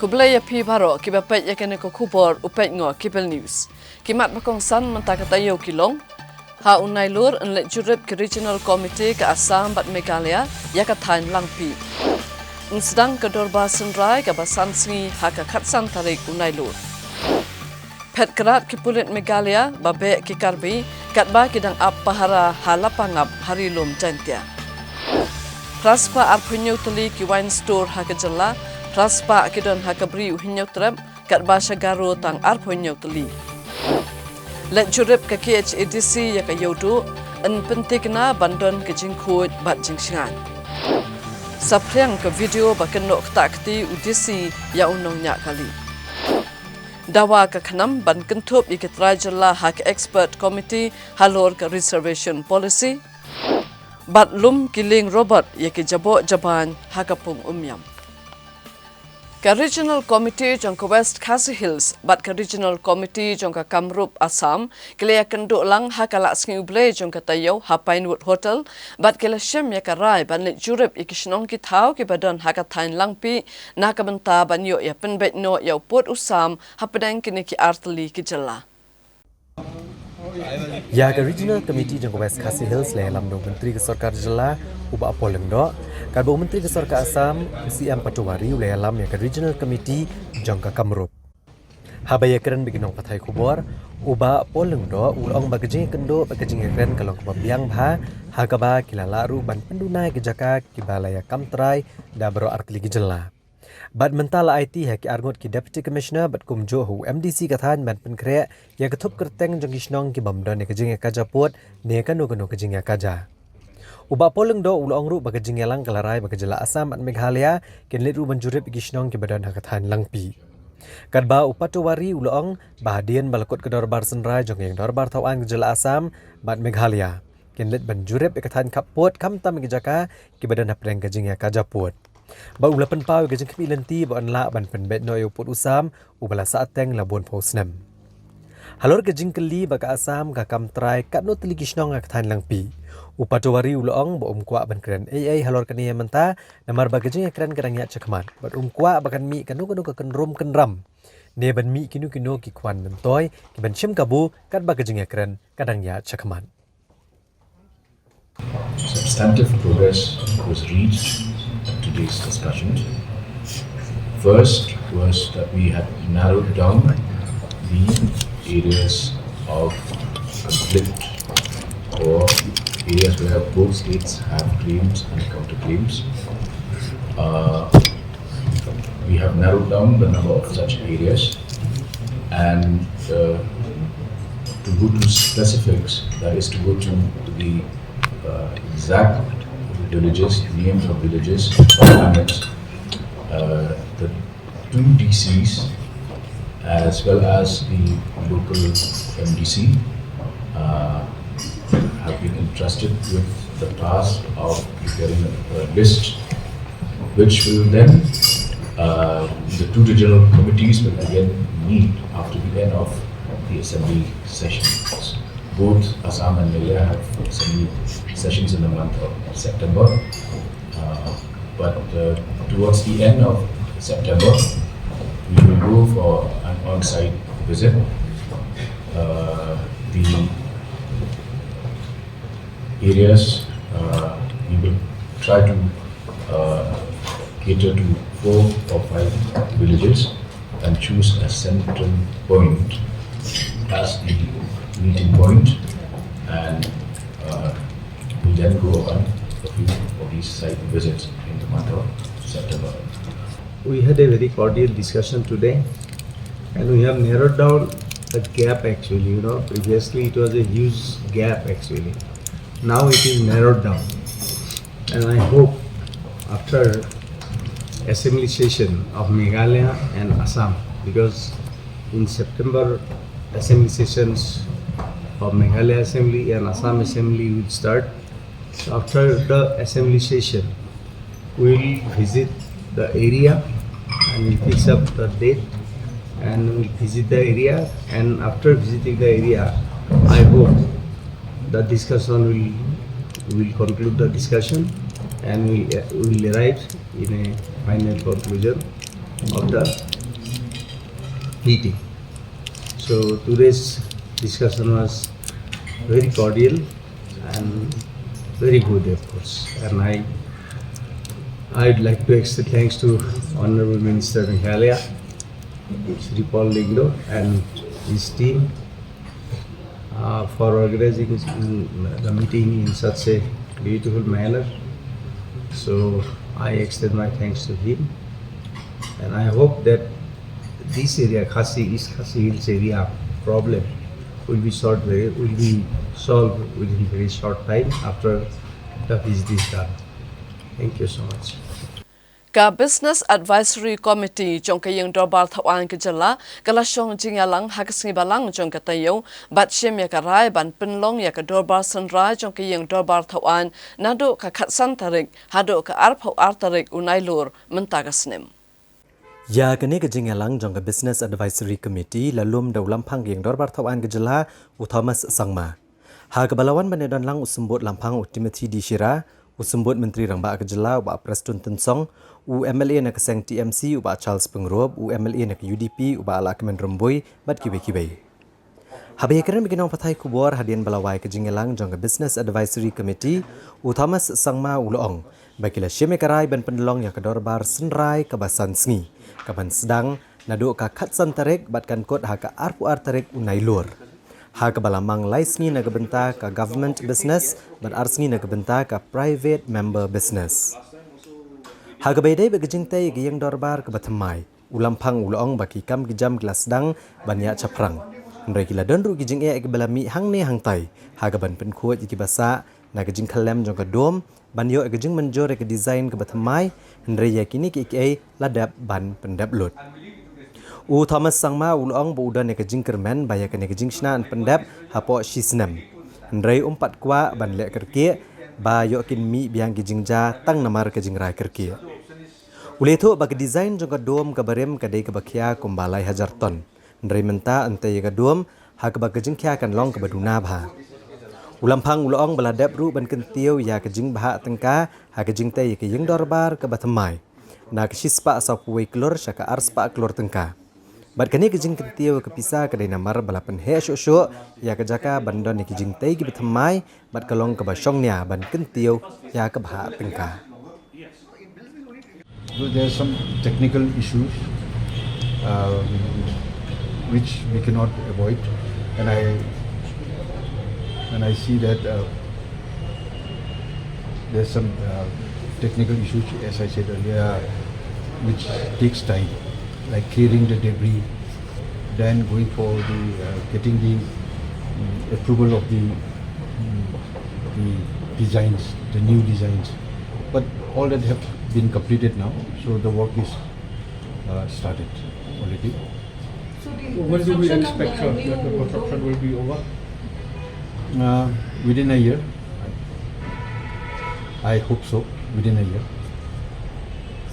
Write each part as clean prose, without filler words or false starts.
Kublaya pi baro kibapet yakene ko kubor upet ngo kibel news. Kimat bakong san mentakatayo kilong. Ha unai lur enlet jurip ke regional committee ke Assam bat Meghalaya yakathain langpi. Sedang kedorba senrai ke basan singi haka katsan tarik unai lur. Pet kerat ke pulit Meghalaya babe ke karbi katba kidang ap pahara halapangap harilum jantia. Praspa arpunyo tali ki wine store haka jala Praspa kidon hakabri uhinyo trap kat basha garo tang arponyo tali. Let jurip ke KHADC ya ka yodo en pentikna bandon ke jingkut bat jingshingan. Sapriang ke video bakenok takti udisi ya unong nyak kali. Dawa ke khanam ban kentup ikit rajala hak expert committee halor ke reservation policy. Bat lum kiling robot ya ke jabok jaban hakapung umyam. Ka Regional Committee jangka West Khasi Hills, bat ka Regional Committee jangka Kamrup Assam, kelea kenduk lang hakala sengi ublay jangka Tayo Pinewood Hotel, bat kela syem ya ka rai ban lit jurip ikishnong kitau ki badan hakatain langpi, nakabenta ban yo ya penbet no ya uput usam hapadang kini ki arteli ki jala. Ya ke Regional Committee jangka West Khasi Hills le lamdong Menteri ke Sarkar Jala uba apoleng do kadbo Menteri ke Sarkar Assam CM Patuwari le alam ya ke Regional Committee jangka Kamrup habaya keren biginong pathai kubor uba apoleng do ulong bagajing kendo bagajing keren kalong kebabiang bha hagaba kilalaru ban pendunai ke jaka kibalaya kamtrai da bro artli ke Jala. Bat mentala IT haki arngot ki Deputy Commissioner bat kumjo hu MDC kathan ban penkre ya ketup kerteng jong kisnong ki bamdon ne kejing kaja pot ne kanu kejing kaja. Uba poleng do ulong ru bagajing lang kalarai bagajala Assam at Meghalaya ken litru banjurip kisnong ki badan hakathan langpi. Kadba upatowari ulong bahadian balakot ke dorbar senrai jong yang dorbar tawan kejala Assam bat Meghalaya ken lit banjurip ikathan kapot kamtam kejaka ki badan hapreng kejing kaja pot. Ba ulapan pau gajeng kemilanti ba anla ban penbet no uput usam ubala saateng labon posnem. Halor gajeng keli ba ka Assam ka kamtrai kat no teligisnong ak than langpi. Upatowari ulong ba umkwa ban kren ai halor kaniya menta namar ba gajeng kren kadang ya cakman. Ba umkwa ba kan mi kanu ka kenrum kenram. Ne ban mi kinu ki kwan mentoy ki ban shim kabu kat ba gajeng kren kadang ya cakman. Substantive progress was reached today's discussions. First was that we had narrowed down the areas of conflict or areas where both states have claims and counterclaims. We have narrowed down the number of such areas and to go to specifics, that is to go to the exact villages, names of villages, hamlets, the two DCs as well as the local MDC have been entrusted with the task of preparing a list which will then the two regional committees will again meet after the end of the assembly sessions. Both Assam and Meghalaya have assembly sessions in the month of September, but towards the end of September, we will go for an on-site visit. The areas we will try to cater to 4 or 5 villages and choose a central point as the meeting point, and we then go on a few of these site visits in the month of September. We had a very cordial discussion today, and we have narrowed down the gap actually. Previously it was a huge gap actually. Now it is narrowed down, and I hope after assembly session of Meghalaya and Assam, because in September assembly sessions of Meghalaya Assembly and Assam Assembly will start. So after the assembly session, we will visit the area and we'll fix up the date and we'll visit the area, and after visiting the area, I hope the discussion will conclude the discussion and we will arrive in a final conclusion of the meeting. So today's discussion was very cordial and very good, of course. And I'd like to extend thanks to Honorable Minister Meghalaya, Shri Paul Lingdo, and his team for organizing the meeting in such a beautiful manner. So I extend my thanks to him, and I hope that this area, East Khasi Hills area problem will be solved within very short time after the visit is done. Thank you so much. Ka Business Advisory Committee jong kayang dorbar thawang kejala kalasong jingalang hakasngi balang jong katayo bat shem ya karai ban penlong ya ka dorbar sanrai jong kayang dorbar thawan nado ka khatsan tarik hado ka arphau artarik unailur mentagasnem. Ya kene ke jingalang jong ka Business Advisory Committee lalum daulam phang yang dorbar thawang kejala u Thomas Sangma. Ha kebalawan banedan lang usumbut lampang u Timothy Dishira usumbut Menteri Rangba Kejala u Preston Tensong u MLA nak Seng TMC u Charles Pengrob u MLA nak UDP u Ala Kemen Remboi bat kibe-kibe. Habis keren bikinong patai kubor hadian balawai ke jingelang jong Business Advisory Committee u Thomas Sangma u Loong bakila syeme karai ban pendelong ya kedorbar senrai kebasan sngi kaban sedang nadu ka khatsan tarik bat kan kot ha ka arpu ar tarik unai lur. Ha ka balamang laisngi na gebenta ka government business bat arsngi na gebenta ka private member business. Ha ka baydai begejing tay giyang dorbar ka bathamai ulampang ulong baki kam gijam gelas dang banya chaprang. Ndrai kila donru gijing e balami hang ne hang tai ha ka ban pen khuat iki basa na gijing khalem jong ka dom banyo gijing menjor ke design ka bathamai ndrai yakini ki e ladap ban pendap lut. U Thomas Sangma ulong bu udan ke jingkermen baya ke jingshna pendap hapo shisnam. Ndrai umpat kwa ban lek kerke ba yokin mi biang jingja tang namar ke jingrai kerke. Uletho bag design jong dom ka barem ka dei ka bakhya kumbalai 1000 ton. Ndrai menta ante ka dom ha ka bag jingkhya kan long ka baduna bha. Ulampang ulong baladap ru ban kentiau ya ke jing bha tengka ha ke jingtai ke yeng dorbar ka bathamai. Na ke shispa sapui klor syaka arspa klor tengka. Bat kani kijing kentiau kepisa kedai namar balapan he syok ya kejaka bandon ni kijing tei ki bethamai bat kalong ke basyongnya ban kentiau ya ke bha tengka. So there are some technical issues which we cannot avoid, and I see that there's some technical issues, as I said earlier, which takes time, like clearing the debris, then going for the getting the approval of the designs, the new designs. But all that have been completed now, so the work is started already. So When do we expect that the construction will be over? Within a year. I hope so, within a year.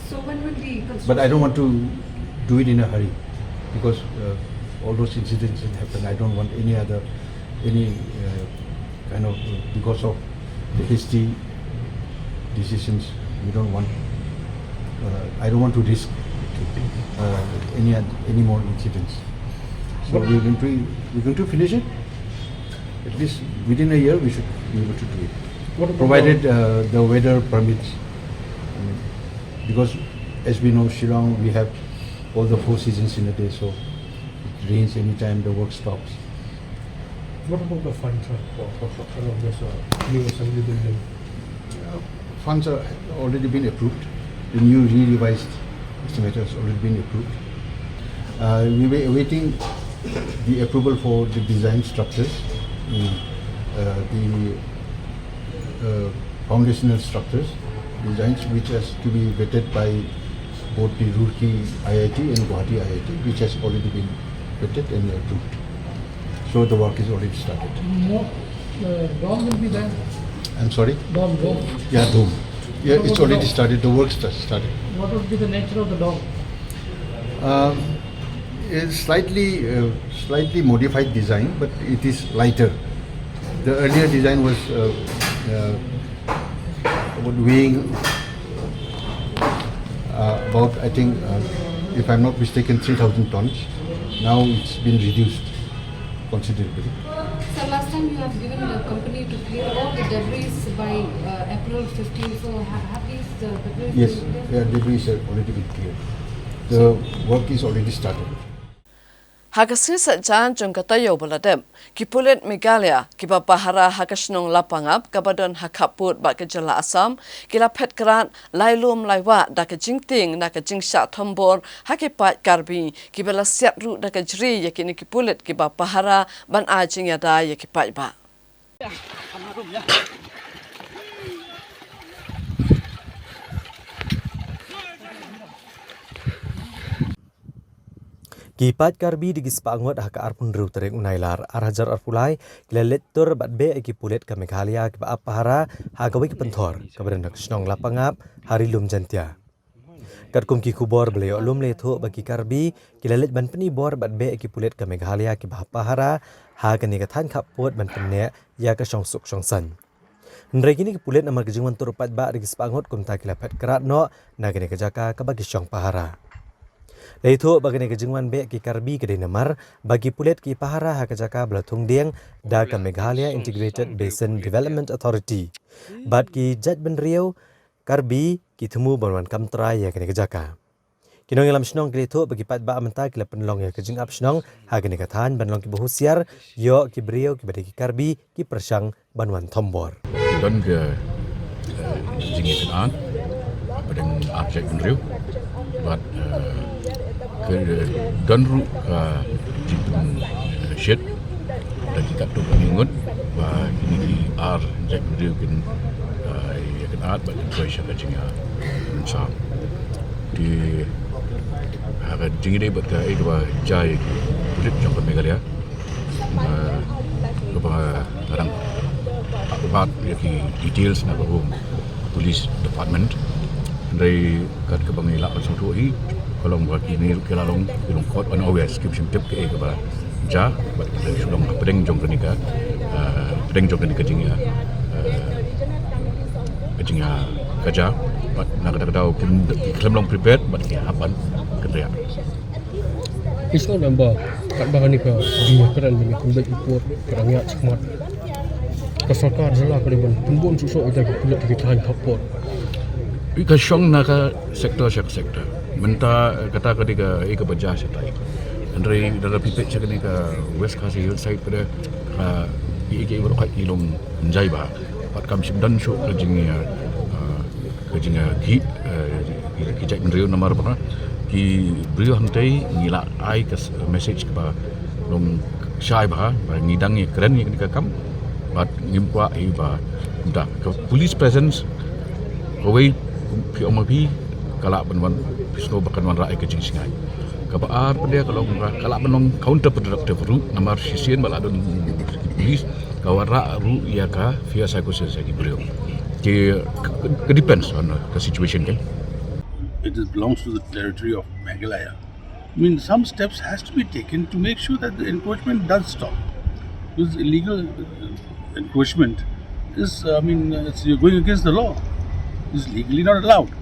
So when will the construction? But I don't want to do it in a hurry because all those incidents that happen. I don't want any kind of because of the hasty decisions. We don't want. I don't want to risk any more incidents. So we're going to finish it. At least within a year, we should be able to do it. Provided the weather permits. Because as we know, Shillong, we have all the 4 seasons in a day, so it rains anytime, the work stops. What about the funds for construction of this new assembly building? Funds are already been approved. The new revised estimate has already been approved. We were awaiting the approval for the design structures, the foundational structures, designs which has to be vetted by both the Roorkee IIT and Guwahati IIT, which has already been vetted and approved. So the work is already started. Dome will be there. I'm sorry? Dome. Yeah, dome. Yeah, it's already started. The work started. What would be the nature of the dome? It's slightly modified design, but it is lighter. The earlier design was weighing about, I think, if I'm not mistaken, 3,000 tons. now it's been reduced considerably. So last time you have given the company to clear all the debris by April 15. So have these debris Yes, been cleared? debris has already been cleared. The work is already started. Hagasing sa jan jong katayo baladem, kipulit Meghalaya, kibapahara hagasnong lapangap, kabadon hakaput bak kejala Assam, kila pet kerat, lailum laiwa, da kejingting, da kejingsyak tombor, hakipat karbi, kibala siap ru da kejri, yakini kipulit kibapahara, ban ajing yada yakipat ba. Kipat karbi di gispangot haka arpun ru tereng unailar arhajar arpulai kilalet tur batbe ekipulet ke Meghalaya ke apahara hagawi ke penthor kebadan snong lapangap hari lum jantia. Katkum ki kubor beliau lum letho bagi karbi kilalet ban peni bor batbe ekipulet ke Meghalaya ke apahara hagani kathan kapot ban penne ya ke song suk song san. Ndrai kini kipulet namar kejungan tur pat ba di gispangot kumta kilapet kerat no nagane kejaka ke bagi song pahara. Leito bagane kejengwan be ki karbi kedai namar bagi pulet ki pahara hakajaka belatung dieng da ke Meghalaya Integrated Basin Development Authority. Bat ki Jat Ben Riau karbi ki temu banwan kamtra ya kene kejaka. Kinong ilam snong leito bagi pat ba amenta ki penlong ya kejeng ap snong hagane kathan banlong ki bohusiar yo ki Riau ki bade ki karbi ki persang banwan tombor. Dan ke jingi kan pada objek Ben Riau buat ke dan ru jitung shed dan kita tu mengingat bahawa ini di Jack Riau kan art bagi treasure kecingnya insam di harga jingi dia berkata dua jai kulit jangkut Meghalaya beberapa orang apa lagi details nak berhubung police department dari kat kebangila pasal i kalau bagi ni kelalong ilong kot on always keep sim tip ke ba ja ba sulong pedeng jong kenika jingnya kerja but nak tahu kim long prepared but hapan kerja. It's not number kat bahan ni ke dia keran ni kulit import kerangnya cemat. Kesarkar jelah kaliban pembun susuk kita kulit kita tahan kapot. Ika syong naka sektor menta kata ketika ika bajah setai andre dalam pipet cakap ni ke West Khasi Hillside pada ika berkat ilong menjai bah pat kam dan show kejingnya ki Jack Ben Riau nomor berapa ki beliau hantai ngilak ai ke message ke long syai bah ngidang ni keren ni kam pat ngimpa ai bah dah police presence away PMP kalak benwan pisno bakan wan rakyat kecing singai kabar pada kalau kalak benong counter productive ru namar sisian baladon polis kawara ru ya ka via psychosis lagi beliau ke depends on the situation kan. It belongs to the territory of Meghalaya. I mean, some steps has to be taken to make sure that the encroachment does stop. Because illegal encroachment is, you're going against the law. It's legally not allowed.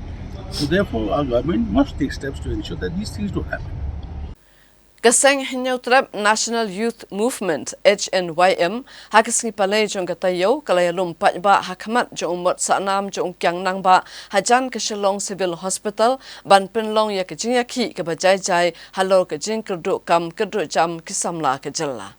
So therefore, our government must take steps to ensure that these things don't happen. Kaseng Hinyautrap National Youth Movement HNYM hakasngi palay jong katayo kalayalum patba hakamat jong umot saanam jong kyang nang ba hajan ke Shillong Civil Hospital ban penlong ya kejing yaki ke bajai-jai halor kejing keduk kam keduk jam kisamla kejela.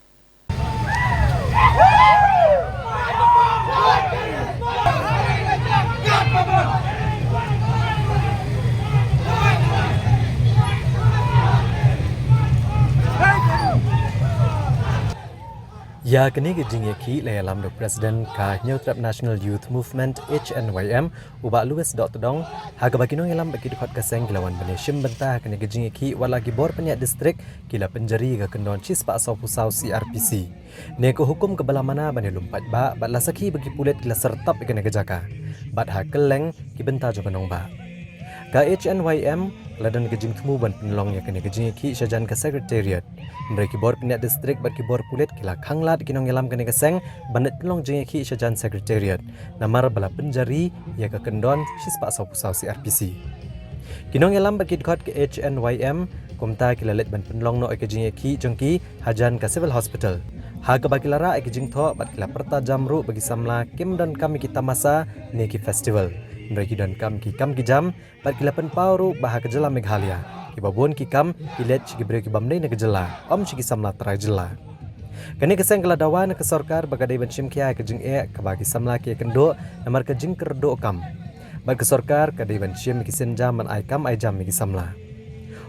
Ya kini kejing yaki layalam do Presiden ka Hinyautrap National Youth Movement HNYM ubak Louis Dr. Dong haga baginong ilam bagi dekat kaseng gilawan beneshim bentah kini kejing yaki walagi bor penyak distrik kila penjari ke kendon cispa asau pusau CRPC. Neko hukum kebala mana bani lumpat ba bat lasaki bagi pulet kila sertap ikan kejaka. Bat ha keleng ki bentah jo kenong ba. Ka HNYM ladan kejing temu ban penlong ya kini kejing yaki syajan ke Secretariat. Mereka bor pindah distrik bat kibor pulit kila khanglat kinong yalam kene keseng bandet pelong jengeki syajan Secretariat namar bala penjari ya ke kendon sispa sau pusau CRPC kinong yalam bat kidkot ke HNYM kumta kilalet ban penlong no ekejing ki jongki hajan ka civil hospital. Ha ka bakilara ekejing tho bat kila perta jamru bagi samla kim dan kami kita masa neki festival. Mereka dan kam ki jam bat kila pen pauru bah ka jela Meghalaya. Ki babon ki kam kilet ki bre ki bamnei na jela om ki samla trai jela. Kani keseng kala dawan ke sarkar bagadai ban shim kia kejing ka bagi samla ki kendo namar kejing kerdo kam. Bat ke sarkar kadai ban shim ki senjam man ai kam ai jam ki samla.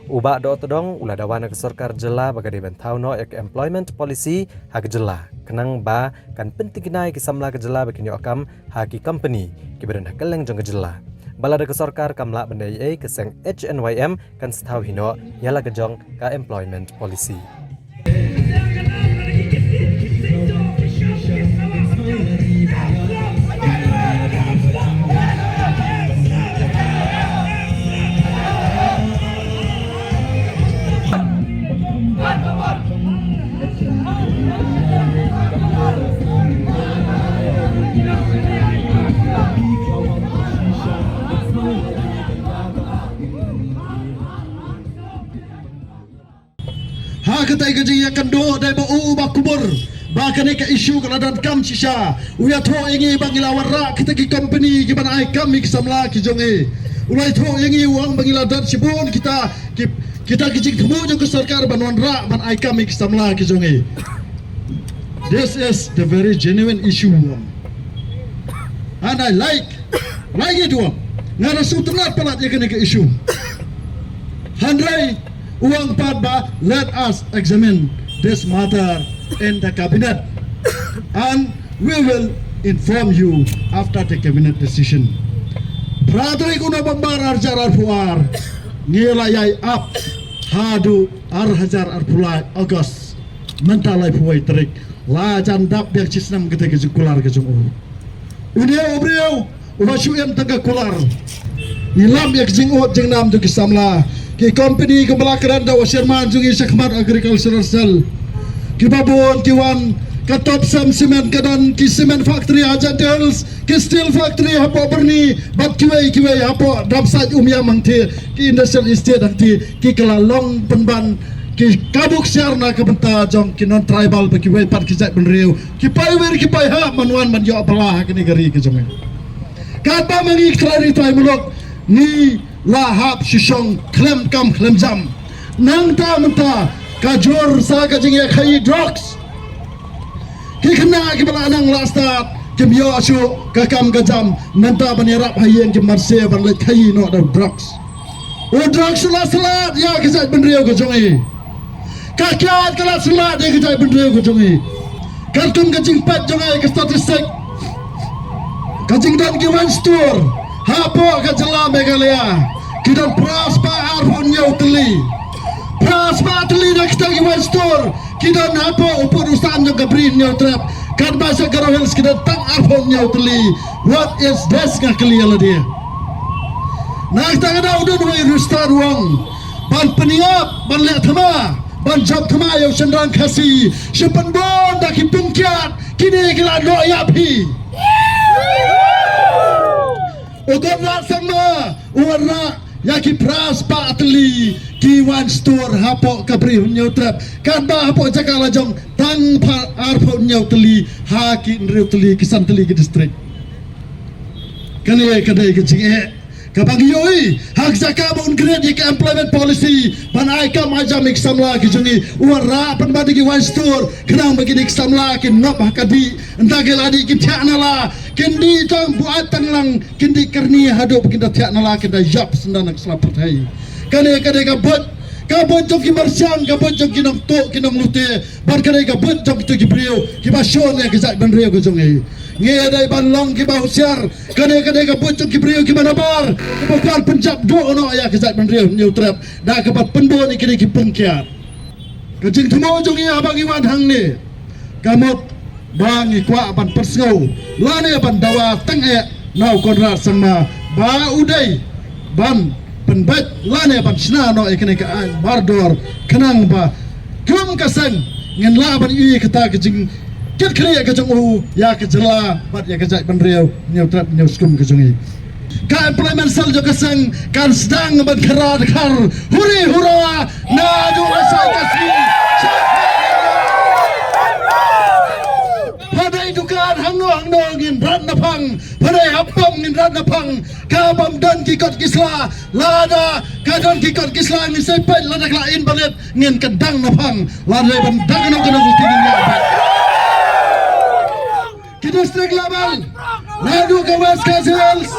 Uba do todong ula dawana ke sarkar jela bagadai ban tauno ek employment policy ha ke jela. Kenang ba kan penting kinai ki samla ke jela bakini okam ha ki company ki beran hakeleng jong ke jela. Balada ke sarkar kamla bandai keseng HNYM kan setau hino yala ke jong ka employment policy. Ha katai gaji akan do dai ba ba kubur ba kane ka isu kala dan kam shisha uya tho ingi bangila warra kita ki company ki ban ai kam ki samla ki jonge ulai tho ingi uang bangila dan sibun kita ki themu jo ke sarkar banwan ra ban ai kam ki samla ki jonge. This is the very genuine issue and I like it one ngara sutrat palat ya kane ka isu handrai uang padba, let us examine this matter in the cabinet and we will inform you after the cabinet decision. Pradri kuna bambar arjar arpuar ngilayai up hadu arhajar arpulai August mentalai puai terik la jandap biar cisnam kita kejukular kejungu. Udah obreu ubashu em tengah kular nilam yak jingot jengnam tu kisamla. Ki company ke belakaran da wasirman jungi Syakmat Agricultural Cell ki babon ki wan ka top sam cement kadan ki cement factory Ajantels ki steel factory hapo berni bat kiwei hapo dapsat umya mangti ki industrial estate angti ki kelalong penban ki kabuk siarna ke benta jong ki non tribal pa kiwei pat ki jat benriu ki paiwer ki pai ha manwan man yo apalah ki negeri ke jong kata mangi klari tai mulok ni lahap shisong klem kam klem jam nang ta menta kajor sa kajing ya khai drugs ki khna ki bala nang lasta kim yo asu ka kam ka jam menta banirap hayen ki marse ban le khai no da drugs o drugs la salat ya ki jai benriu ko jongi ka kyat kala salat ya ki jai benriu ko jongi kartum kajing pat jongai ki statistik kajing dan ki one store hapo ka jela Meghalaya kita prospa arpun teli prospa teli nak kita iwan store kita napo upur usan juga brin trap kan bahasa Garohels kita tang arpun teli what is this ngakli ala dia nak kita ada udah dua rustar uang ban peniap ban liat thama ban job thama yang sendrang kasih sepan bon dah kipungkiat kini kila do yapi ugon rat sama warna yaki pras pa atli ki one store hapo kabri trap kan ba hapo jakala jong tang pa arpo tli ha ki nriutli kisan tli ki district kane kadai ki jinge kabang yoi hak jaka bun grade ki employment policy ban ai kam aja mik samla ki jungi wara pan badi ki one store kenang bagi dik samla ki nop hakadi entah geladi ki tianala kindi tang buat tanglang kindi kerni hadu kinda tianala kinda jap sendan selapat hai kane kabut jok ki marsyang kabut jok ki nong to ki nong lute ban kane kabut jok to ki brio ki ba shon ya ki zat ban rio ko jungi nge dai ban long ki ba husiar kane kabut jok ki brio ki manabar ki ba penjab do ono ya ki zat ban rio new trap da ka bat penbo ni ki pungkiat ka jing thmo jungi abang iwan hang ni kamot bang ikwa ban persngau lane ban dawa tenge nau konrat sama ba udai ban penbat lane ban sna no ekene ka bardor kenang ba kum kasang ngen la ban i kata kejing ket kriya ka jong ya ka jela bat ya ka jai ban riau nyau trap nyau skum ka jongi Ka employment sel jo kasang kan sedang bergerak kar huri hura na do asai kasmi. Padai dukan hangno ngin rat napang padai hapam ngin rat napang ka bam dan kikot kisla lada ka dan kikot kisla ngin sai pen lada lain balet ngin kedang napang lada ban dagno kana tingin ya. Ke district level Nadu ke West Coast Hills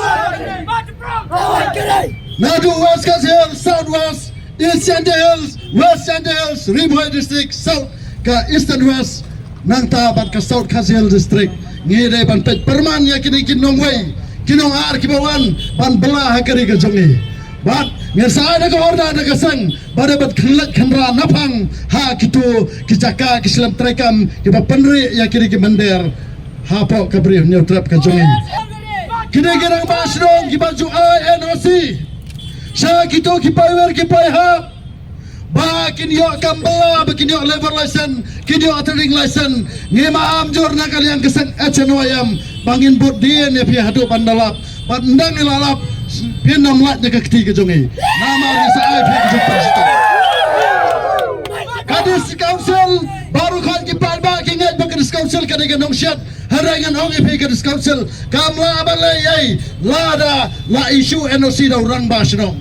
Nadu West Coast Hills Southwest East Centre Hills West Centre Hills Ribuai District South ke Eastern West nang tabat ke South Coast Hills District ngide ban pet perman ya kini kinong way kinong ar kibawan ban belah kari ke jongi bat ngersai na ko orda na kasang pada bat khalat khanra napang ha kitu kijaka kislam trekam kiba penri ya kini ki mender hapok kabri neutrap ka jongi kini gerang basrong ki baju INOC sa kito ki power ki pai hap ba kini yo kambala ba kini yo level license kini yo trading license ngema amjur na kalian kesang HNOM bangin bot dien ya pi hadu pandalap pandang ilalap pian namlat na kakti ka jongi nama ni sa ai pi jumpa sto kadis council baru kan ki palba ki ngat ba kadis council kadiga nong syat harangan ong ipi kadis council kamla balai ai lada la isu NOC da urang basno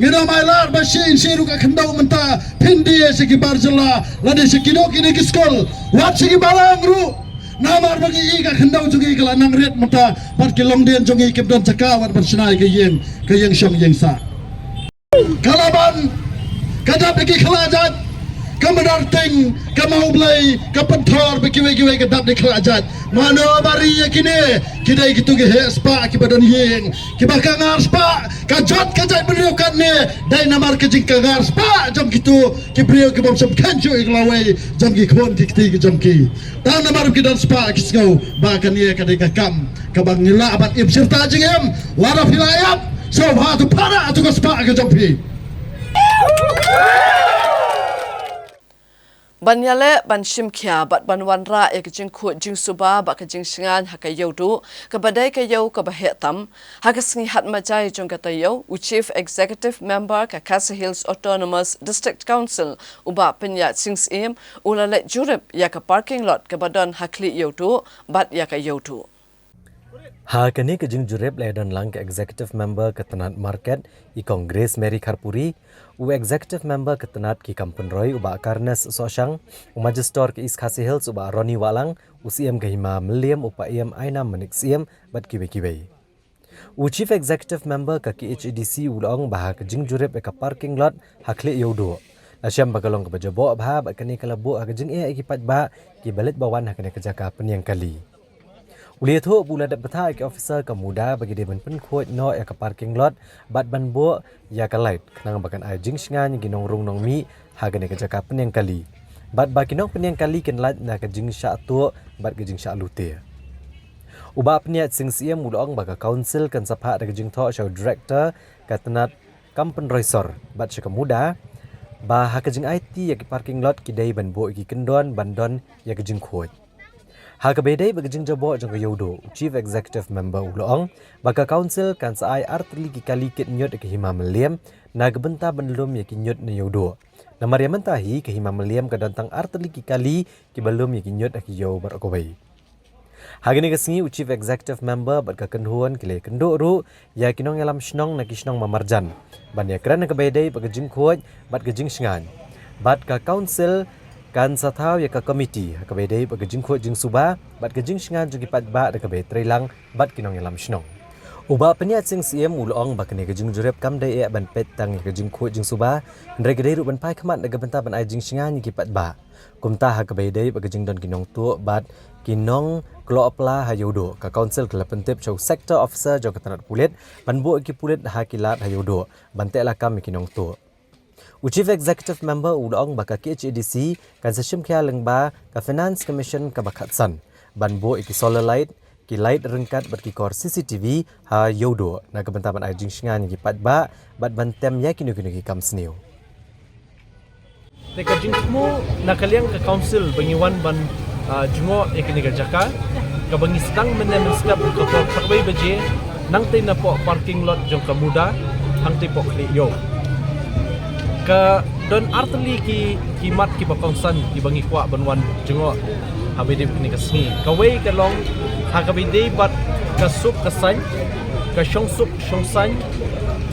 ngino mai lar basin siru ka khandau menta phindi segi barjala lade sekino kini kiskol wat segi balang ru namar bagi i ka khandau jugi kala nang ret menta pat kilong den jongi kipdon cakawat bersenai ke yeng syong yeng sa kalaban kadap ki khalajat kamar ting kamau blai kapanthor bekiwe-kiwe kadap di khalajat mano bari yakine kidai kitu ge spa ki badan yeng ki bakangar spa ka jot ka jai brio kan ne dai namar ke jing kangar spa jam kitu ki brio ki bom sam kanju iglawe jam ki khon ki ti ki jam ki dan namar ki dan spa ki sgau ba kan ye kadai ka kam ka bang nila abat im sirta jingem wara filayap so ha tu para tu ka spa ka jam pi Banyale ban shimkhia bat ban wanra e kajing khu jing suba ba kajing singan hakayodu kabadai kayo kabahetam hakasngi hatmajai jongatayo u chief executive member ka Khasi Hills Autonomous District Council uba penya sings im ulale jurip ya ka parking lot kabadon hakli yodu bat ya kayodu ha kani kajing jurip ledan lang ka executive member ka Tanat Market I Congress Mary Kharpuri u executive member ke Tanat ki Kampun Roy uba Karnes Soshang u Magister ke East Khasi Hills uba Roni Walang u CM ke Hima Meliam upa IM Aina Manik CM bat kiwe-kiwe u chief executive member ka KHADC ulong bah ke jing jurip ka parking lot hakle yodo lasyam bagalong ke bajabo abha ba kani kalabu ka jing e ki patba ki balit bawan hakane kejaka peniang kali Uliatho bula dat betha ke officer ka muda bagi dia pen khot no ya ka parking lot bat ban bo ya ka light knang bakan ai jing sngan ginong rung nong mi hagane ka jaka peniang kali bat ba kinong peniang kali ken light na ka jing sha tu bat ka jing sha lute uba peniat sing siam ulong ba ka council kan sapha da ka jing tho show director ka Tanat Kampun Roysor bat ka muda ba ha ka jing IT ya ki parking lot ki dai ban bo ki kendon bandon ya ka jing khot Hakabedai bagajing jabo jang yodo chief executive member ulong baka council kan sai artli ki kali kit nyot ke Hima Meliam na gebenta benlum ya ki nyot ne yodo na Mariam tahi ke Hima Meliam ka dantang artli ki kali ki belum ya ki nyot ki yo barakobai hagini kasngi chief executive member baka kenhuan kile kendo ru ya kinong yalam snong na kisnong mamarjan ban ya kran ka bedai bagajing khoj bat gajing sngan bat ka council kan sathau ya ka committee ka bedai ba gajing kho jing suba bat gajing sngan jugi pat ba da ka be trelang bat kinong yalam snong uba peniat sing CM ulong ba kene gajing jurep kam dai e ban pet tang ka jing kho jing suba ndre gadai ru ban pai khamat da benta ban ai jing sngan ki pat ba kumta ha ka bedai ba gajing don kinong tu bat kinong klo apla ha yodo ka council kala pentep chau sector officer jo ka Tanat Pulit ban bo ki pulit ha kilat ha yodo ban te la kam kinong tu Chief Executive Member ulong baka KHADC kan seshim kya lengba ka Finance Commission ka Bakhatsan banbo iki solar light ki light rengkat berki kor CCTV ha yodo na kebentaban ai jing shingan ki patba bat bantem ya kinu ki kam sneu te ka jing mo na kaliang ka council bangiwan ban jungo ekini ka jaka ka bangi stang menem skap ka pakwai baje nang te na po parking lot jong ka muda hang te po kli yo ka don artli ki mat ki pakongsan ki bangi kwa banwan jengo habide ni kasni ka wei ka long ha ka bide bat ka sup ka san ka shong sup shong san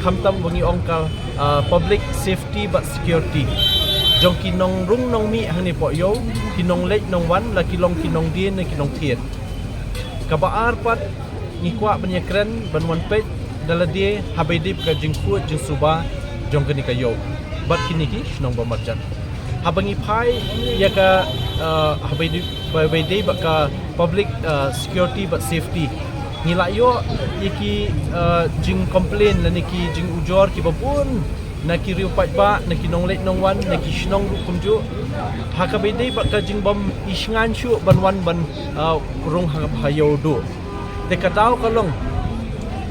khamtam bangi ong ka public safety but security jong ki nong rung nong mi hang ni po yo ki nong lek nong wan la ki long ki nong dien na ki nong thiet ka baar pat ni kwa banya kren banwan pet daladie habide ka jingku jing suba jong ka ni ka yo bat kini ki shnong bamarjan habangi phai ya ka by day ba ka public security but safety nila yo yaki jing complain na niki jing ujor ki babun na ki riu pat ba na ki nonglek nongwan na ki shnong kumju ha ka by day ba ka jing bam isngan shu banwan ban rong hayo do de ka daw kalong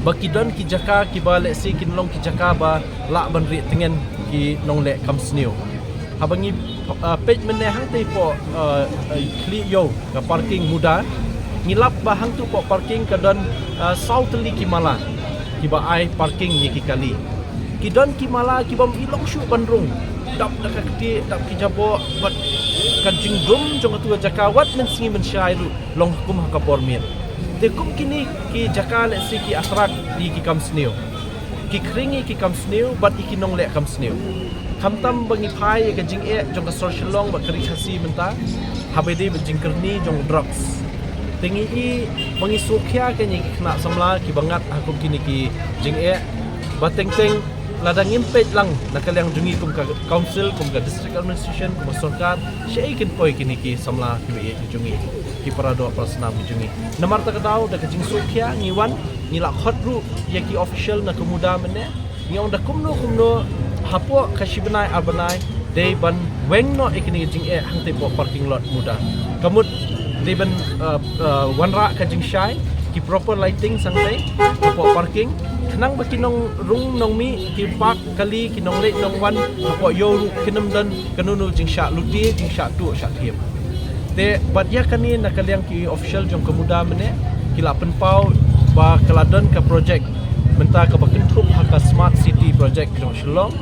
bakidon ki jaka ki ba le si kinlong ki jaka ba la ban ri tengen ki nong le kam sneu habangi page mene hang te po kli yo ka parking muda ngilap ba hang tu po parking ka don southly ki mala ki ba ai parking ye ki kali ki don ki mala ki bam ilong shu bandrung dap da ka ti dap ki jabo bat ka jingdum jong tu jakawat men singi men shairu long kum ha ka pormir de kum kini ki jaka le si ki atrak di ki kam sneu ki kringi ki kam sneu bat ikinong le kam sneu khamtam bangi phai ka jing e jong ka social long ba kari khasi menta habede ba jing kerni jong drugs tingi i bangi sokhya ka ni khna samla ki bangat aku kini ki jing e ba teng ladang impet lang nakalyang jungi kum ka council kum ka district administration kum sarkar shei kin poi kini ki samla ki jungi ki parado prasna bi jungi namar ta ka daw da ka jing sokhya ngiwan nila khotru ya ki official na kemuda mene ngiong da kumno hapo kashibanai abanai dei ban wengno ikini jing e hang te po parking lot muda kamut dei ban wanra ka jing shai ki proper lighting sangtai po parking khnang ba kinong rung nong mi ki park kali kinong le nong wan hapo yo kinam dan kanunu jing sha luti jing sha tu sha thiam de badya kani nakalyang ki official jong kemuda mene kila penpau ba keladon ka project menta ka bakintrup haka smart city project jong shlong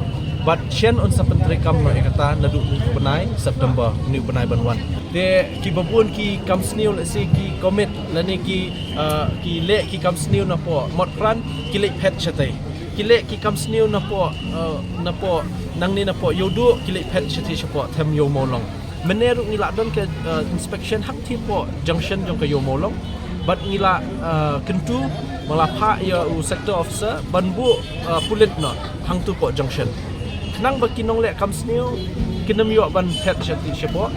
but chen on sa pentrikam no ekata nadu benai September ni benai banwan de ki babun ki kamsniu le si ki commit lani ki le ki kamsniu na po mot pran ki le pet chate ki le ki kamsniu na po nang ni na po yodu ki le pet chate chapo them yo molong meneru ngila don ke inspection hak ti po junction jong ka yo molong but ngila kentu malapha ya sector officer banbu pulit no hang tu po junction nang ba kinong le kamsniu kinam yo ban pet chati chapo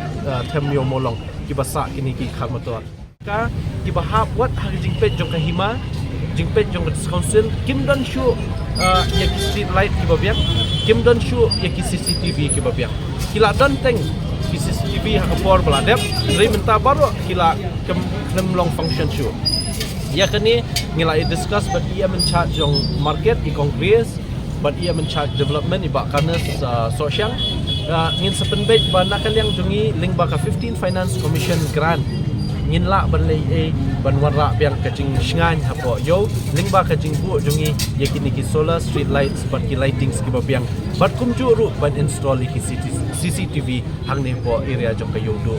them yo molong ki basa kini ki khamator ka ki bahap wat ha jing pet jong ka hima jing pet jong ka council kim don shu ya ki street light ki babiak kim don shu ya ki CCTV ki babiak kila don teng ki CCTV ha kapor baladep ri menta baro kila kem long function shu ya kani ngila discuss but ia mencharge jong market i congress but ia mencharge development i bakanas social ngin sepenbet ba nakalyang jungi ling ba ka 15 finance commission grant ngin la ban lei ban warra biang kacing shngan hapo yo ling ba kacing bu jungi yakini ki solar street lights but ki lightings ki ba biang but kum ju ru ban install ki CCTV hang ne po area jong ka yo do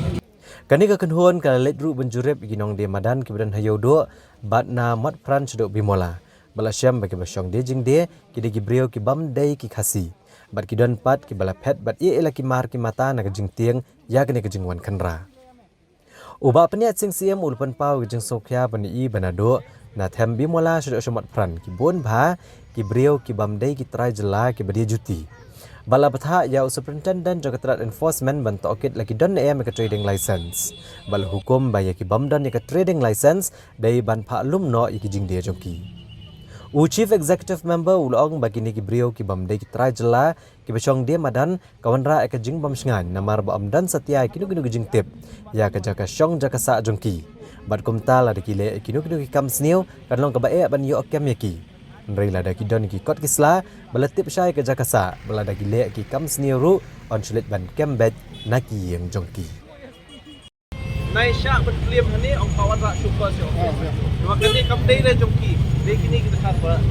kani ka kenhuan ka let ru benjurep ginong de madan ki badan hayo do bat na mat pran chdo bimola bala syam bagi basyong de jing de ki de gibreo ki bam dei ki khasi bat ki don pat ki bala pet bat ye ela ki mar ki mata na ka jing tieng ya kani ka jingwan khanra uba paniat sing siam ulpan pau ki jing sokhya bani i banado na them bimola chdo shomat pran ki bon bha ki breo ki bam dei ki trai jela ki badi juti bala patha ya superintendent jogatra enforcement ban tokit lagi don em ka trading license bal hukum ba ya ki bam don ka trading license dei ban pha lum no ki jing de jongki u chief executive member ulong bagini ki brio ki bam de ki trai jela ki besong dia madan kawanra ka jing bam sngan namar ba amdan satya ki nu jing tip ya ka jaka shong jaka sa jongki bat kumtal ada ki le ki nu ki kam sneu kan long ka ba e ban yo kem yaki nrei la da ki don ki kot kisla balatip syai ka jakasa balada ki le ki kam sneu ru on chulit ban kembet naki yang jongki nai sha ban kliem hani ong kawan ra super se dua kali kam dei le jongki kini kita harap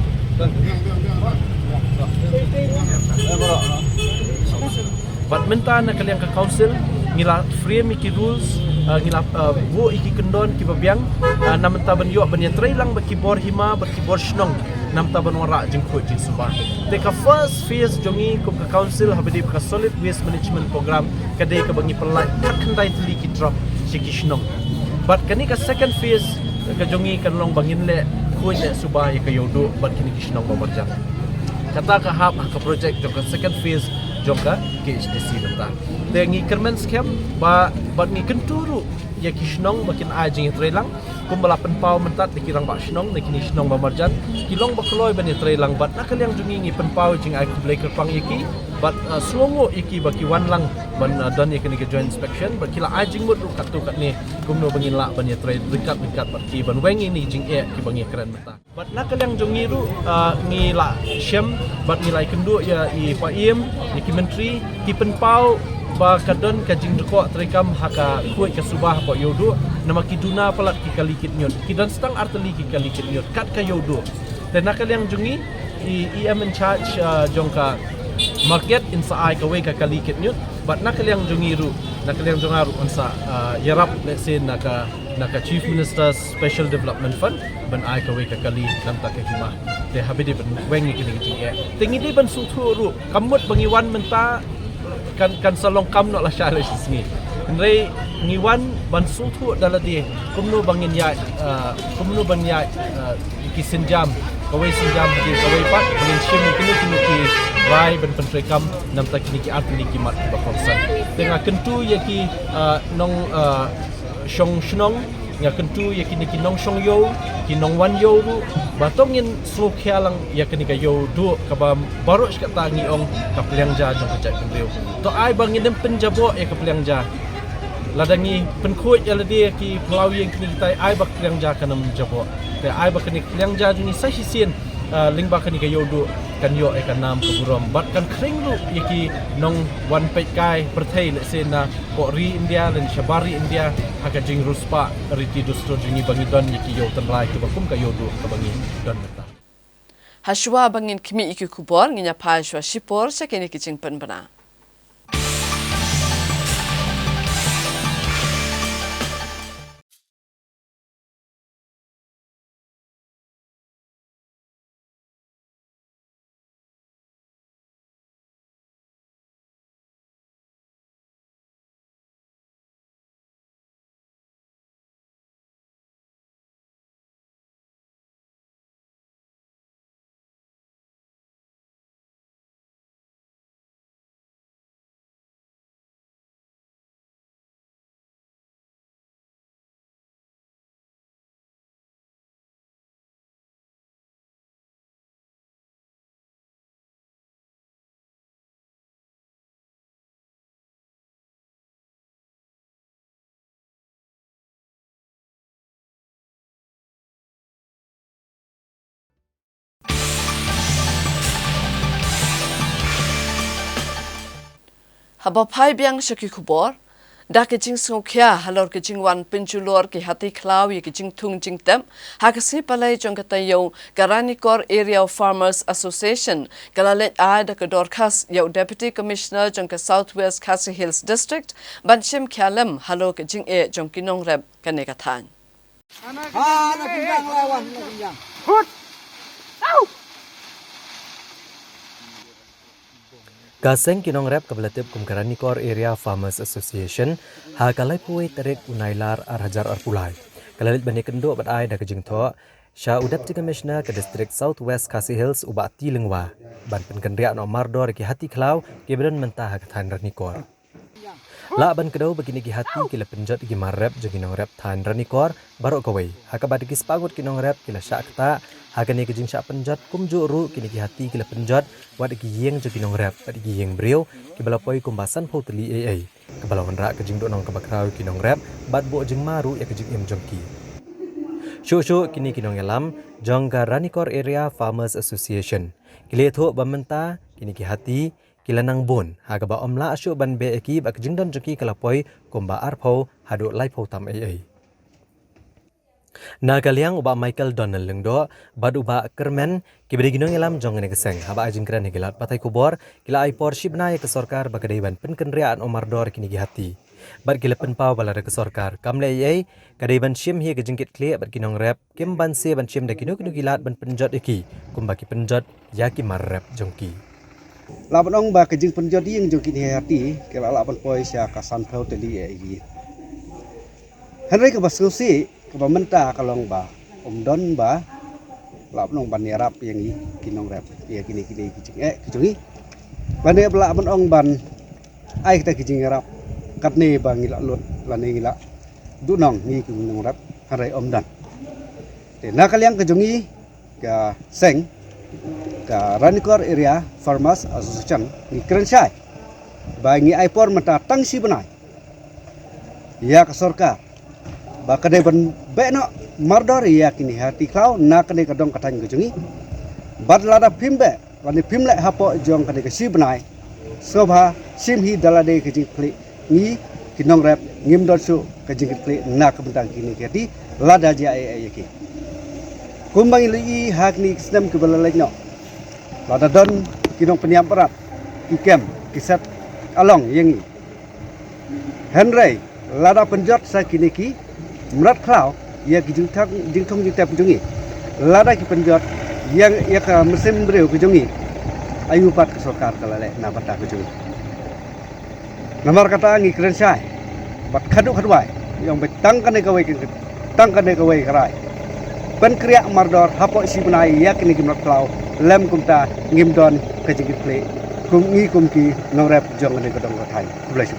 Badminton na kaliang ka council ngila frame iki rules ngila bu iki kendon ki babiang nam taban yo ban tray lang ba kibor hima ba kibor shnong nam taban wara jingko jing suba te ka first phase jongi ko ka council habidi ka solid waste management program kadai ka bangi pelai khandai tli ki drop siki shnong but kani ka second phase ka jongi kan long bangin le ko ne suba ya ka yodo ban kini ki shnong ba marjan kata ka hap ka project jong ka second phase jongka ke HTC benta te ngi kermen scam ba ngi kenturu ya kishnong makin ajing trelang kumbala penpau mentat dikirang ba shnong ne kini shnong ba marjan kilong ba kloi ban trelang bat nakaliang jungi ngi penpau jing ai kublai kerpang iki bat slongo iki ba ki wan lang ban dan ya kini ke joint inspection ba kila ajing mut kat tu kat ni kumno bangin la ban ya tre dekat bat ki ban wengi ni jing e ki bangi keren menta bat nakaliang jungi ru ngi la shem bat nilai kendu ya i pa im ni ki menteri ki penpau ba kadon ka jing deko trekam haka kuai ka subah pa yodo nama ki duna palat ki kalikit nyot ki dan stang arteli ki kalikit nyot kat ka yodo dan nakaliang jungi i am in charge jongka market insa ai ka wei ka kalikit nyot but nakaliang jungi ru nakaliang jongaru unsa yarap let's say naka chief minister special development fund ban ai ka wei ka kali nam ta ka hima te habidi ban wengi kini ki e tingi di ban su thu ru kamut bangiwan menta kan salong kam no la shale sini ndrei ngiwan ban su thu daladi kumno bangin ya ki sinjam kawai sinjam ki kawai pat bangin shim kini ki rai ban pentrai kam nam ta kini ki art ni ki mat ba konsan tengah kentu ya ki nong shong shnong nga kentu ya kini ki nong shong yo ki nong wan yo ru batongin su khialang ya kini ka yo du ka ba baru ska ta ngi ong ka pliang ja jong ka kembeu to ai bangin dem penjabo ya ka pliang ja ladangi penkhoi ya ladi ki pelawi yang kini kita ai bak pliang ja kanam jabo te ai bak kini pliang ja ni sa hisien ling bak kini ka yo du kan yo e kan nam ka burom bat kan kring lu yaki nong wan pet kai perthai le se na ko ri India dan shabari India haka jing ruspa riti dustro jini bangi don yaki yo tanrai ke bakum ka yo du ka bangi don meta Hashwa bangin kimi iki kubor nginya phashwa shipor sakeni kiching panbana Habapai biang syaki kubor, dah kecing sengokya halor kecing wan penculor ki hati klau ye kecing tung jing tem, hakasi palai jong katayo Garanikor Area Farmers Association kalalet ada ke dorkas yau Deputy Commissioner jong ke Southwest Khasi Hills District banshim kyalam halor kecing jong kinong rep kanekatan. Kaseng kinong rep kabalatip kum Garanikor Area Farmers Association ha kalai puai tarik unailar arhajar arpulai. Kalalit bani kendo bat ai da kejing tho sha Deputy Commissioner ke District Southwest Khasi Hills ubat tilengwa ban penkendria no mardor ki hati klau ki bedan mentah ha kathan Ranikor. La ban kedau begini ki hati kila penjat ki marep joginong rep than Ranikor barok kawai ha kabad ki spagut kinong rep kila syakta hakani kejing syak penjat kumju ru kini ki hati kila penjat wad ki yeng joginong rep pad ki yeng brio ki balapoi kumbasan photeli ai kabalawan ra kejing do nong kabakrau kinong rep bad bo jing maru ya kejing em jongki shu kini kinong elam jong Garanikor Area Farmers Association kile tho bamenta kini ki hati kila nang bon ha ba omla asyu ban be ki ba kejing don jongki kalapoi kumba arpho hado lai pho tam ai Nagaliang uba Michael Donald lengdo bad uba Kermen kibri ginong ilam jong ne keseng haba ajing kran higilat patai kubor kila ai por shibna ya ke sarkar bagadaiban penkenriaan Omar Dor kini hati bad kila penpau balara ke sarkar kamle ai kadaiban shim hi ke jingkit kle bad ginong rap kim ban se ban shim da kinu gilat ban penjot iki kumbaki penjot ya ki mar rap jongki laban ong ba kejing penjot yang jongki hati kila laban poi sia kasan pau teli ai Henry ke basusi ke pementa kalong ba Don ba lap nong ban rap yang i kinong rap ya kini kejungi ban ne bla ban ong ban ai kita kijing rap kat ne ba ngila lut lan ngila du nong ni kinong rap Henry Dan te na kaliang kejungi ka seng ka Ranikor area farmers association ni Kerensyai ba ngi ai por mata tang si benai ya ka sarkar ba kadai ban beno mardor ya kini hati kau na kadai kadong katang kejungi bad lada pimbe lani pimle hapo jong kadai ke sibnai sobha simhi dalade kejing kli ni kinong rap ngim dosu kejing kli na kebentang kini hati lada ja ki kumbang li hak ni snam ke balalek no lada don kinong peniam perat ikem kisat along yengi Henry lada penjot sa kini ki merat klau ia kijing thong jing tap jungi lada ki penjot yang ia ka mesin breu kujungi ayu pat ke sarkar kalale na pata kujungi namar kata ngi Kerensyai bat khadu khadwai yang betang kan kawai karai ban kriya mardor hapo si benai ia kini merat klau lem kumta ngim don kejing kle kumki nongrap jong ne kadong kathai blai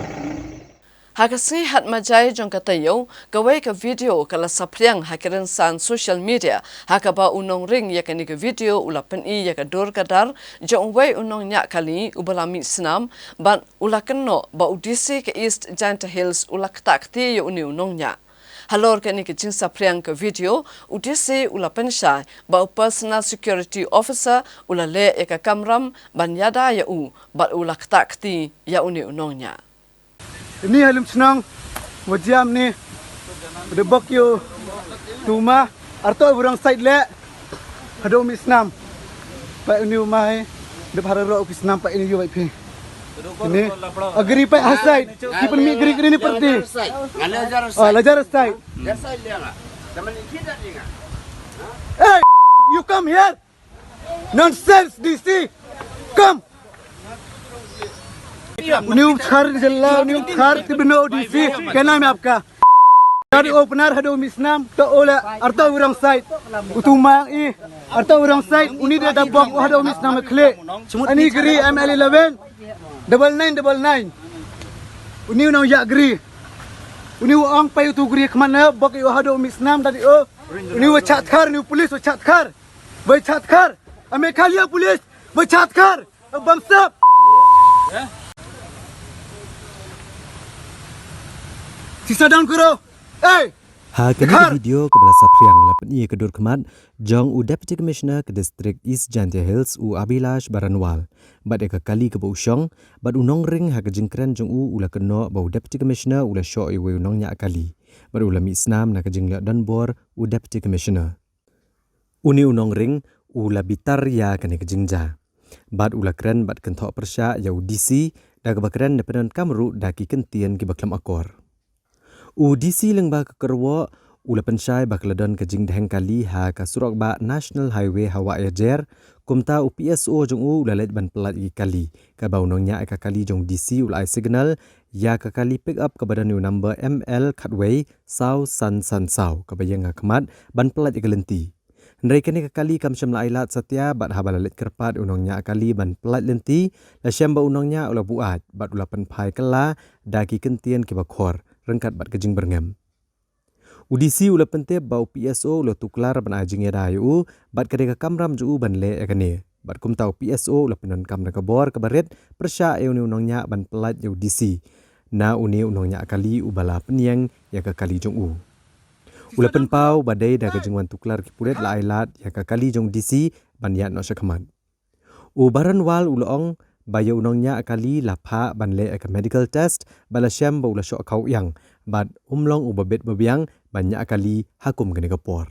Hakasngi hat majai jong katayo gawai ka video kala sapriang hakiran san social media hakaba unong ring ya kani ka video ulapan I ya ka dor kadar jong wai unong nya kali ubalami snam ban ulakenno ba udisi ka East Janta Hills ulaktakti ya uni unong nya halor kani ka jing sapriang ka video udisi ulapan shay ba personal security officer ulale ya ka kamram ban yada ya ba ulaktakti ya uni unong nya Ini halim senang wajam ni debak yo tuma arto burang side le hado misnam pa ini umai de hararo misnam pa ini yo pi ini agri pa hasai kipen mi gri ni perti lajar side hey you come here nonsense DC come new खर जिला न्यू खर तिबनो डीसी क्या नाम है आपका गाड़ी ओपनर हदो मिसनाम तो ओला अर्ता उरंग साइड उतुमा ई अर्ता उरंग साइड उनी दे दबक हदो मिसनाम खले अनि गरी ML11 9999 उनी नो या गरी उनी ओंग पे उतु गरी खमना बक यो हदो मिसनाम दादी ओ उनी वो छातखर न्यू पुलिस वो छातखर वो छातखर अमे खालिया पुलिस वो छातखर बमसब Sisa down kuro. Hey. Ha kena video kebelah sapriang lapan ia kedur kemat jong u Deputy Commissioner ke District East Janta Hills u Abilash Baranwal. Bad eka kali ke bau syong, bad unong ring ha kejengkran jong u ula kena bau Deputy Commissioner ula syok iwe unong nya kali. Bad ula mi isnam na kejeng liat dan bor u Deputy Commissioner. Uni unong ring ula bitar ya kene kejengja. Bad ula keren bad kentok persya ya u DC da kebakran depan kamru da ki kentian ki baklam akor. UDC lengba kekerwa ula pensyai bakladon kejing deheng kali ha ka surok ba National Highway Hawa Ajer kumta UPSO jong u ula let ban pelat i kali ka baunongnya ka kali jong DC ula signal ya ka kali pick up ka badan number ML Cutway Sau San Sau ka bayang kemat ban pelat i kelenti Ndai kene ka kali kam syam la ailat satya bat ha balalet kerpat unongnya kali ban pelat lenti la syam ba unongnya ula buat bat ula penpai kala daki kentian ki bakhor rengkat bat kejing berngam. UDC ula pentep bau PSO ula tuklar ban ajing ya dayu bat kadeka kamram ju ban le ekane. Bat kum tau PSO ula penon kam na kabor kabaret persya e uni unongnya ban pelat ya UDC. Na uni unongnya kali ubala penyang ya ka kali jong u. Ula penpau badai da kejing wan tuklar ki pulet la ailat ya ka kali jong DC ban ya no syakamat. U Baranwal ula ong baya unongnya akali lapha banle ek medical test bala syam ba ula syok kau yang bad umlong ubabet babiang banyak kali hakum kena kepor.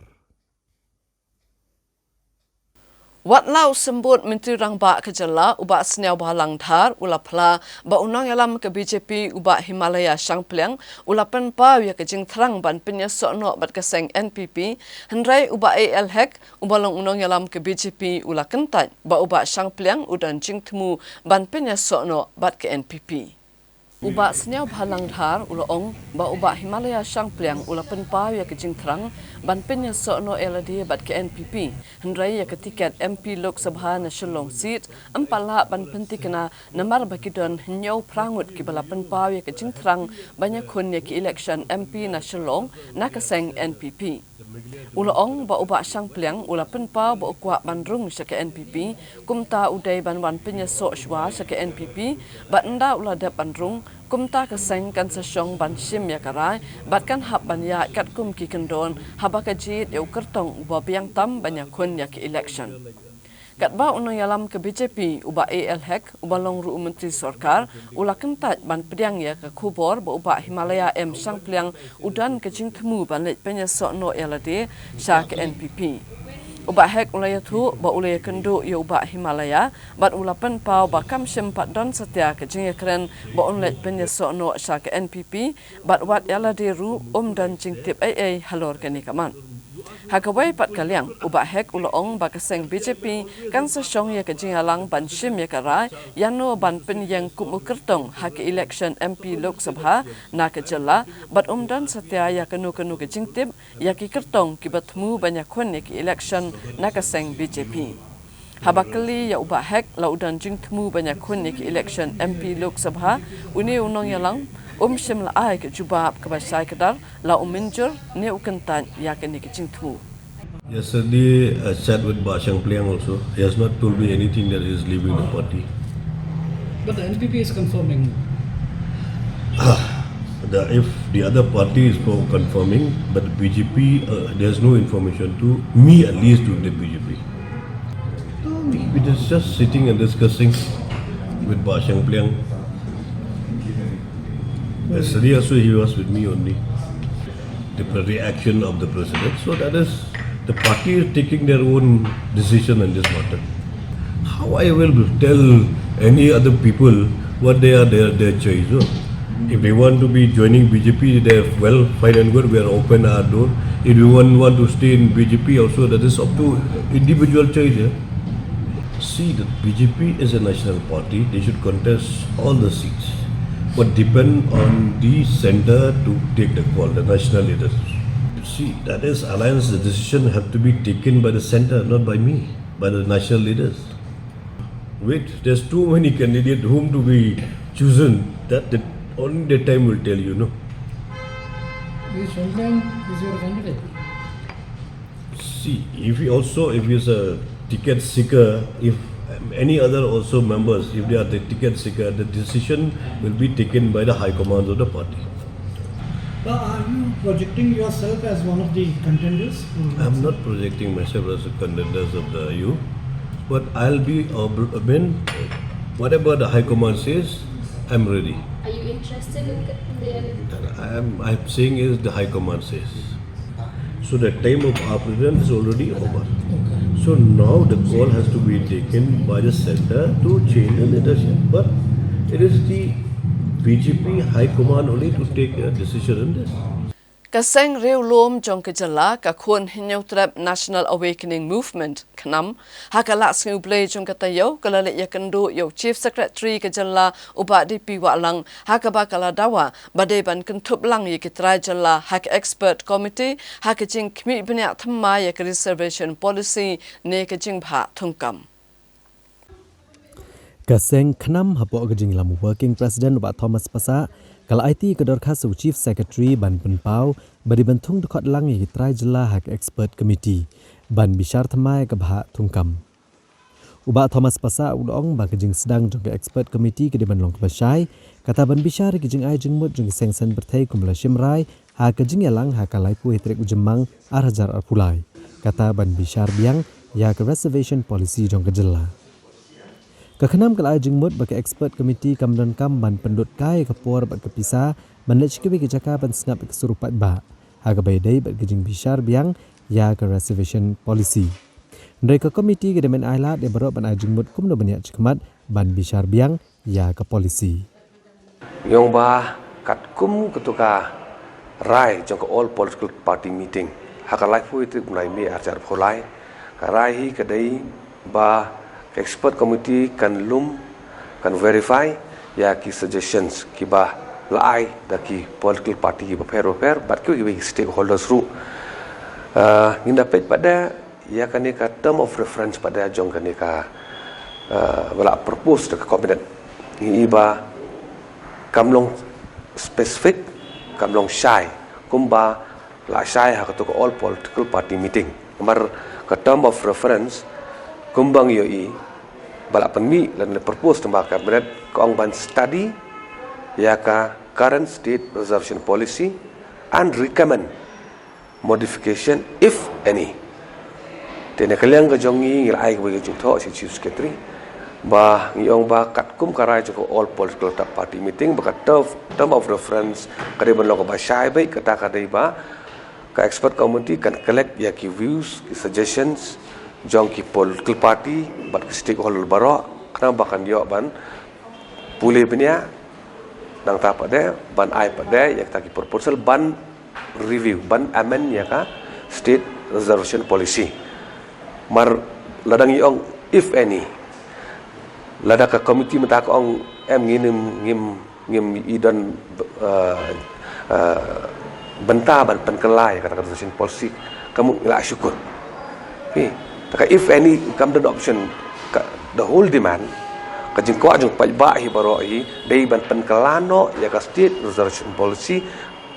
Wat lau sembut Menteri Rangba Kejala ubak seniau bahalang thar ulapla ba unang yalam ke BJP ubak Himalaya Shangpliang ulapan pa ya kejing terang ban penyesokno bat keseng NPP hendrai ubak AL-HEC ubalong unang yalam ke BJP ula kentat ba ubak Shangpliang udan jing temu ban penyesokno bat ke NPP. Ubak seniau bahalang thar ulaong ba ubak Himalaya Shangpliang ulapan pa ya kejing terang ban penyesokno LD bat ke NPP hendrai ya ketiket MP Lok Sabha na Shillong seat empala ban penti kena namar bakidon nyau prangut ki balapan pa ya kejing terang banyak kun ya ki election MP na Shillong na keseng NPP. Ulaong ba ubak Shangpliang ulapan pa ba ukwa bandrung sa ke NPP kumta udai ban wan penyesok shwa sa ke NPP bat nda uladap bandrung kumta keseng kan sesyong ban shim ya karai bat kan hab ban ya kat kum ki kendon habaka jit ya kertong uba biang tam banyak kun ya ki election. Kat ba unang yalam ke BJP uba AL-HEC ubalong ru menteri sarkar ula kentat ban pediang ya ke kubor ba uba Himalaya M Shangpliang udan kejing temu ban lek penyesok no LD sya ke NPP. Uba HEC ulaya tu ba ulaya kendu ya uba Himalaya bat ulapan pau ba kam sempat don setia kejing ya keren ba unlet penyesok no sya ke NPP bat wat LD ru dan jing tip AA halor kani kaman. Hakawai pat kaliang ubak HEC ulaong ba keseng BJP kan sesyong ya kejing alang ban shim ya karai yano ban pen yang kumu kertong hak election MP Lok Sabha na Kejala bat dan setia ya kenu kejing tip ya ki kertong ki batmu banyak kun ya ki election na keseng BJP. Habakali ya ubak HEC laudan jing temu banyak kun ya ki election MP Lok Sabha uni unong yalang shim la ai ke jubab ke basai kedar la minjur ne ukentan ya ke ni kecing tu. Yesterday I sat with Ba Shangpliang also. He has not told me anything that he is leaving the party. But the NPP is confirming. If the other party is confirming, but the BJP, there's no information to me at least to the BJP. We are just sitting and discussing with Ba Shangpliang. Yesterday also he was with me only. The reaction of the president. So that is, the party is taking their own decision on this matter. How I will tell any other people what they are their choice. No? If they want to be joining BJP, they are well, fine and good. We are open our door. If you want to stay in BJP also, that is up to individual choice. Yeah? See, the BJP is a national party. They should contest all the seats. But depend on the center to take the call, the national leaders. You see, that is alliance, the decision have to be taken by the center, not by me, by the national leaders. Wait, there's too many candidates whom to be chosen, that only the time will tell you, no? Is Shangpliang is your candidate? See, if he is a ticket seeker, if any other also members, if they are the ticket seeker, the decision will be taken by the high command of the party. Are you projecting yourself as one of the contenders? I am not projecting myself as a contenders of the youth, but I'll be, whatever the high command says, I'm ready. Are you interested in the I'm saying is the high command says. So the time of our president is already over. So now the call has to be taken by the center to change the leadership. But it is the BJP High Command only to take a decision on this. Kaseng reu lom jong Kejala ka kun hinyau trap National Awakening Movement kenam hakala sngeu blay jong katayo kalale ya kendu yo Chief Secretary Kejala uba DP walang hakaba kala dawa badeban kentup lang ye kitrai jala hak expert committee hakajing kmi benya thamma ya reservation policy ne kajing bha thungkam. Kaseng kenam hapo kajing lamu working president uba Thomas Pasa kalau IT kedor kasu Chief Secretary Ban Penpau beri bentung dekat lang yang kitrai jela hak expert committee ban bishar thamai ke bahak tungkam. Uba Thomas Pasa ulong ba kejing sedang jong ke expert committee ke di ban long ke basai kata ban bishar kejing ai jeng mut jong sengsen berthai kumla shimrai ha kejing yalang ha kalai pu hitrek ujemang arhajar arpulai kata ban bishar biang ya ke reservation policy jong ke jela. Kekenam kelai jengmut bagi expert komiti kamdan kam ban pendut kai kepor bat kepisa ban lech kebi kejaka ban snap kesurupat ba aga baidai bat gejing bishar biang ya ke reservation policy. Mereka komiti ke demen ailat de berok ban ajungmut kum no banyak cekmat ban bishar biang ya ke polisi. Yong ba kat kum ketuka rai jong ke all political party meeting hakalai fu itu mulai me ajar pholai karai hi kadai ba expert committee kan lum kan verify ya ki suggestions ki ba lai da ki political party ki ba fair but ki stakeholders ru ninda pej pada ya kan ka term of reference pada jong kan ka wala propose ke cabinet ni ba kamlong specific kamlong shy kumba la shy ha to all political party meeting mar ka term of reference kumbang yoi bala penmi lan propose tembak cabinet kong ban study ya ka current state reservation policy and recommend modification if any. Tene kalian ke jongi ngilai ke bagi jungto si chief secretary ba ngiong ba kat kum karai joko all political party meeting ba term of reference kade ban lo ba shai bai kata kadai ba ka expert committee kan collect ya ki views ki suggestions jong ki political party bat ki stakeholder baro kana bakan yo ban pulih benia nang ta pada ban ai pada ya ta ki proposal ban review ban amend ya ka state reservation policy mar ladang yong if any lada ka committee mata ko ong ngim idon benta ban penkelai kata reservation policy kamu la syukur okay taka if any come the option the whole demand ka jing ko ajung pai ba hi baro hi dei ban penkelano ya ka state reservation policy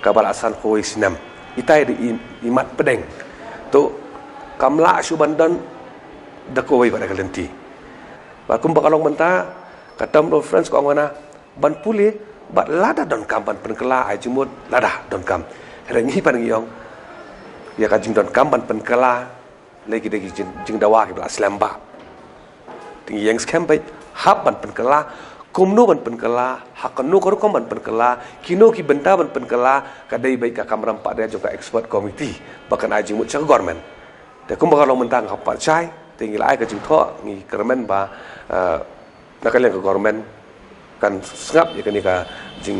ka balasan ko isnam itai di imat pedeng to kamla subandan dakoi pada kalenti ba kum bakalong menta katam reference ko ngana ban puli ba lada don kam ban penkela ai jumut lada don kam rengi pan ngiyong ya ka jing don kam ban penkela lagi jing dawa ki bla slamba tingi yang scam bai hab ban penkela kumno ban penkela hakanu ko kom ban penkela kino ki benta ban penkela kadai bai ka kamram pak dia juga expert committee bahkan ai jing mut cha governmentแต่คุณบอกเรามันต่างกับปัจจัยแต่งี้หลายก็จึงท้อมีกระแมนบ่านักเรียนกับกระแมนกันสงับอย่างนี้ก็จึง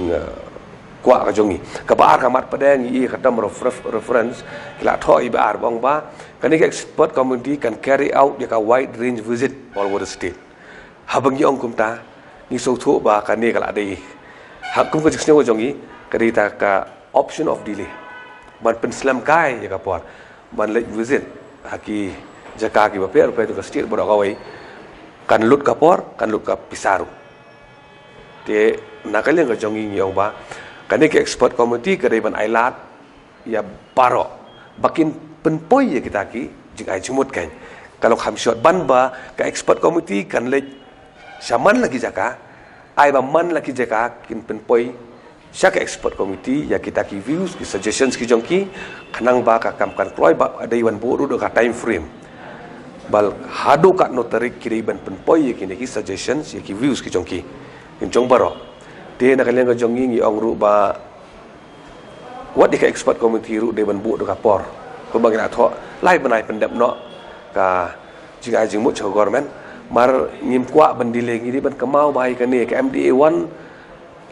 กว่าก็จงงี้กับอาร์ขามัดประเด็นงี้ขัดดำ reference กีฬาท้ออีบอาร์บองบ่ากันนี้ก็ expert community can carry out อย่างกับ wide range visit all over the state หาบางอย่างกุมตานี่สู้ทั่วบ่ากันนี้ก็ละดีหากกุมก็จึงเสนอว่าจงงี้ก็ดีแต่กับ option of delay มันเป็น slam กายอย่างกับปอดมันเลย visit haki jaka ki baper pe to state bodo kawai kan lut kapor kan lut kap pisaru te nakaleng ka jongi yong ba kan ke expert committee ka ban ailat ya paro bakin penpoi ya kita ki jing ai jumut kan kalau kham shot ban ba ka expert committee kan le shaman lagi jaka ai ba man lagi jaka kin penpoi syak expert committee ya kita ki views ki suggestions ki jongki kanang ba ka kam kan kloi ba ada iwan boru do ka time frame bal hadu ka notari kiri ban penpoi ki ne ki suggestions ya ki views ki jongki in jong baro te na kaleng ka jongi ngi ong ru ba what di ka expert committee ru de ban bu do ka por ko bang na tho lai banai pendap no ka jing ai jing mu cho government mar ngim kwa ban dile ngi di ban kamau bai ka ne ka MDA 1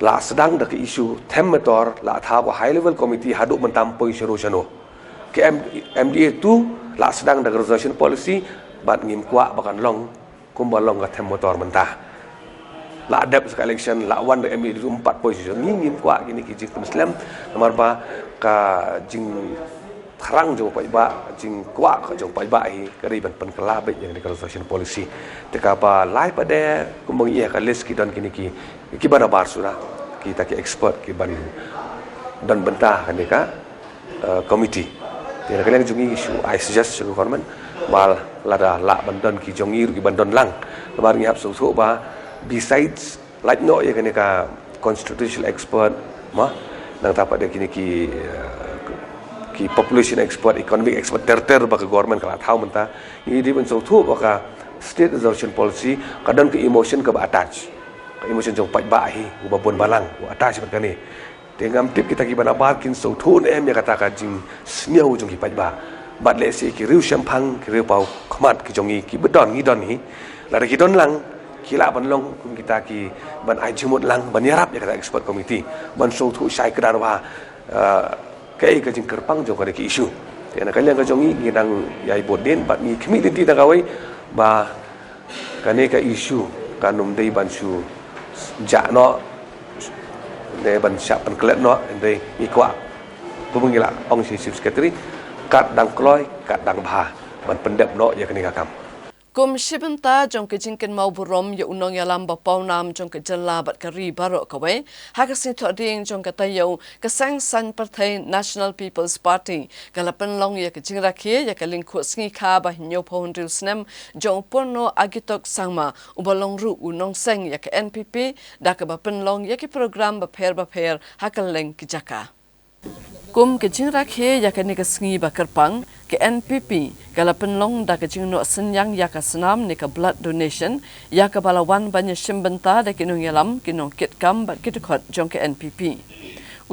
la sedang dak isu themator la tha ko high level committee hadu mentam poi solution ke MDA tu la sedang dak resolution policy bat ngim kwa bakan long kumbalong ka themator mentah la adap ska election la wan dak MDA 4 poi solution ngim kwa kini ki jing muslim nomor ba ka jing tharang jo pai ba jing kwa ka jo pai ba hi kari ban pen kala be yang dak resolution policy teka ba lai pada kumbang ia ka list ki don kini ki bana bar sura kita ki expert ki ban dan bentah kan deka committee dia kalian jungi isu I suggest to government bal lada la bandan ki jongi ki bandon lang bar ngi hab so ba besides like no ya kan deka constitutional expert ma nang tapak dia kini ki population expert economic expert ter ba government kala thau menta ni di ban so thu ba ka state reservation policy kadang ke emotion ke ba attach emotion jong pai ba hi ba bon balang attach ba kan ni dengan tip kita ki banabar kin so thun em ya kata ka jing sniau jong ki pajba bat le se ki riu champang ki riu pau khmat ki jongi ki bedon ngi don hi la ki don lang ki la ban long kum kita ki ban ai jimut lang ban yarap ya kata expert committee ban so thu sai kedar wa kai ka jing kerpang jong ka ki isu ya na kalian ka jongi ngi dang yai bodin bat mi khmi tin ti ta kawai ba kane ka isu kanum dei ban su ja no để ban siap ban kelet no để ikwa pemangila ong si secretary kat dang kloi kat dang bha ban pendep no ya kini kakam kum shibanta jong ke jingken mau burom ya unong ya lamba paunam jong ke jala bat kari baro kawe hakasin to ding jong ke tayo ke sang san partai National People's Party kalapan long ya ke jingra khe ya ke lingkhu sngi kha ba nyo phon ril snem jong porno agitok sangma ubalong ru unong seng ya ke NPP da ke ba pen long ya ke program ba pher hakal leng ki jaka kum ke jingra khe ya ke ni ke sngi ba kerpang ke NPP kalapan long da ke jingno senyang ya ka senam ni ke blood donation ya ke balawan banyak shimbenta da ke nong yalam ke nong kit kam ba kit khot jong ke NPP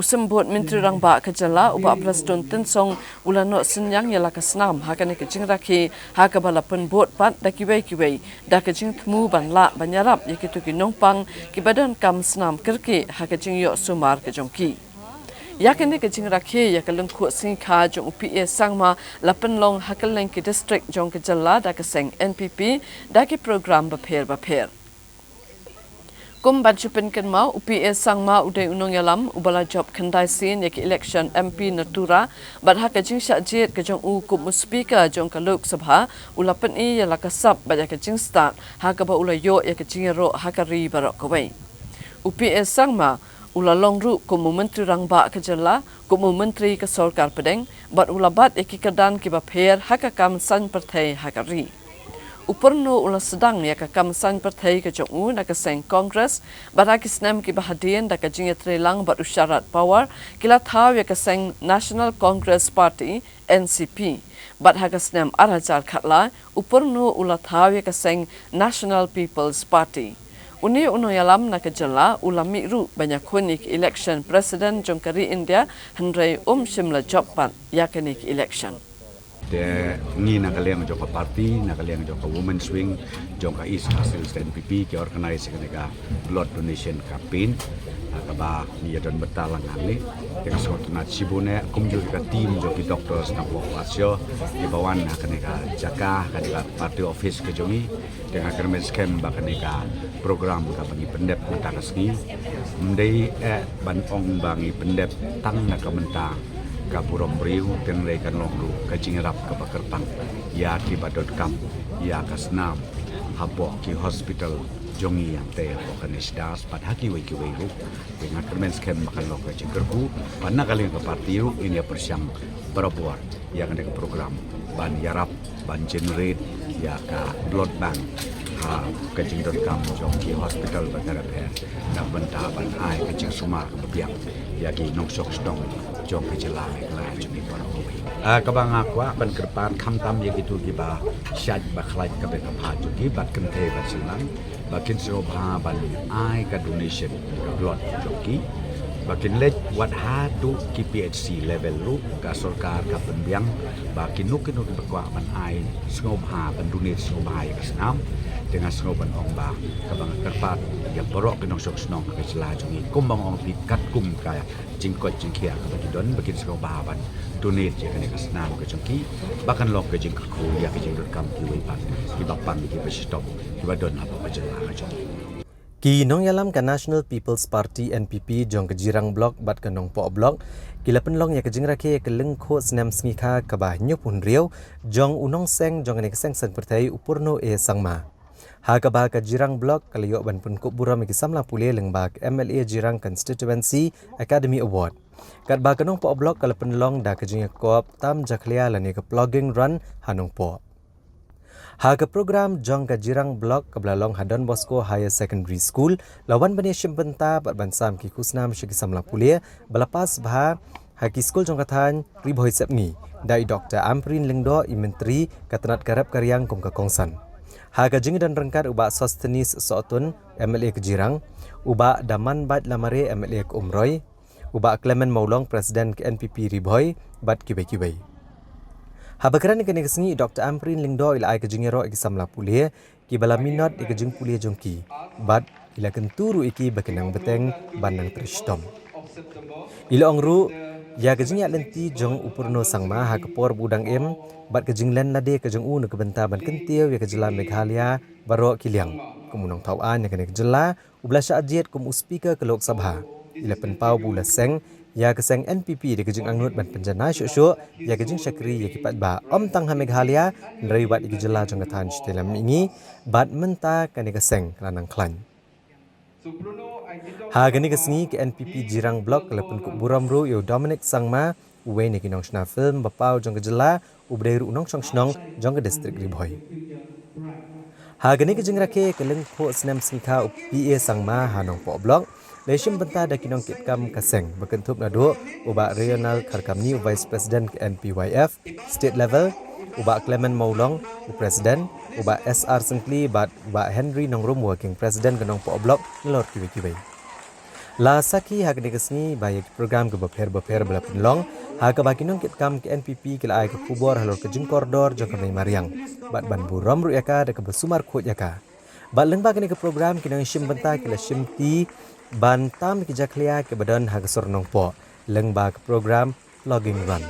usembut menteri rang ba ke jala uba preston tensong ulano senyang ya la ka senam ha ke ni ke jingra khe ha ke balapan bot pat da ki wei da ke jing thmu ban la banyarap ya ke tu ki nong pang ki badan kam senam kerke ha ke jing yo sumar ke jong ki yakene ke jingra khe ya ka lengkhu sing kha jong UPA sangma lapan long hakaleng ki district jong ke jalla da ka seng NPP da ki program ba pher kum ban chupen ken ma UPA sangma udai unong yalam ubala job khandai sin ya ki election MP natura bat ha ka jing sha jet ke jong u kum speaker jong ka lok sabha ulapan i ya la ka sap ba ya ka jing start ha ka ba ulayo ya ka jing ro ha ka ri barok ko wei UPA sangma ulalong ru kumu menteri rangba ke jala kumu menteri ke sarkar pedeng bat ulabat ekikadan ki ba pher hakakam san partai hakari uperno ula sedang ya kakam san partai ke jongu na ke seng congress bat akisnem ki bahadien da ka jinge trelang bat usyarat power kila thaw ya ke seng National Congress Party NCP bat hakasnem arajar khatla uperno ula thaw ya ke seng National People's Party Uni uno yalam na kejala ulami ru banyak kunik election president jongkari India Henry shimla jobpan yakenik election. De ni nakaleng jongka party nakaleng jongka women's wing jongka East Hasil NPP ke organize ka blood donation campaign kaba ni don betalang ali yang suatu na sibune kumjur ka tim joki doctors na wasyo di bawan ka jaka ka party office ke jongi dengan kermen scam ka program ka bagi pendep mata kasni mendai ban ong bangi pendep tang na ka mentang ka purom riu ten rekan longru ka jingrap ka bakerpang ya ki badot.com ya ka snam habo ki hospital jongi yang te okanis das pad haki wei ru dengan kermen scam makan lok ka jingkerku panna kali ka partiu ini persiang berabuar yang ada program ban yarap ban generate ya ka blood bank kajing.com jongki hospital bandara per na benta ban ai kajing sumar kebiak ya ki noksok stong jong kejelang la jumi parawi kabang akwa ban kerpan khamtam ya gitu ki ba syad ba khlai ka be ka pha juki bat kente ba silang bakin sirobha ban ai ka donation blood jongki bakin let wat ha tu ki PHC level ru ka sarkar ka pembiang bakin nuk bakwa ban ai sngobha ban donate sngobha ya snam dengan sengoban ong ba kabang kerpat ya borok kenong sok snong ka sela jungi kumbang ong pikat kum kaya jingkot jingkia ka bagi don bagi sengoba ban donate je kana kasnam ka jongki bahkan lok ka jingku ya ka jingdot.com ki wi pan ki bapang ki ba stop ki ba don apa ba jela ka jongki ki nong yalam ka National People's Party NPP jong ke jirang blok bat ka nong po blok kila penlong ya ke jingra ke leng kho snam sngi kha ka ba nyupun riau jong unong seng jong ne seng sang pertai upurno sangma Hakaba ka jirang blok kaliyo ban pun kup buram ki samla pule lengbak MLA Jirang Constituency Academy Award. Kat ba kanong po blok kala penlong da ka jinga kop tam jaklia lani ka plugging run hanong po. Ha ka program jong ka jirang blok ka blalong Hadon Bosco Higher Secondary School lawan bani shimpenta bat bansam ki kusnam shi ki samla pule balapas bha haki school jong kathan ribhoi sepni dai Dr. Amprin Lingdo Menteri katanat karap karyang kum ka kongsan. Haga jingi dan rengkat ubak Sostenis Sootun MLA ke Jirang, ubak Daman Bat Lamare MLA ke Umroy, ubak Clement Maulong Presiden ke NPP Riboy bat kibai-kibai. Habakaran ikan ikangi Dr. Amprin Lingdo ila ai kejengero iki samla pulia ki bala minat ikejeng pulia jongki bat ila kenturu iki bakenang beteng banang tristom. Ila ongru ya kejeng yak lenti jong upurno sangma ha kepor budang em bat kejeng len lade kejeng u ne kebenta ban kentiu ya kejela Meghalaya baro kiliang kemunong tauan ya kene kejela ublasha ajiet kum speaker ke Lok Sabha ila penpau bula seng ya keseng NPP de kejeng angnut ban penjana syuk-syuk ya kejeng Syakri ya kipat ba om tang ha Meghalaya ndrai bat kejela jong katan stelam ingi bat menta kene keseng lanang klan. Hagani kesengi ke NPP Jirang Blok lepun kuk buramru yo Dominic Sangma uwe ni kinong shna film bapau jong kejela ubdai ru unong shnong jong ke distrik Riboy. Hagani ke jeng rake ke leng ko senam singka PA Sangma hanong po blok leshim benta da kinong kitkam kaseng bekentup nado uba regional karkamni Vice President ke NPYF state level uba Clement Maulong Presiden uba SR Sengkli bat uba Henry Nongrum Working President kenong po blok lor kiwi-kiwi. La saki hak nekesni baik program ke beper bela penlong hak bakinong kitkam ke NPP kila ai ke kubor halor ke jeng koridor jong ke Mariang bat ban buram ru yaka de ke besumar khot yaka bat lengba kene ke program kinong shim benta kila shim ti ban tam ke jaklia ke badan hak sornong po lengba ke program logging run.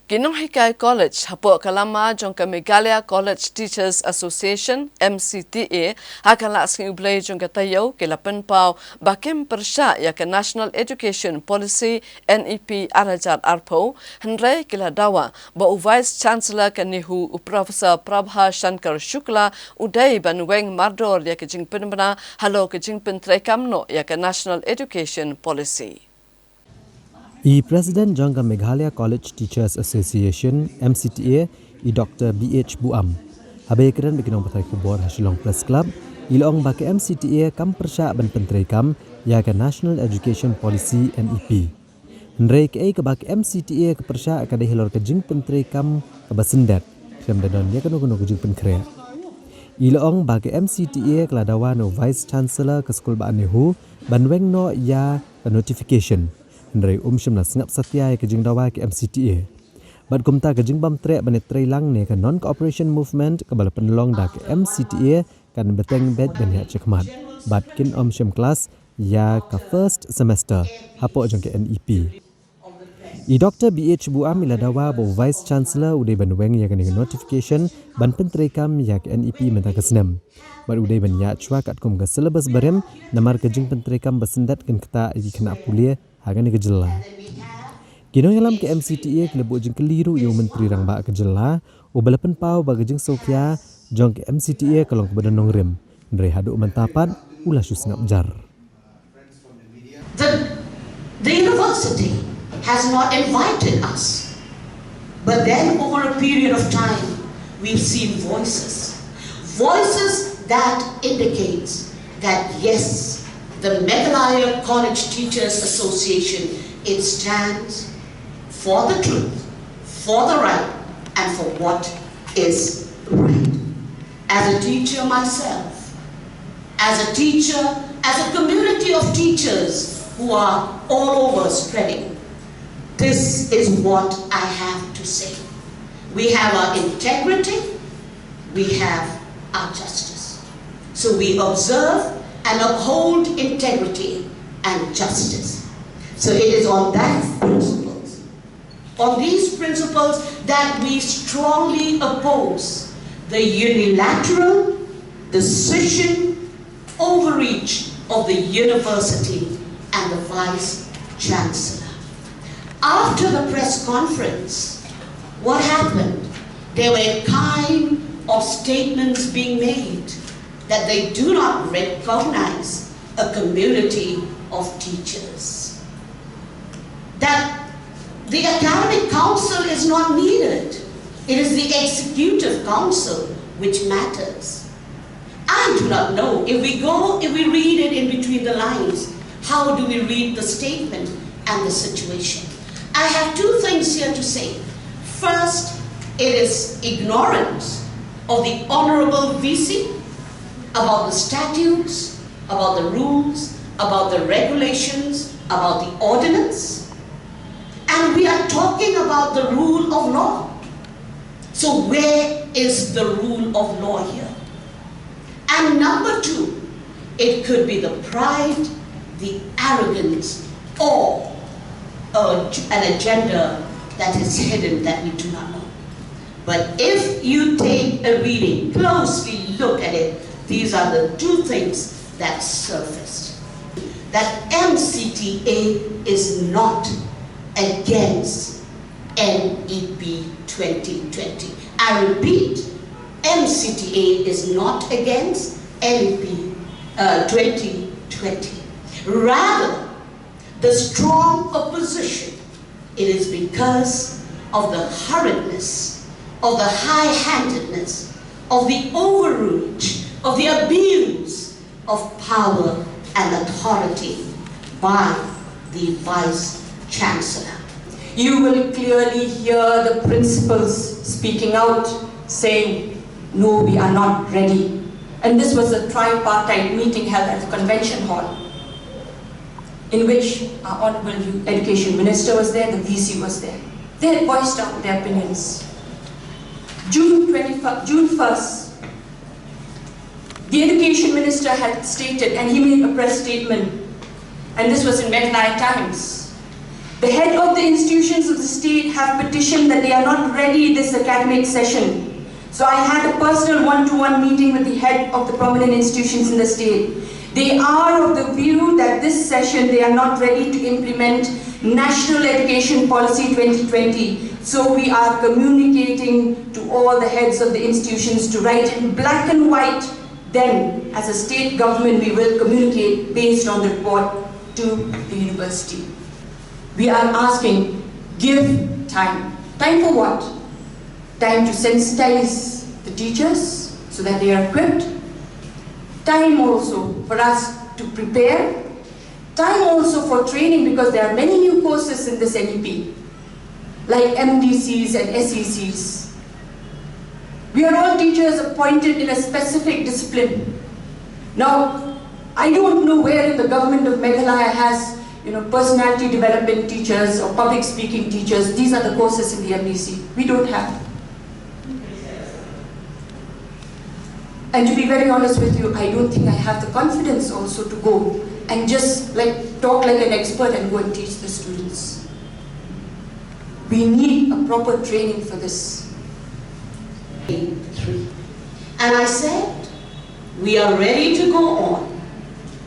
Kinong Hikai College hapo kalama jong ka Meghalaya College Teachers Association MCTA akan laksing ublay jong ka tayo kila penpau bakem persya ya ka National Education Policy NEP arajar arpo hendrai kila dawa ba Vice Chancellor ka Nihu Professor Prabha Shankar Shukla udai banweng mardor ya ka jing penbana halo ka jing pentrekamno ya ka National Education Policy. Presiden Jangka Meghalaya College Teachers Association MCTA Dr. BH Buam. Habai keren bikinong patai kubor hasilong press club ilong bake MCTA kam persya ban pentrai kam ya ke National Education Policy NEP. Hendrai ke bake MCTA ke persya ka hilor ke jing pentrai kam ke basendat kem danon ya kanu ke jing penkrea. Ilong bake MCTA keladawa no Vice Chancellor ke Skul Baan Nehu banweng no ya notification. Hendrai shimna sengap satya ke jing dawa ke MCTA. Bat kumta ke jing bam trek banet lang ne ke non-cooperation movement ke bala penelong da ke MCTA kan beteng bed ben ya cekmat. Bat kin shim kelas ya ke first semester hapo jong ke NEP. Dr. BH Buam ila dawa bo Vice Chancellor udai banweng ya ke notification ban pentrekam ya ke NEP menta ke senam. Bat udai ban ya chwa kat kum ke syllabus barem namar ke jing pentrekam basendat kan keta iki kena kuliah hagan ke jela. Kinong yalam ke MCTA kelebuk jeng keliru yo menteri rang ba ke jela u balapan pau ba jeng sokya jong ke MCTA kalong ke badan nongrim ndre haduk mentapat ulah syus ngap jar. The university has not invited us, but then over a period of time we've seen voices that indicates that yes, the Meghalaya College Teachers Association, it stands for the truth, for the right, and for what is right. As a teacher myself, as a teacher, as a community of teachers who are all over spreading. This is what I have to say. We have our integrity, we have our justice. So we observe and uphold integrity and justice. So it is on that principles, on these principles, that we strongly oppose the unilateral decision overreach of the university and the Vice Chancellor. After the press conference, what happened? There were a kind of statements being made that they do not recognize a community of teachers. That the Academic Council is not needed. It is the Executive Council which matters. I do not know. If we read it in between the lines, how do we read the statement and the situation? I have two things here to say. First, it is ignorance of the Honorable VC about the statutes, about the rules, about the regulations, about the ordinance. And we are talking about the rule of law. So where is the rule of law here? And number two, it could be the pride, the arrogance, or an agenda that is hidden that we do not know. But if you take a reading, closely look at it, these are the two things that surfaced. That MCTA is not against NEP 2020. I repeat, MCTA is not against NEP 2020. Rather, the strong opposition, it is because of the hurriedness, of the high-handedness, of the overreach, of the abuse of power and authority by the Vice Chancellor. You will clearly hear the principals speaking out, saying, no, we are not ready. And this was a tripartite meeting held at the convention hall, in which our Honorable Education Minister was there, the VC was there. They had voiced out their opinions. June 1st, the Education Minister had stated, and he made a press statement, and this was in Meghalaya Times. The head of the institutions of the state have petitioned that they are not ready this academic session. So I had a personal one-to-one meeting with the head of the prominent institutions in the state. They are of the view that this session they are not ready to implement National Education Policy 2020. So we are communicating to all the heads of the institutions to write in black and white. Then, as a state government, we will communicate based on the report to the university. We are asking, give time. Time for what? Time to sensitize the teachers so that they are equipped. Time also for us to prepare. Time also for training, because there are many new courses in this NEP, like MDCs and SECs. We are all teachers appointed in a specific discipline. Now, I don't know where in the government of Meghalaya has personality development teachers or public speaking teachers. These are the courses in the MDC. We don't have. And to be very honest with you, I don't think I have the confidence also to go and just talk like an expert and go and teach the students. We need a proper training for this. And I said, we are ready to go on,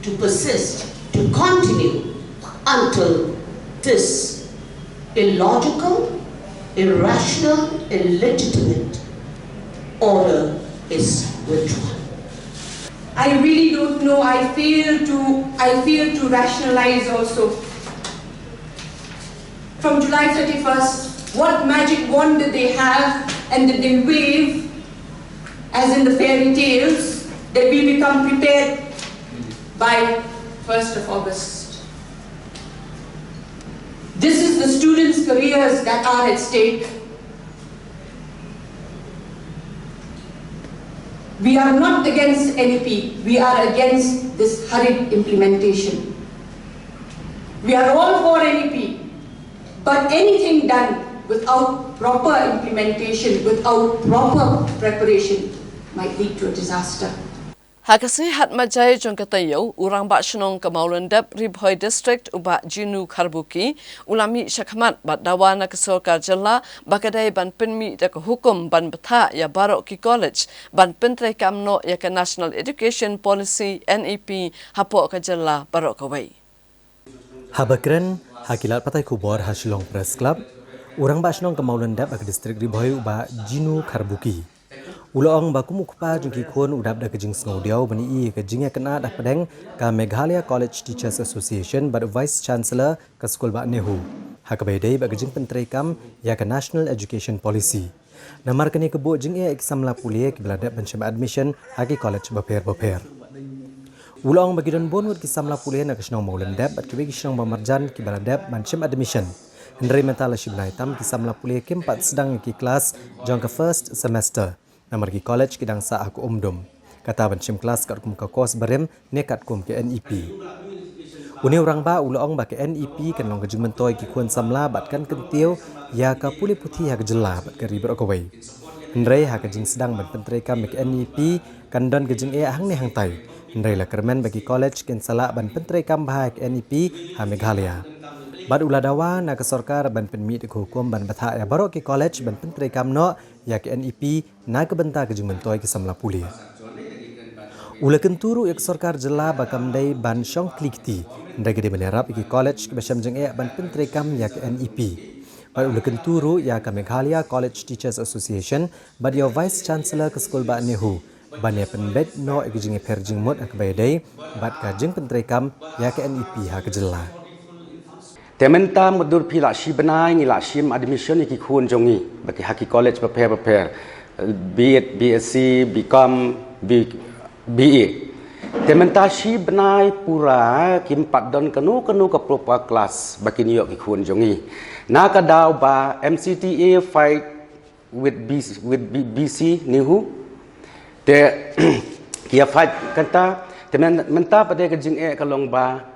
to persist, to continue until this illogical, irrational, illegitimate order is withdrawn. I really don't know. I fail to rationalize also. From July 31st, what magic wand did they have and did they wave, as in the fairy tales, that we become prepared by 1st of August. This is the students' careers that are at stake. We are not against NEP, we are against this hurried implementation. We are all for NEP, but anything done without proper implementation, without proper preparation, might lead to a disaster. Hakasni hat majai jong katayo urang ba shnong kamaulan dep Ribhoi district uba Jinu Karbuki ulami syakmat bat dawana ke Sarkar Jilla bakadai ban penmi dak hukum ban betha ya barok ki college ban pentre kamno ya ke National Education Policy NEP hapo ke Jilla barok kawai. Habakren hakilat patai kubor Hasilong Press Club urang ba shnong kamaulan dep ke district Ribhoi uba Jinu Karbuki. Ulang baku mukpa jengki kon udap dah kejing snowdiau bani kejing yang kena dah pedeng ke Meghalaya College Teachers Association bad Vice Chancellor ke Sekolah Bak Nehu. Hakabai dai bak kejing penterekam ya ke National Education Policy. Namar kini kebuk jeng ia exam la pulia ke beladak pencem admission haki college beper. Ulang bagi don bon wad kisam la pulia nak senang maulan dap bad kebik senang bamarjan ke beladak pencem admission. Hendrai mental shibnai tam kisam la pulia ke 4 sedang ki kelas jang ke first semester. Namar ki college kidang sa aku umdum. Kata pencem kelas kat kum ka kos barem nekat kum ke NEP. Uni orang ba ulang ba ke NEP kan long kejung mentoi ki kun samla bat kan kentiu ya ka puli putih ha kejela bat ke ribet okawai. Hendrai ha kejing sedang ban pentrekam ke NEP kan don kejing hang ne hang tai. Hendrai la kermen bagi college ken sala ban pentrekam ba ke NEP ha Meghalaya. Bad uladawa na ke Sarkar ban penmi de hukum ban batha ya barok ke college ban pentrekam no ya ke NEP na ke benta kejung mentoi ke samla puli. Ula kenturu ek Sarkar Jilla bakam dai ban syong klikti ndai gede benerap ke college ke basam jeng ban pentrekam ya ke NEP. Bad ula kenturu ya ke Meghalaya College Teachers Association bad yo Vice Chancellor ke Sekolah Bak Nehu ban ya penbet no ek jeng perjing mot ak bayadai bad ka jeng pentrekam ya ke NEP ha ke Jilla. Tementa mudur pila si benai ni la sim admission iki kun jongi bagi haki college prepare be it BSc become BE. Tementa si benai pura kim pat don kanu ke proper class bagi New York kun jongi. Na ka daw ba MCTA fight with BC nihu. Te kia fight kata tementa pada ke jing kalong ba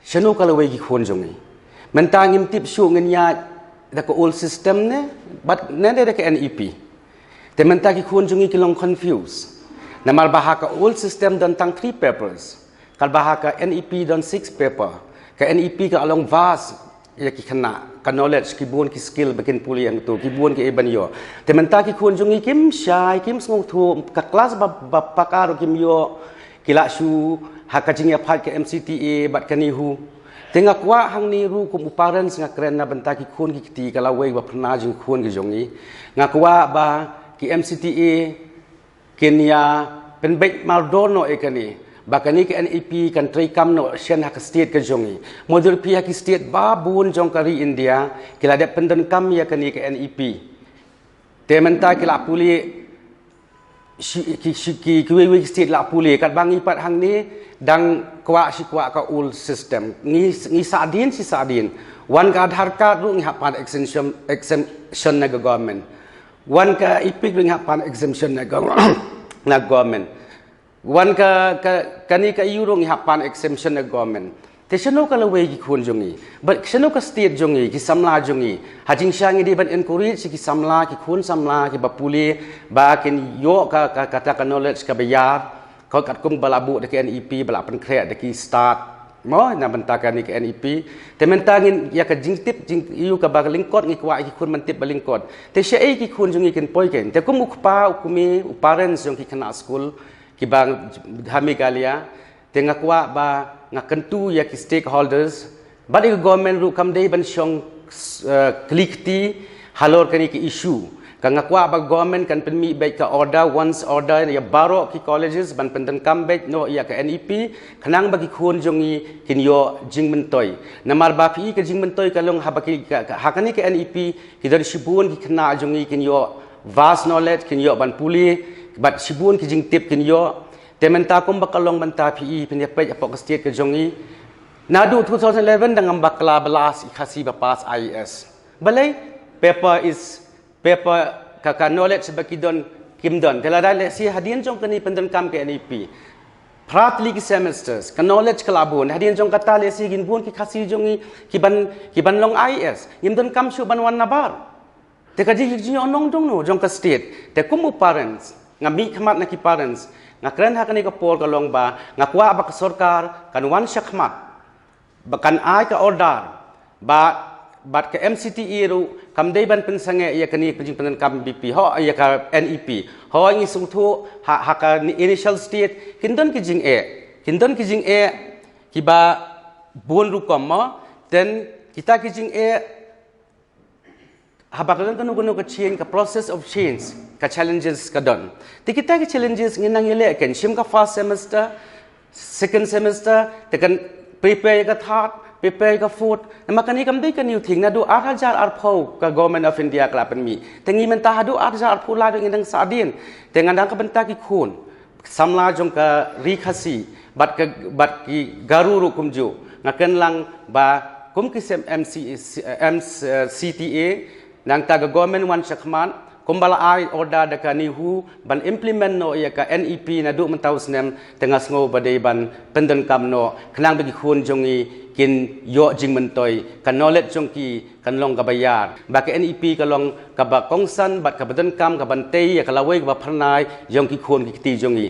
syanu kalau gi kun jongi. Mentangim tip syuk ngenya dak old system ne but nende dak NEP. Te mentagi kunjungi kilong confuse. Namar bahaka old system dan tang 3 papers. Kal bahaka NEP dan 6 paper. Ka NEP ka along vast ya ki kena ka knowledge ki buon ki skill bakin puli yang tu ki buon ki eban yo. Te mentagi kunjungi kim syai kim ngong thu ka kelas ba pakar kim yo kila shu hakajing ya phat ke MCTA bat kanihu. Tengah kuat hang ni ru kum uparan sengak keren na bentaki kun ki kiti kalau wei ba pernah jing kun ki jongi ngakwa ba ki MCTA Kenya penbek maldono ekani bakani ki NEP kan trikam no shen hak state ke jongi modul pi hak state ba bun jong kari India kila de penden kam ya kani ke NEP tementa kila puli ki wei state la puli kat bangi pat hang ni dang kwa si kwa ka old system ni sadin si sadin wan ka Aadhaar card ru ngapan exemption na government wan ka ipik ru ngapan exemption na government wan ka kani ka euro ngapan exemption na government te shano ka lawe gi khun jongi but shano ka state jongi ki samla jongi hajing shangi di ban encourage ki samla ki khun samla ki bapuli ba kin yo ka kata ka knowledge ka bayar kau kat kum balabu deki NEP balapan krek deki start mo na bentakan ni ke NEP tementangin ya ka jingtip jing iu ka bag lingkot ngi kwa ki kun mentip balingkot te syai ki kun jungi ken poi ken te kum ukpa ukumi parents jong ki kena school ki bang Meghalaya te ngakwa ba ngakentu ya ki stakeholders badi government ru kam dei ban syong klikti halor kani ki issue Kang ngakwa ba government kan penmi baik ka order once order ya baro ki colleges ban penten comeback no ya ka NEP kanang bagi khun jongi kin yo jing mentoi namar ba pi ke jing mentoi kalong ha baki hakani ke NEP ki dari sibun ki kena jongi kin yo vast knowledge kin yo ban puli bat sibun ki jing tip kin yo tementa kom bakalong banta pi pen ya pe apok state ke jongi nadu 2011 dengan bakla belas ikasi bapas IES balai paper is paper kaka knowledge bagi don kim don kala dai le si hadian jong kani pendan kam ke NEP prat li ki semesters ka knowledge kalabun hadian jong kata le si gin bun ki khasi jongi ki ban long IS yim don kam shu ban wan nabar te ka ji ji onong dong no jong ka state te kumu parents ngami khmat na ki parents ngakren ha kani ka pol ka long ba ngakwa ba ka sarkar kan wan shakhmat bakan ai ka order bat ke MCTE ru kam dei ban pen sange ya kani pejing penan kam BP ho ya ka NEP ho ngi sung thu ha ka initial state kindon ki jing e ki ba bol ru kom ma then kita ki jing e ha ba kan kanu ka change ka process of change ka challenges ka don ti kita ki challenges ngi nang yele ken shim ka first semester second semester te kan prepare ka third prepare ka food makani kam dei kan you thing na do 8000 arpho ka government of India klapen mi tengi mentah do 8000 arpho la dengan sadin dengan dang ka benta ki khun samla jong ka rikhasi bat ki garuru kumju ngaken lang ba kum ki MCTA nang ta government wan shakman kumbala ai order da ka ni hu ban implement no ya ka NEP na du mentau snem tengah ngo badai ban pendan kam no khnang bagi khun jongi kin yo jing mentoi kan knowledge jongki kan long ka bayar ba ka NEP ka long ka ba kongsan bat ka badan kam ka ban tei ya ka lawai ka ba pharnai jongki khun ki ti jongi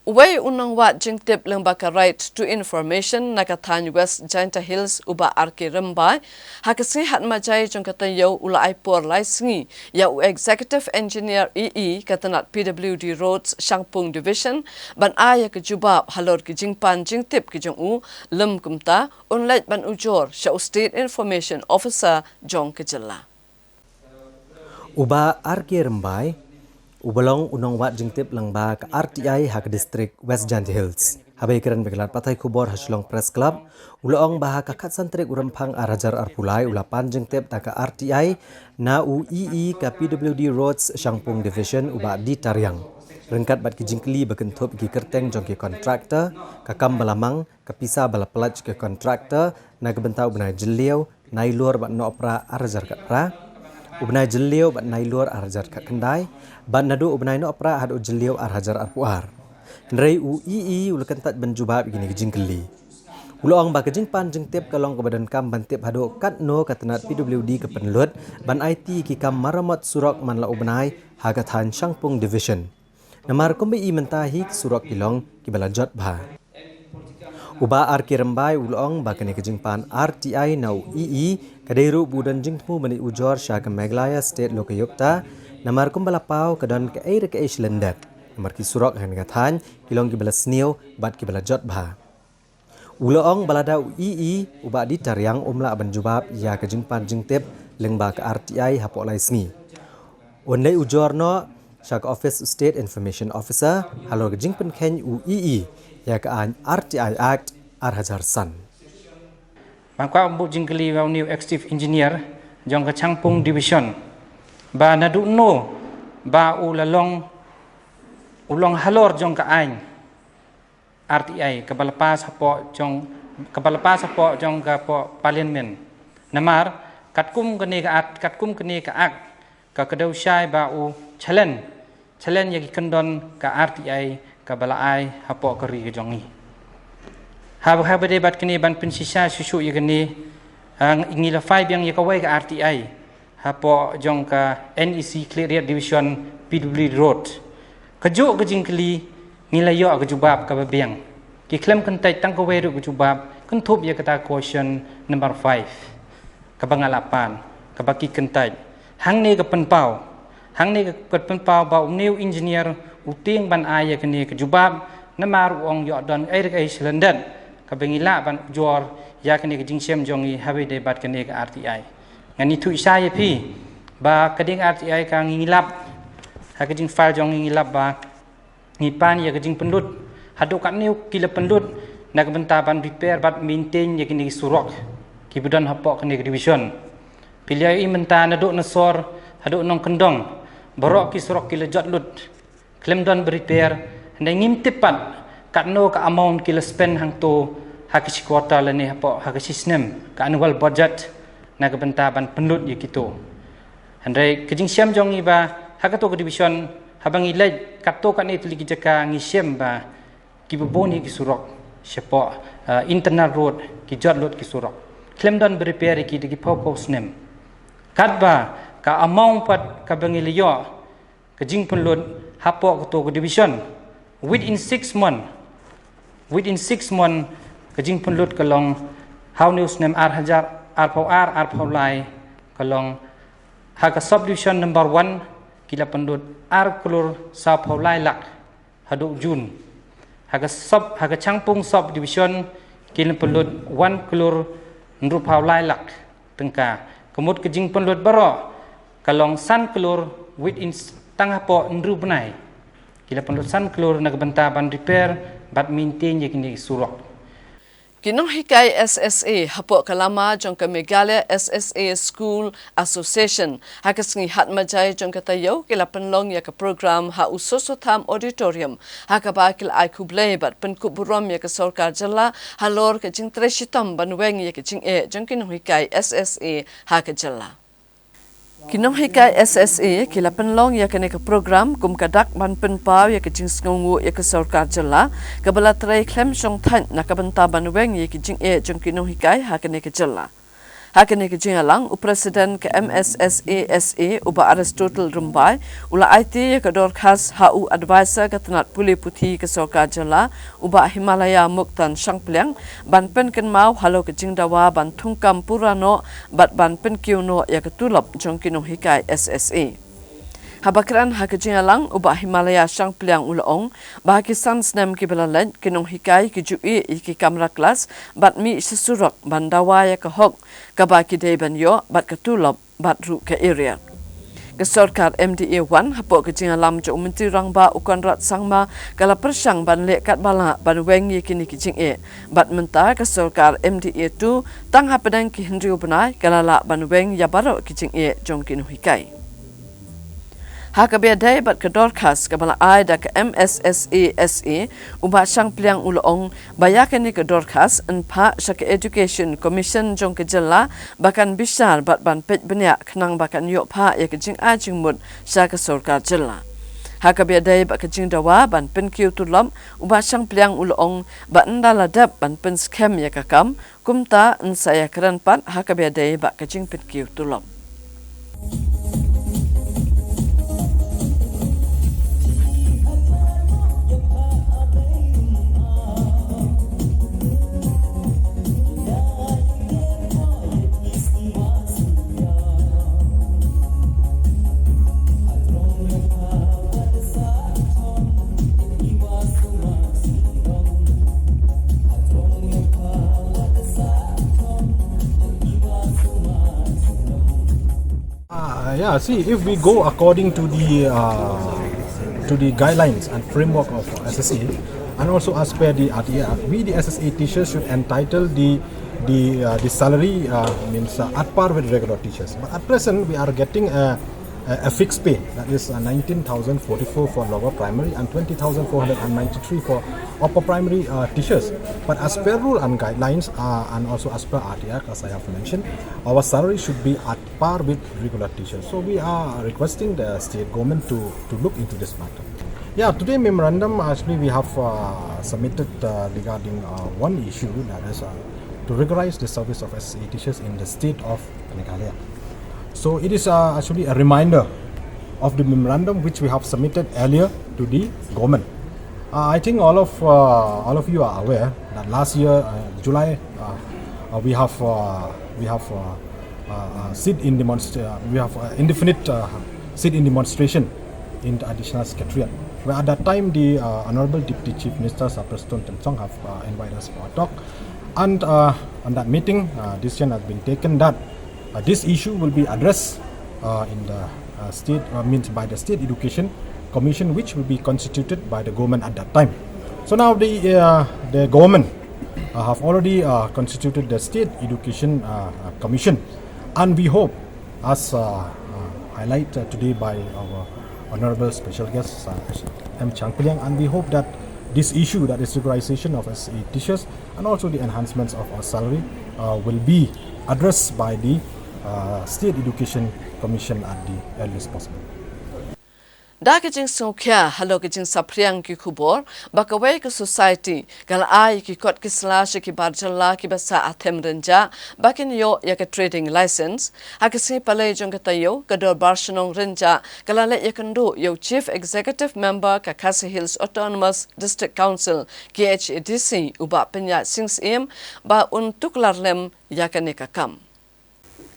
Uway unang wat jing tip lang baka right to information nakathan West Jainta Hills uba arki rembay hakasngi hat majay jong katayo ulay por laisngi ya u executive engineer EE katanat PWD Roads Shangpung Division ban aya ke jubab halor ki jingpan jing tip ki jong u lem kumta unlait ban ujor sya state information officer jong kejela uba arki rembay Ubalong unong wat jingtip lang ba ka RTI hak district West Jainta Hills. Habai keren begelar patai kubor haslong press club. Uloong bah kakat santrik urempang arajar arpulai ulapan jingtip tak ka RTI na UEE ka PWD Roads Shangpung Division uba di Tariang. Rengkat bat ki jingkli bekentup ki kerteng jong ki kontraktor kakam balamang kapisa bala pelaj ki kontraktor na gebentau benai jeliau nailur bat no opera arajar kat pra. Ubnai jeliau bat nailur arajar kat kendai. Ban nadu ubnai no opera hadu jeliau arhajar arpuar. Nrei UEE ulakan tat benjubab gini kejingkeli. Uloang ba kejingpan jingtip kalong ke badan kam bantip hadu kat no katanat PWD ke penlut ban IT ki kam maramot surok manla ubnai hagatan Shangpung Division. Namar kumbi mentahi surok kilong ki balajot bah. Uba arki rembai uloang ba kene kejingpan RTI na UEE kadairu budan jingtmu mani ujor syaka Meghalaya State Lokayukta namar kumbalapau kadon ke air ke Islandet namar ki surok han gathan kilong ki balas sniu bat ki balajot bah uloong balada UEE uba di Tariang umla banjubab ya ke jingpan jingtip lengba ke RTI hapok laisngi onlai ujorno syaka Office State Information Officer halo ke jingpan ken UEE ya ke an RTI Act arhajar san Bangka bu jingkeli wa new active engineer jong ke Shangpung Division ba nadu no ba ulalong halor jong ka ain RTI kapalpas hapo jong ka po parliament namar katkum kene ka ak ka kedau syai ba u challenge yaki kendon ka RTI ka balai hapo keri ke jongi hab debat kene ban pensisa susu yakene ingila 5 yang yakawai ka RTI hapo jong ka NEC Clear Division PWD Road kajuk ke jingkeli nilayo ke jubab ka babiang ki klem kentai tang ka weru ke jubab kentup ya kata question number 5 ka bangalapan ka baki kentai hang ne ke penpau ba new engineer uting ban aya kene ke jubab namar ong yo don air ke Islandet ka bengila ban jor ya kene ke jingsem jongi habe debat kene ke RTI ngani tu saya pi ba kading RTI ka ngilap ha kading file jong ngilap ba ngipan ya kading pendut hadu kat new kila pendut nak bentaban repair bat maintain ya kini surok ki budan hapok kini division pilih ai menta naduk nasor hadu nong kendong borok ki surok kila jot lut klem don repair ndai ngimtipat kat no ka amount kila spend hang to ha ki quarter la ni hapok ha ki system ka annual budget na kebentaban pendut ya gitu. Handai kejing siam jong iba hakato ke division habang ilaj kato kan itu lagi jaka ngisem ba kiboboni ki surok sepo internal road ki jot lot ki surok klem don repair ki de ki pop snem kadba ka among pat ka bangiliyo ka jing pun lot hapo ko to division within 6 months ka jing pun lot kalong how news nem ar hajar ar lai kalong ha ka subdivision number 1 kila pendut ar kulur sa paulai lak haduk jun haga changpung subdivision kila pendut 1 kulur nru paulai lak tengka kemut kejing pendut baro kalong san kulur within tangah po nru benai kila pendut san kulur nak benta ban repair bat maintain yakini surok Kinong hikai SSA hapok kalama jong ka Meghalaya SSA School Association hakas ngi hat majai jong ka tayo kila penlong ya ka program ha usosotham auditorium haka bakil ai kublay bat penkuburom ya ka sarkar jalla halor ka jing treshitam banweng ya ka jing jong kinong hikai SSA haka jalla Kinong hikai SSA kila penlong ya kene ke program kum kadak ban penpau ya ke jing sngongu ya ke sarkar jalla ke balatrai klem song than na ka banta banweng ya ke jing jong kinong hikai ha kene ke jalla ha kene ke jing alang u president ke MSSASA uba Aristotle Rumbai ula IT ya ke dorkas ha u advisor ke tanat puli puthi ke sarkar jalla uba Himalaya Muktan Sangpleng ban pen ken mau halo ke jing dawa ban thungkam purano bat ban pen kiuno ya ke tulop jong kinong hikai SSA Habakran hakajing alang uba Himalaya Sangpleng ulaong bahaki sans nem ki belalan kinong hikai ki jui ki kamera kelas bat mi sesurok bandawa ya ke hok kabaki deban yo bat ketulop bat ru ke area ke sarkar MDA 1 hapok kejing alam jo menteri rangba ukon rat sangma kala persang ban lek kat bala ban weng ye kini kijing bat menta ke sarkar MDA 2 tang hapadang ki hendriu benai kala la ban weng ya baro kijing jong kinong hikai Haka biadai bat ke dorkas ke bala ai da ke MSSASA uba Sangpleng ulong bayakan ni ke dorkas enpa syake education commission jong ke jella bahkan bisar bat ban pet benya kenang bahkan yok pa ya ke jing ajing mut syake sarkar jella Haka biadai bat ke jing dawa ban pen kiu tulom uba Sangpleng ulong bat ndala dap ban pen scam ya kakam kumta en saya keren pat haka biadai bat ke jing pen kiu tulom Yeah, see, if we go according to the guidelines and framework of SSA, and also as per the RTR, we the SSA teachers should entitle the salary means at par with regular teachers. But at present, we are getting a fixed pay, that is 19,044 for lower primary and 20,493 for upper primary teachers. But as per rule and guidelines and also as per RTR, as I have mentioned, our salary should be at par with regular teachers. So we are requesting the state government to look into this matter. Yeah, today memorandum actually we have submitted regarding one issue, that is to regularize the service of SSA teachers in the state of Meghalaya. So it is actually a reminder of the memorandum which we have submitted earlier to the government. I think all of you are aware that last year July we have indefinite sit in demonstration in the additional secretariat. Where at that time the Honorable Deputy Chief Minister Sir Preston Tensong have invited us for a talk, and on that meeting decision has been taken that this issue will be addressed in the state means by the State Education Commission, which will be constituted by the government at that time. So now the government have already constituted the State Education Commission, and we hope, as highlighted today by our Honorable Special Guest M. Changpiliang, and we hope that this issue, that is regularization of SSA teachers and also the enhancements of our salary, will be addressed by the State Education Commission at the earliest possible. Da ke jing songkya halo ke jing sapriang ki khubor bakawai ke society kala ai ki kot ki slash ki barjalla ki basa athem renja bakin yo ya ke trading license ha ke se pale jong ka tayo ka dor barshnong renja kala le yakando yo chief executive member ka Khasi Hills Autonomous District Council KHADC uba penya sings em ba untuk larlem ya ke nekakam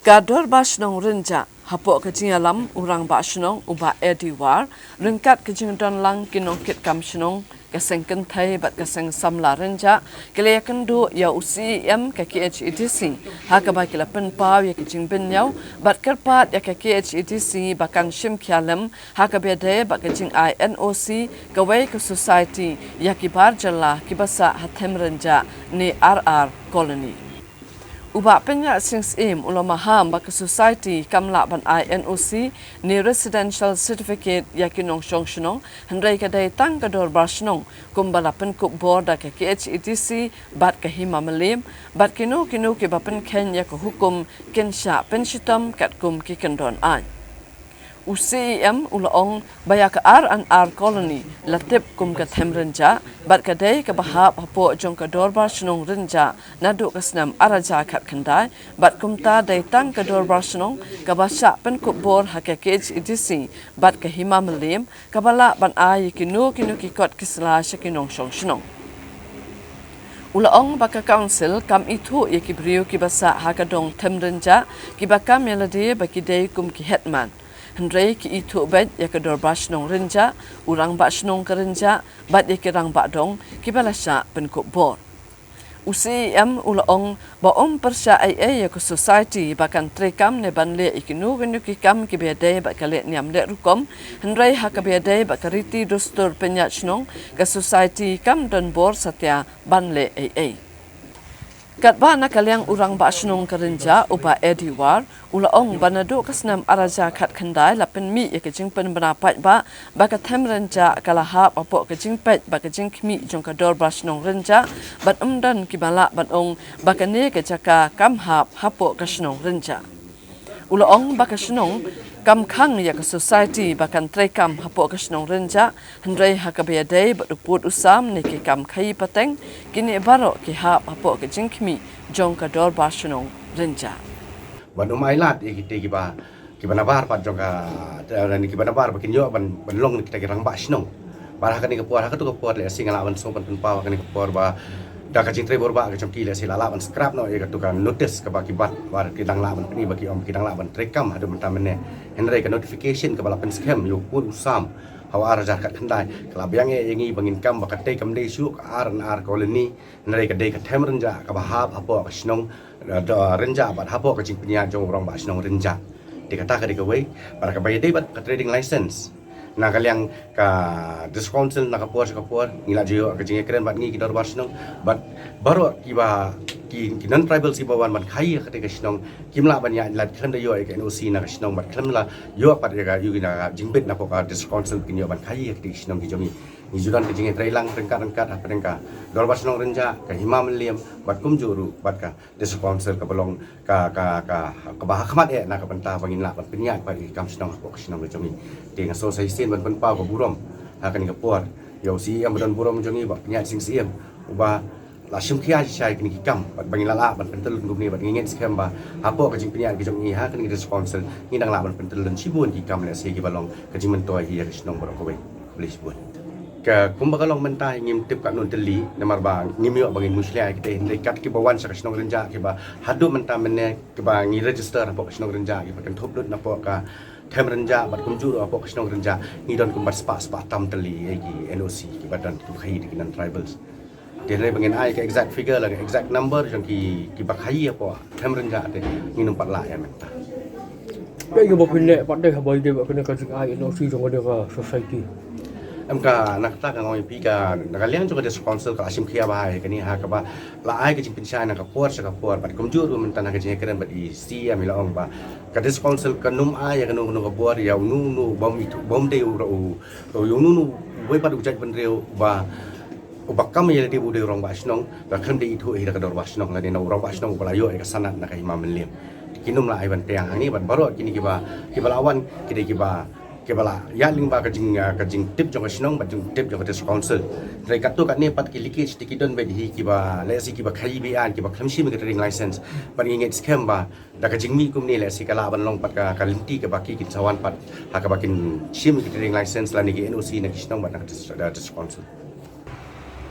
Kador Bashnong Rinja, Hapo Kajingalam, Urang Bashnong, Uba Ediwar, Ringkat Kajingdon Lang, Kinongkit Kamshnong, Kasengken Thai, but Kaseng Samla Rinja, Kalayakandu, Ya UCM, KHEDC, Hakabakila Penpau, Yakijing Binyao, but Kerpat, KHEDC, Bakan Shim Kialem, Hakabede, Bakajing INOC, Kawai Society, Yakibar Jala, Kibasa Hatem Rinja, Ne RR Colony. Uba penya sings im ulamaham baka society kamla ban INOC ni residential certificate yakinong shongshonong handrai kadai tang kador barshnong kumbala pen kup borda ka KHEDC bat ka hima malim bat kinu ke bapen ken ya ko hukum kensha penshitam katkum ki kendon an UCM ulaong baya ka R&R colony latip kum ka themrenja bat kadai ka bahap hapo jong ka dorbar shnong renja nadu kasnam araja khat khandai bat kumta dai tang ka dorbar shnong ka basha pen kup bor hakakej edc bat ka hima malim ka bala ban ai kinu ki kot kisla shakinong shong shnong Ulaong baka council kam itu yakibrio ki basa hakadong themrenja ki bakam melody baki dai kum ki hetman Hendrai ki itu bet ya kedor bashnong renja, urang bashnong kerenja, bat ya kerang badong, ki balasya penkuk bor. UCM ulaong baom persya ya ke society bakan trekam ne banle ikinu kam ki bedai bat kalet niam le rukom, hendrai hakabedai bat kariti dostur penyachnong ke society kam don bor satya banle Katba nakaliang urang bashnong kerenja uba ediwar ulaong banado kasnam araja khat khandai lapen mi yakajing pen banapat ba bakathem renja kalahap apo kajing pet bakajing khmi jongka dor bashnong renja bat umdan kibala batong bakane kajaka kamhap hapo kashnong renja ulaong bakashnong kam khang ya ka society bakan trekam hapo kashnong renja hendrai hakabedai baduput usam ne ki kam khai pateng kini baro ki hap hapo ka jingkhmi jongka dor bashnong renja banum ailat ikite ki banabar pat jongka dan ki banabar bakin yo ban long kita kirang bashnong barah kan ke puar ha tu ke puar le singala ban so pan paw kan ke puar ba da ka jingtre borba ka chamki le silala ban scrap no ya ka tukan notice ka baki bat war kidang la ban ni baki om kidang la ban trekam adu mentamene henry ka notification ka bala pen scam yo pun usam hawa araja kat khandai kelab yang yangi bangin kam bakate kam dei su R&R colony henry ka dei ka them renja ka bahap apo ka snong renja bat hapo ka jing penya jong rong ba snong renja dikata ka dikawai para ka bayade bat ka trading license na kaliang ka discouncil na kapuar ngila jiyo ka jinge keren bat ngi kidor barsnong bat baro kiba ki non tribal si bawan man khai ka te kasnong kimla ban ya lat khan de yo ka NOC na kasnong bat khamla yo pat ka yu na jingbet na ko ka discouncil kinyo ban khai ka te kasnong ki jongi ni judan ka jinge trailang rengkat apa rengka dor barsnong renja ka himam liam bat kum juru bat ka discouncil ka belong ka bahakmat na ka banta bangin la bat pinya pa kam snong ko kasnong ka jongi ting so sai sin ban pau ka burom akan ka por yo si am don burom jongi bat pinya sing siem uba la shim khia chai kini kam bat bangin la ban pentel ngum ni bat ngin scam ba apo ka jing pinya ki jongi ha kan ki sponsor ni dang la ban pentel len sibun ki kam le se ki balong ka jing mentoi hi ka snong bro ko be please bun ka kumbakalong mentai ngim tip ka nun teli namar ba ngim yo bangin muslia ki te dekat ki bawan sa ka snong renja ki ba hadu menta menne ki ba ngi register apo ka snong renja ki ba kan thop lut na po ka them renja bat kumjur apo ka snong renja ngi don kumbat spa tam teli ki NOC ki badan ki khai di kinan tribals dia bangin ai ke exact figure lah exact number jong ki bakhai apa them renja te ngi numpat la ya menta Baik apa pilih pada habai dia kena kasih ai NOC jong ada society Amka nakta ka ngoi pika nakalian juga ada sponsor ka asim khia bahai kani ha ka ba la ai ka jing pinsai na ka por sa ka por bat kumjur men tan ka jing keren bat i si amila ong ba ka de sponsor ka num ai ka nu ka por ya nu bom de u nu wei pat ujat ban reu ba ubakam ya di bude rong basnong ba kan de itu ira ka dor basnong la de na rong basnong ba yo ka sanat na ka imam lim kinum la ai ban tiang ani ban baro kini ki ba lawan ki de ki ba bala ya ling ba kajing tip jong sinong ba jong tip jong district council rai kat tu kat ni pat ki leakage tikidon ba hi ki ba le si ki ba khai bi an ki ba khamsi mi catering license ba ngi scam ba da kajing mi kum ni le si kala ban long pat ka linti ke ba ki kin sawan pat ha ka ba kin sim catering license la ni ki NOC na ki sinong ba district council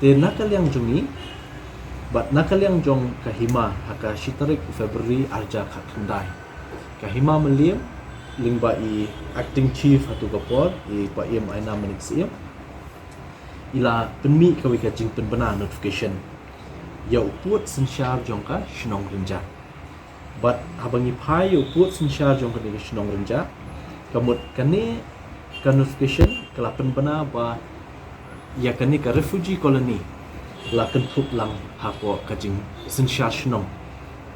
te nakal yang jungi bat nakal yang jong kahima haka shitarik February arja khakndai kahima meliam lingba i acting chief hatu kapor i pa im aina manik sim ila penmi kawi ka jing penbena notification ya uput sensyar jongka shnong renja but habangi phai uput sensyar jongka ni shnong renja kamut kane ka notification kala penbena ba ya kane ka refugee colony la kan thup lang hapo ka jing sensyar shnong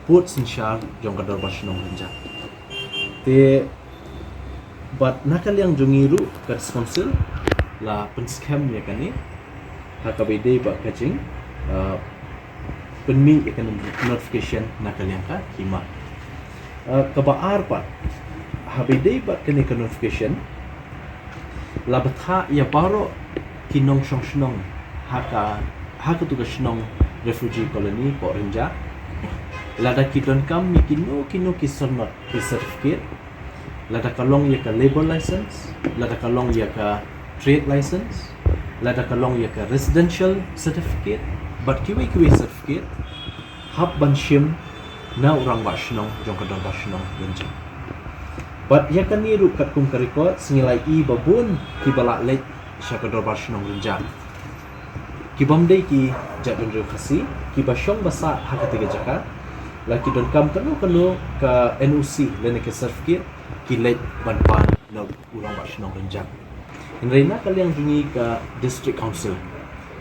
put sensyar jongka dorba shnong renja te but nakal yang jungiru ka council la pen scam ya kani hakabede ba kajing penmi ikan notification nakal yang ka hima ka baar pa habede ba kani ka notification la batha ya baro kinong shnong haka tu ka shnong refugee colony po renja la da kidon kam mi kino ki sonot ki certificate lada kalong ya ka labor license, lada kalong ya ka trade license, lada kalong ya ka residential certificate, but kiwi certificate hab ban shim na urang ba shnong jong ka dor ba shnong renja but ya kan ni ru kat kum ka record singilai i babun ki bala le sha ka dor ba shnong renja ki bamdei ki jadon ru khasi ki ba shong basa ha ka tiga jaka la ki don kam kanu ka NOC le ne ka certificate kilet ban na ulang ba shnong renjang inrena kaliang jungi ka district council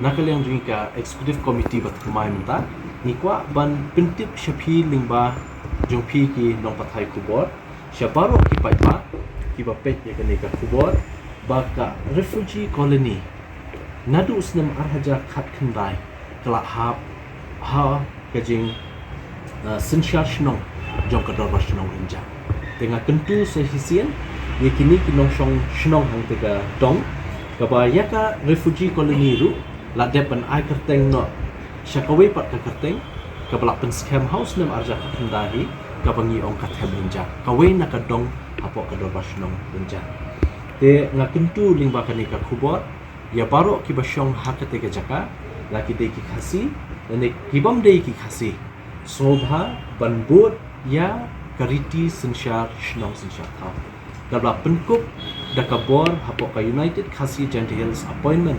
na kaliang jungi ka executive committee bat kumai menta ni kwa ban pintip shapi lingba jongpi ki nong pathai kubor syabaro ki paipa ki ba pet ya kane ka kubor ba ka refugee colony nadu usnam arhaja khat khandai kala ha kajing sensyar shnong jong ka dor ba shnong renjang tengah tentu sehisian ye kini kinong shnong hang tega dong kaba ya ka refugee colony ru la depan ai kerteng no syakawe pat ka kerteng kabla pen scam house nem arja khandahi kabangi ong ka them renja kawe na ka dong apo ka dor bashnong renja te nga tentu lingba kani ka khubor ya baro ki basyong hak tega jaka la ki de ki khasi ne kibam de ki khasi sobha banbut ya kariti sensyar shnong sensyar thau kabla penkup dakabor hapo ka United Khasi Gentiles Appointment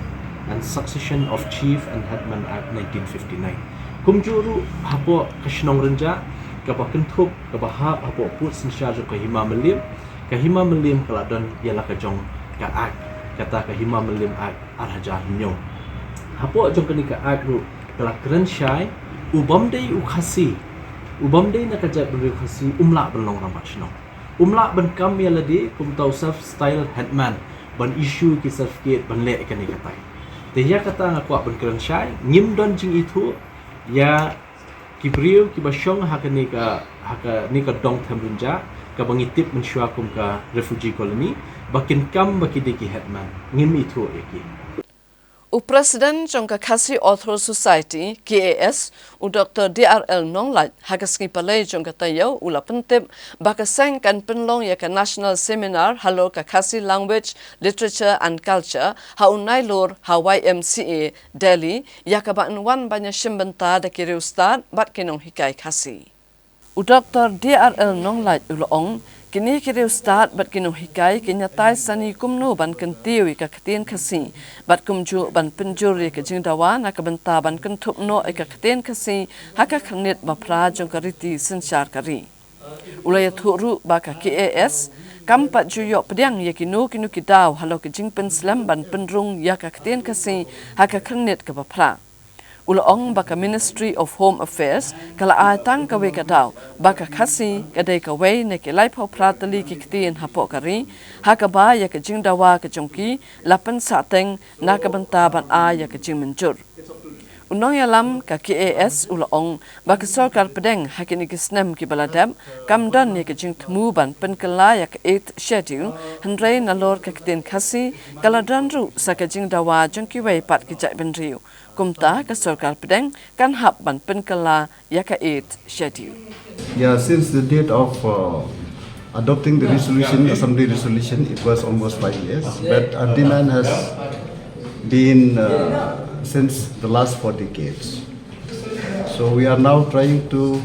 and Succession of Chief and Headman Act 1959 kumjuru hapo ka shnong renja kaba kentup kaba hapo put sensyar ka hima melim kaladon ialah ka jong ka act kata ka hima melim act arhaja nyo hapo jong kani ka act ru kala kren syai ubam dei ukhasi ubam dei na kajat beri khasi umla belong rambat shnong umla ban kam ya ladi kum tau self style headman ban issue ki certificate ban le kan katai te ya kata ngakwa ban kran syai ngim don jing itu ya kibriu ki basyong hakani ka dong thamrunja ka bangitip mensyua kum ka refugee colony bakin kam bakidiki headman ngim itu eki U Presiden Jongka Khasi Author Society KAS u Dr. DRL Nonglat hagasngi palai Jongka Tayo ula pentip bakaseng kan penlong ya ka National Seminar Halo ka Khasi Language, Literature and Culture ha unai lor ha YMCA Delhi ya ka banwan banya shimbenta da kiri ustad bat kinong hikai Khasi. U Dr. DRL Nonglat ulong kini kiri ustad bat kinong hikai kinyatai sani kumno ban kentiwi ka ketien Khasi bat kumju ban penjuri ka jingdawa na ka benta ban kentupno ka ketien Khasi haka khanit bapra jong kariti sensyar kari ulaya thuru ba ka KAS kampat juyo pediang ya kinu kidaw halo ka jingpen slam ban penrung ya ka ketien Khasi haka khanit ka bapra Ulaong baka Ministry of Home Affairs kala atang kawe kadaw baka Khasi kadai kawe ne ke lai pau pratali ki ktien hapo kari hakaba ya ka jingdawa ka jongki lapan sateng na ka benta ban a ya ka jing menjur Unong yalam ka KAS ulaong bak sarkar pedeng hakin ikisnem ki baladam kamdan ni kajing temu ban penkela yak 8 schedule hendrai nalor ka kiten khasi kaladan ru sa kajing dawa jengki wei pat ki jai ben riu kumta ka sarkar pedeng kan hap ban penkela yak 8 schedule. Yeah, since the date of adopting the resolution, assembly resolution, it was almost 5 years, but our demand has been since the last 4 decades. So we are now trying to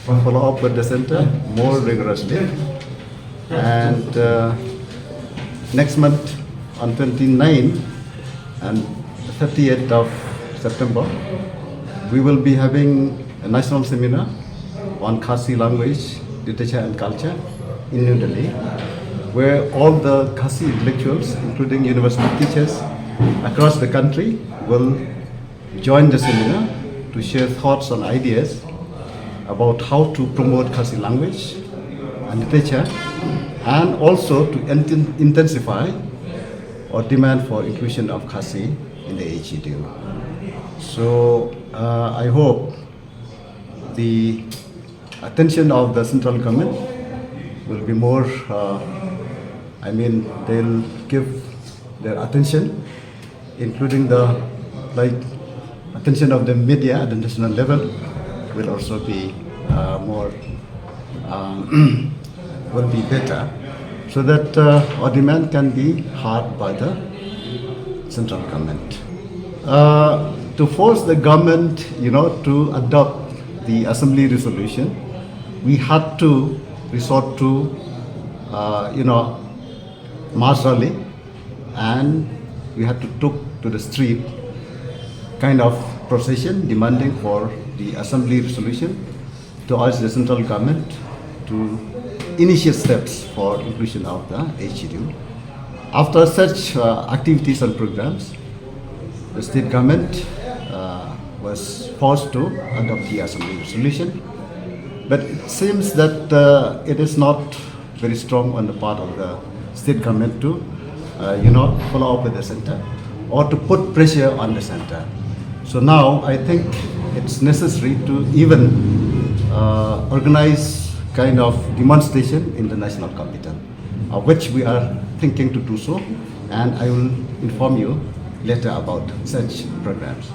follow up with the center more rigorously. And next month on 29 and 30th of September, we will be having a national seminar on Khasi language, literature and culture in New Delhi, where all the Khasi intellectuals, including university teachers across the country, will join the seminar to share thoughts and ideas about how to promote Khasi language and literature, and also to intensify or demand for inclusion of Khasi in the HEDU. So I hope the attention of the central government will be more, they'll give their attention, including the attention of the media at the national level will also be more, will be better, so that our demand can be heard by the central government. To force the government, to adopt the assembly resolution, we had to resort to, mass rally, and we had to took to the street kind of procession demanding for the assembly resolution to urge the central government to initiate steps for inclusion of the HEDU. After such activities and programs, the state government was forced to adopt the assembly resolution, but it seems that it is not very strong on the part of the state government to follow up with the center or to put pressure on the center. So now I think it's necessary to even organize kind of demonstration in the national capital, which we are thinking to do so, and I will inform you later about such programs.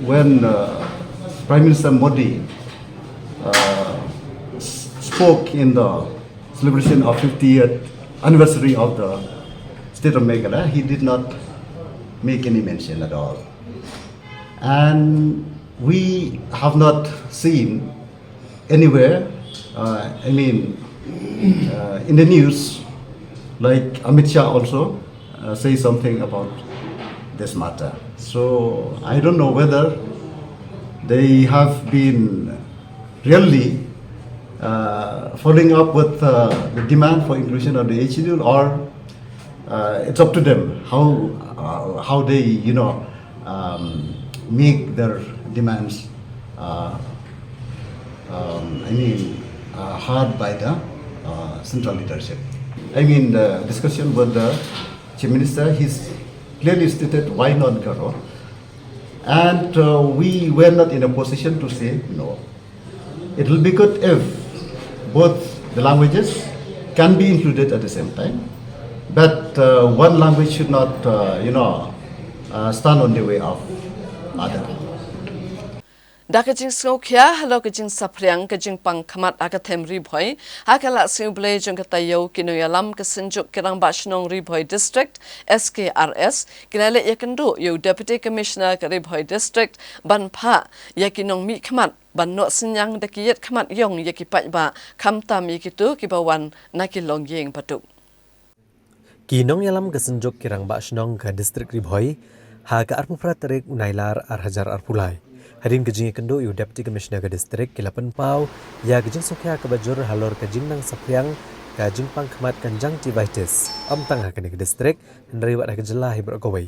When Prime Minister Modi spoke in the celebration of 50th anniversary of the state of Meghalaya, he did not make any mention at all. And we have not seen anywhere, in the news, like Amit Shah also say something about this matter. So I don't know whether they have been really following up with the demand for inclusion of the HEDU, or it's up to them how they make their demands heard by the central leadership. The discussion with the Chief Minister, he's clearly stated why not Garo, and we were not in a position to say no. It will be good if both the languages can be included at the same time, but one language should not, stand on the way of other. Da kajing skokya halo kajing sapriang kajing pang kamat akatem riboy akala siuble jong katayo kinoyalam kesenjuk kirang bashnong riboy district SKRS kinale yakendu yo deputy commissioner ke riboy district banpa yakinong mi kamat banno senyang dakiyet kamat yong yakipat ba kamtam yakitu kibawan nakilong yeng patuk kinong yalam kesenjuk kirang bashnong ke district riboy ha ka arpupra terik unailar arhajar arpulai Harin kejing kendo yu deputy commissioner ke distrik kilapan pau ya kejing sokya ke bajur halor kejing nang sapriang kejing pang kemat kanjang tivitis tang hakane ke distrik hendari wat ke jelah hibra kowai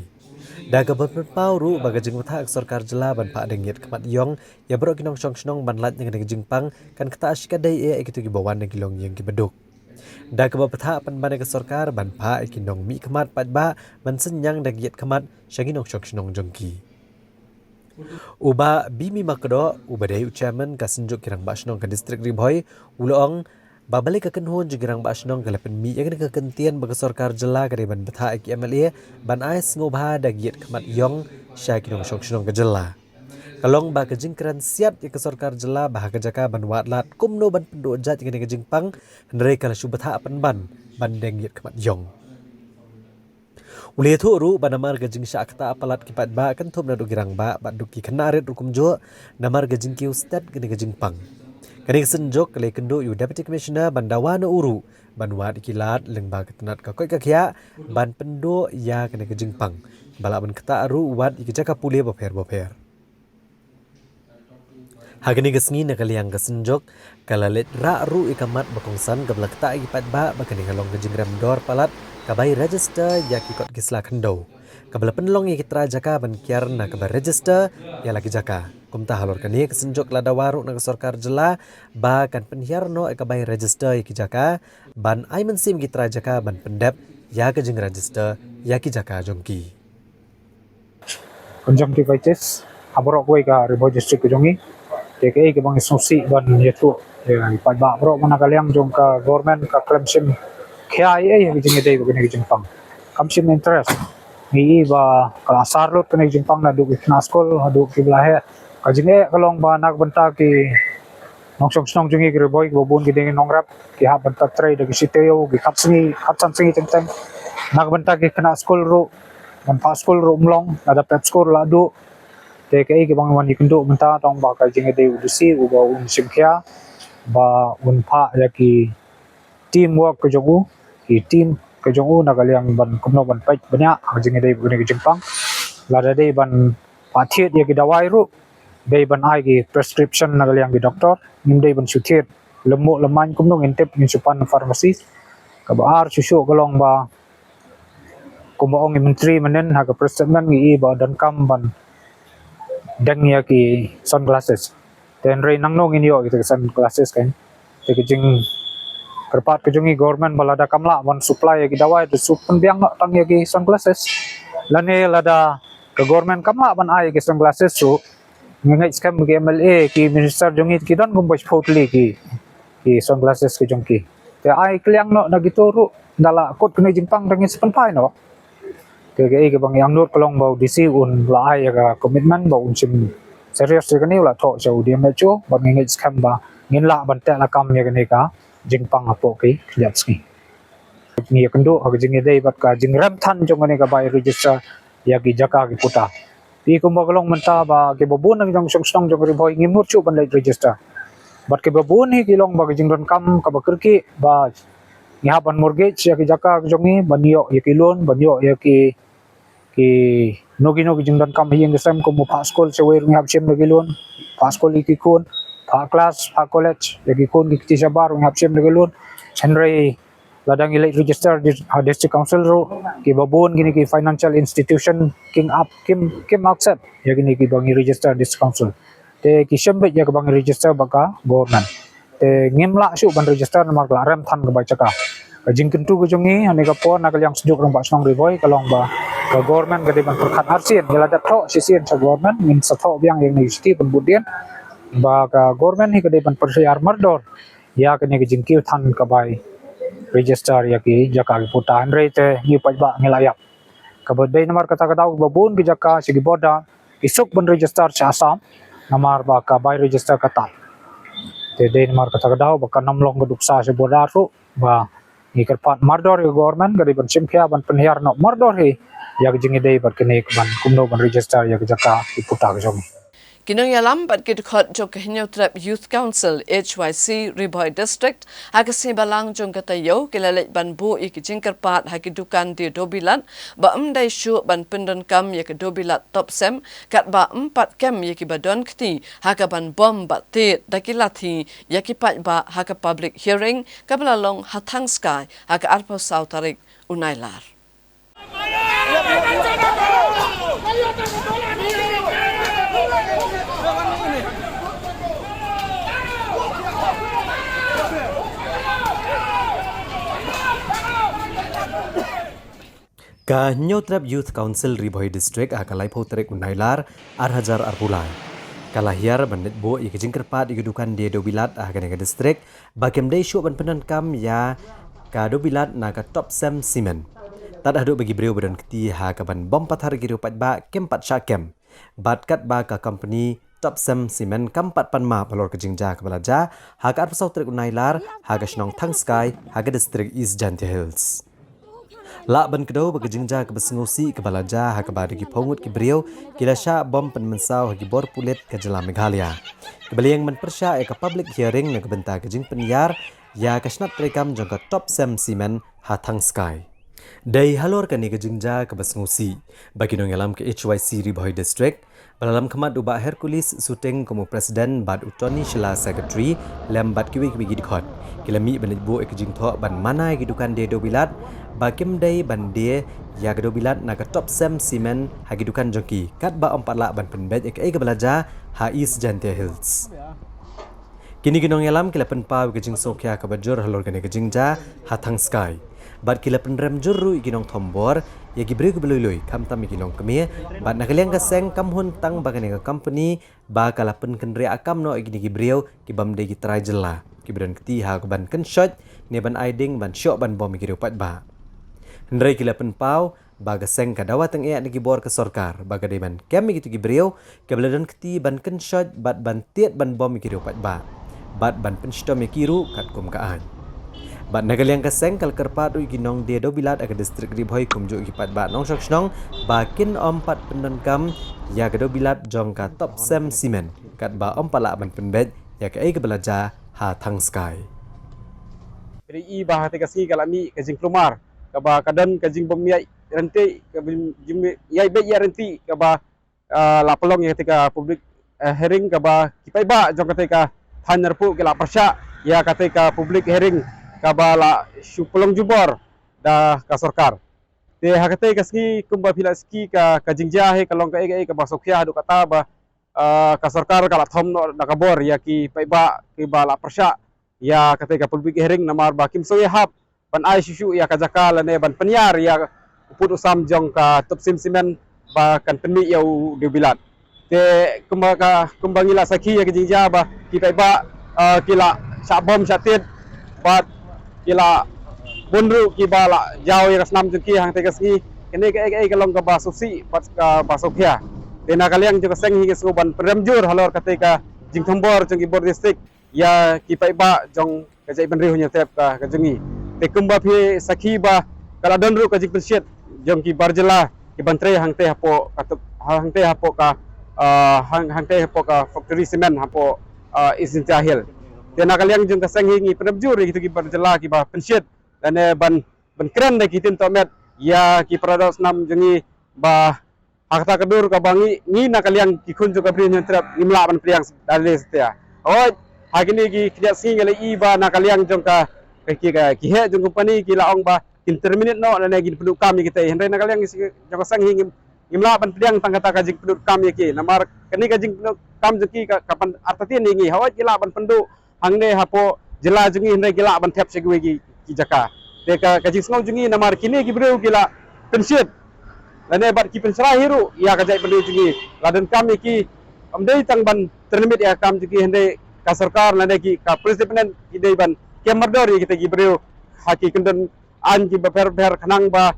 da ke ban pau ru ba kejing utha aksor kar jelah ban pa dengiet kemat yong ya bro kinong chong snong ban lat yang kejing pang kan keta asyika dai e kitu ki bawan kilong yang ki beduk Da ke bapatha pan ke sarkar ban pha ikinong mi khamat patba ban senyang da giat khamat shaginong shok shnong jongki. Uba bimi makdo ubadai chairman ka senjuk kirang bashnong ka distrik Ribhoi ulong babalik ka kenhon jigirang bashnong ka lapen mi yakin ka kentian baga sarkar jela ka ban batha ik MLA ban ais ngobha da giat khamat yong shaginong shok shnong ka jela. Kalong ba kejingkran siat ya ke sarkar jela bah ka jaka ban watlat kumno ban pendo jat ngene ke jingpang hendrai kala subhatha ban deng yet khamat yong. Ule thu ru banamar ke jing syakta apalat kipat ba kan thum na dugirang ba duki kanarit rukum jo namar ke jing ki ustad ngene ke jingpang. Kani senjok kale kendo yu deputy commissioner bandawana uru banwat ikilat lengba ketenat ka koi ka khia ban pendo ya kene ke jingpang bala ban kata ru wat ikijaka pule boper. Hagani gesngi na kaliang kesenjok kalalet ra ru ikamat bakongsan gablak ta ipat ba bakani kalong kejingram dor palat kabai register ya kikot kisla kendo kabla penlong ya kitra jaka ban kiar na kabar register ya lagi jaka kumta halor kani kesenjok lada waru na sarkar jela ba kan penhiarno kabai register ya kijaka ban aiman sim kitra jaka ban pendep ya kejing register ya kijaka jongki conjunctivitis aborok koi ka Ribhoi district jongi TKI ke bang susi ban yetu ya ipat ba bro mana kaliang jong ka government ka klemsim khia ai bijing dei begini jingpang kamsim interest ni ba ka sarlut kene jingpang na du kna skol hadu ki blahe ka jinge kalong ba nak benta ki nongsong snong jungi ki Ribhoi ki bobun ki ding nongrap ki ha benta trai de ki siteo ki kapsan singi tentang nak benta ki kna skol ru ban pa skol ru mlong ada pep skol la du TKI ke bang wan ikendo menta tong ba ka jinge de udusi uba simkhia ba unpa ya ki teamwork ke jogu ki team ke jogu na kaliang ban kumno ban pai banya jinge de bune ke jingpang lada de ban pathiet ya ki dawai ru de ban ai ki prescription na kaliang ki doctor nim de ban suthet lemo leman kumno ngintep min supan pharmacy ka ba ar susu kolong ba kumbaong menteri menen ha ka prescription ngi ba dan kam ban deng ya ki sunglasses then rain nang nong inyo gitu sunglasses kan te jing kerpat ke jungi government balada kamla wan supply ya ki dawai tu supen biang no tang ya ki sunglasses lane lada ke government kamla ban ai ki sunglasses su ngai scam ki MLA ki minister jungi ki don gumbos photli ki sunglasses ki jongki te ai kliang no na gitoru dala kot kene jingpang dangin sepen pai no TKI ke bang yang nur kolong bau disi un la ai ka commitment bau un sim serius ke ni la tho chau dia me chu ban ngai scam ba ngin la ban ta la kam ya ke ni ka jingpang apo ki liat ski ni kendo ha jing dei bat ka jing ram than jong ni ka bai register ya ki jaka ki puta pi ko kolong menta ba ke bobun nang jong song jong Ribhoi ngimur chu ban register bat ke bobun hi ki long ba jing ron kam ka ba kirki ba ngihapan mortgage ya ki jaka jongi banyo ya ki loan banyo ya ki nogi jingdan kam hiyeng gesam ko mo pa school se wer ngap chem nogi loan pa school ki kun pa class pa college ya ki kun ki sabar ngap chem nogi loan chenrai ladang ilai register district council ro ki babon gini ki financial institution king accept ya gini ki bangi register district council te ki shembet ya ka bangi register baka government te ngimla su ban register nama ram than ka bacaka jing kentu ko jongi ane ka po na kalyang sejuk rong ba snong Ribhoi kalong ba ka government gade ban perkhat arsian gela dat tho sisien sa government min sa tho biang yang university pun budian ba ka government hi gade ban persiar mardor ya kene ke jingkiu than ka bai register ya ki jaka ki putan rete ni pajba ngelayap ka bodai nomor kata kata babun ki jaka sigi boda isuk ban register sa Assam namar ba ka bai register kata te de nomor kata kata ba ka namlong geduksa se boda ru ba ni kerpat mardor ke government gade ban simkhia ban penhiar no mardor hi ya jingi dei bat kene ban kumno ban register ya jaka iputa ke jongi Kinong yalam bat kit khot jok hinyo trap youth council HYC Ribhoi district agasi balang jong katayo kilale ban bu ik jingkerpat haki dukan di dobilat ba dai shu ban pendon kam ya ke dobilat top sem kat ba 4 kem ya ki badon kti haka ban bom ba te dakilathi ya ki pat ba haka public hearing kabla long hathang sky haka arpo sautarik unailar Ka Nyotrap Youth Council Riboy District akalai potrek unailar arhajar arpulai. Kalahiar bandit bo i kejingkerpat i kedukan dia dobilat akan distrik bagam dai syuk ban penankam ya ka dobilat na ka top sem simen. Tad aduk bagi beliau badan keti ha ka ban bom pathar giru pat ba kempat syakem. Bat kat ba ka company top sem simen kampat panma palor kejingja ka balaja ha ka arpasau trek unailar ha ka snong thang sky ha ka distrik East Jantia Hills. La ban kedau bagi jingja ke besengusi ke balaja ha ke bagi pongut ke beriau kila sya bom penmensau hagi bor pulit ke jelam Meghalaya. Kebaliang men persya ke public hearing na kebenta ke jing penyar ya ke snap rekam jong ke top sem simen ha thang sky. Dai halor ke ni ke jingja ke besengusi bagi nong alam ke HYC Riboy District balalam kemat ubah Hercules suting komu presiden bad utoni shela secretary lembat kiwi kiwi dikhot kila mi benit bu ke jing tho ban mana gidukan de dobilat bakim dai bandie ya gedobilat na ke top sem simen hagidukan joki kat ba 4 lak ban penbet ke belaja ha East Jantia Hills. Kini ginong yalam kila penpa ke jing sokya ke bajur halor gane ke jingja ha thang sky. Bat kila penrem jurru ginong thombor ya gibri ke belului kam tam ginong kemie bat na kaliang kaseng kam hun tang bagane ke company ba kala pen kenre akam no gini gibriu ki bam de gi try jela kibran keti ha ke ban ken shot ne ban aiding ban syok ban bom giru pat ba. Hendrai kila penpau baga seng kadawa teng ea negi bor ke sorkar baga deman kem gitu gibriu ke beladan keti ban ken shot bat ban tiet ban bom giru pat ba bat ban penstom kiru kat kum kaan bat nagaliang kaseng kal kerpat ui ginong dia dobilat aga distrik Riboy kumjuk gipat ba nong shok snong bakin ompat pendonkam ya ga dobilat jong ka top sem simen kat ba ompala ban penbet ya ke ai ke belaja ha thang sky. Ri bah te kasi kalami kajing plumar kaba kadan kajing bemiai renti kajing yai be ya renti kaba la pelong ya ketika publik hearing kaba kipai ba jong ketika thanar pu kala persya ya ketika publik hearing kaba la shu pelong jubor da ka sorkar te ha ketika ski kumba filaski ka kajing jahe kalong ka ege ka basokya du kata ba ka sorkar kala thom no da kabor ya ki pai ba ki ba la persya ya ketika publik hearing namar ba kim soye hap ban ai shu ya kajaka lane ban penyar ya uput usam jong ka top sim simen ba kan penmi yau dibilat te kumbangila sakhi ya kijingja ba kita ba kila sabom satit bat kila bunru ki bala jauh ya kasnam jengki hang te kasni kene ke kalong ka ba susi bat ka basokya te na kaliang juga seng hingi suban premjur halor ketika jing thombor jong ibor district ya ki ba jong kajai benri hunya tep ka kajengi te kumba phi sakhi ba kala donru ka jing pensyet jong ki barjela ki bantre hang te hapo ka hang te hapo ka factory cement hapo East Jantia te na kaliang jong ka seng hingi penabjur gitu ki barjela ki ba pensyet dan ban keren de ki tin tomet ya ki prados nam jengi ba hakta kedur ka bangi ni na kaliang ki kun juga bri hunya trap imla ban priang dari setia oh Hagini ki kiat singa le iba na kaliang jong ka ki he jong company ki laong ba interminate no na gin penduduk kami kita hendai na kaliang jong sang hing imla ban pediang tangkata kajing penduduk kami ki namar kani kajing penduduk kam jeki kapan artatin ngi hawa kila ban penduduk hangne hapo jela jungi hendai kila ban tap segwe ki jaka de ka kajing snau jungi namar kini ki bro kila pensyet lane bat ki pensra hiru ya kajai penduduk jungi ladan kami ki amdei tang ban terlimit ya kam jungi hendai ka sarkar lane ki ka presiden ki dei ban kemardor kita ki brio haki kendon an ki ber khanang ba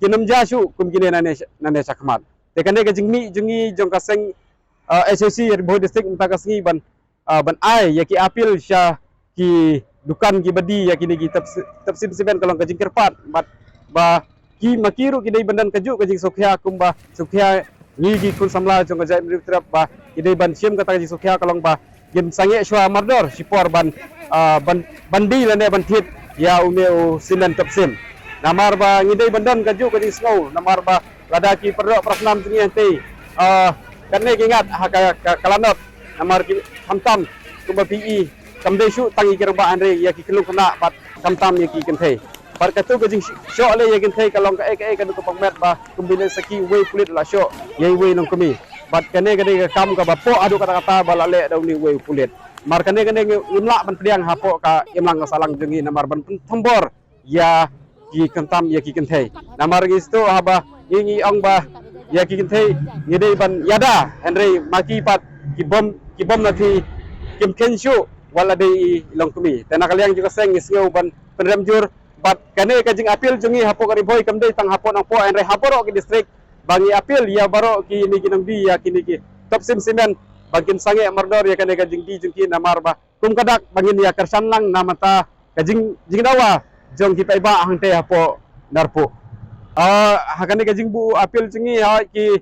kinam jasu kum kine nane sakmat te kane ka jingmi jungi jong ka seng SOC Riboy district unta ka singi ban ai ya ki apil sya ki dukan ki badi ya kini ki tapsim siben kalong ka jingkerpat ba ki makiru ki dei bandan kaju ka jing sokya kumba sokya ni ki kun samla jong ka jai trap ba ki dei ban sim kata jing sokya kalong ba gim sange shwa mardor sipor bandi lane ban thit ya umeu simen tapsim namar ba ngidei bandan kaju kajing snow namar ba lada ki perdo prasnam tingi ante kanne ingat kalanot namar ki hamtam kumba PE kamde shu tangi kirba andre ya ki kelu kena bat hamtam ya ki kenthe par katu kajing sho le ya kenthe kalong ka ka du pangmet ba kumbine saki we pulit la sho ye we nong kami bat kane kam ka bapo adu kata-kata balale daw ni we pulit mar kane imla ban pediang hapo ka imlang salang jengi namar ban thombor ya ki kantam ya ki kentei namar gisto haba ngi ong ba ya ki kentei ngide ban yada henry maki pat ki bom nati kim kenshu wala dei longkumi tena kaliang juga seng isngeu ban penremjur bat kane kajing apil jungi hapo kari boy kamdei tang hapo nang po henry haporo ki distrik bangi apil ya baro ki ni kinang di ya kini ki top simen bagin sange mardor ya kane kajing di jungki namar ba kum kadak bangin ya kersan lang namata kajing jingdawa jong ki paiba hang te hapo narpo hakane kajing bu apil jungi ha ki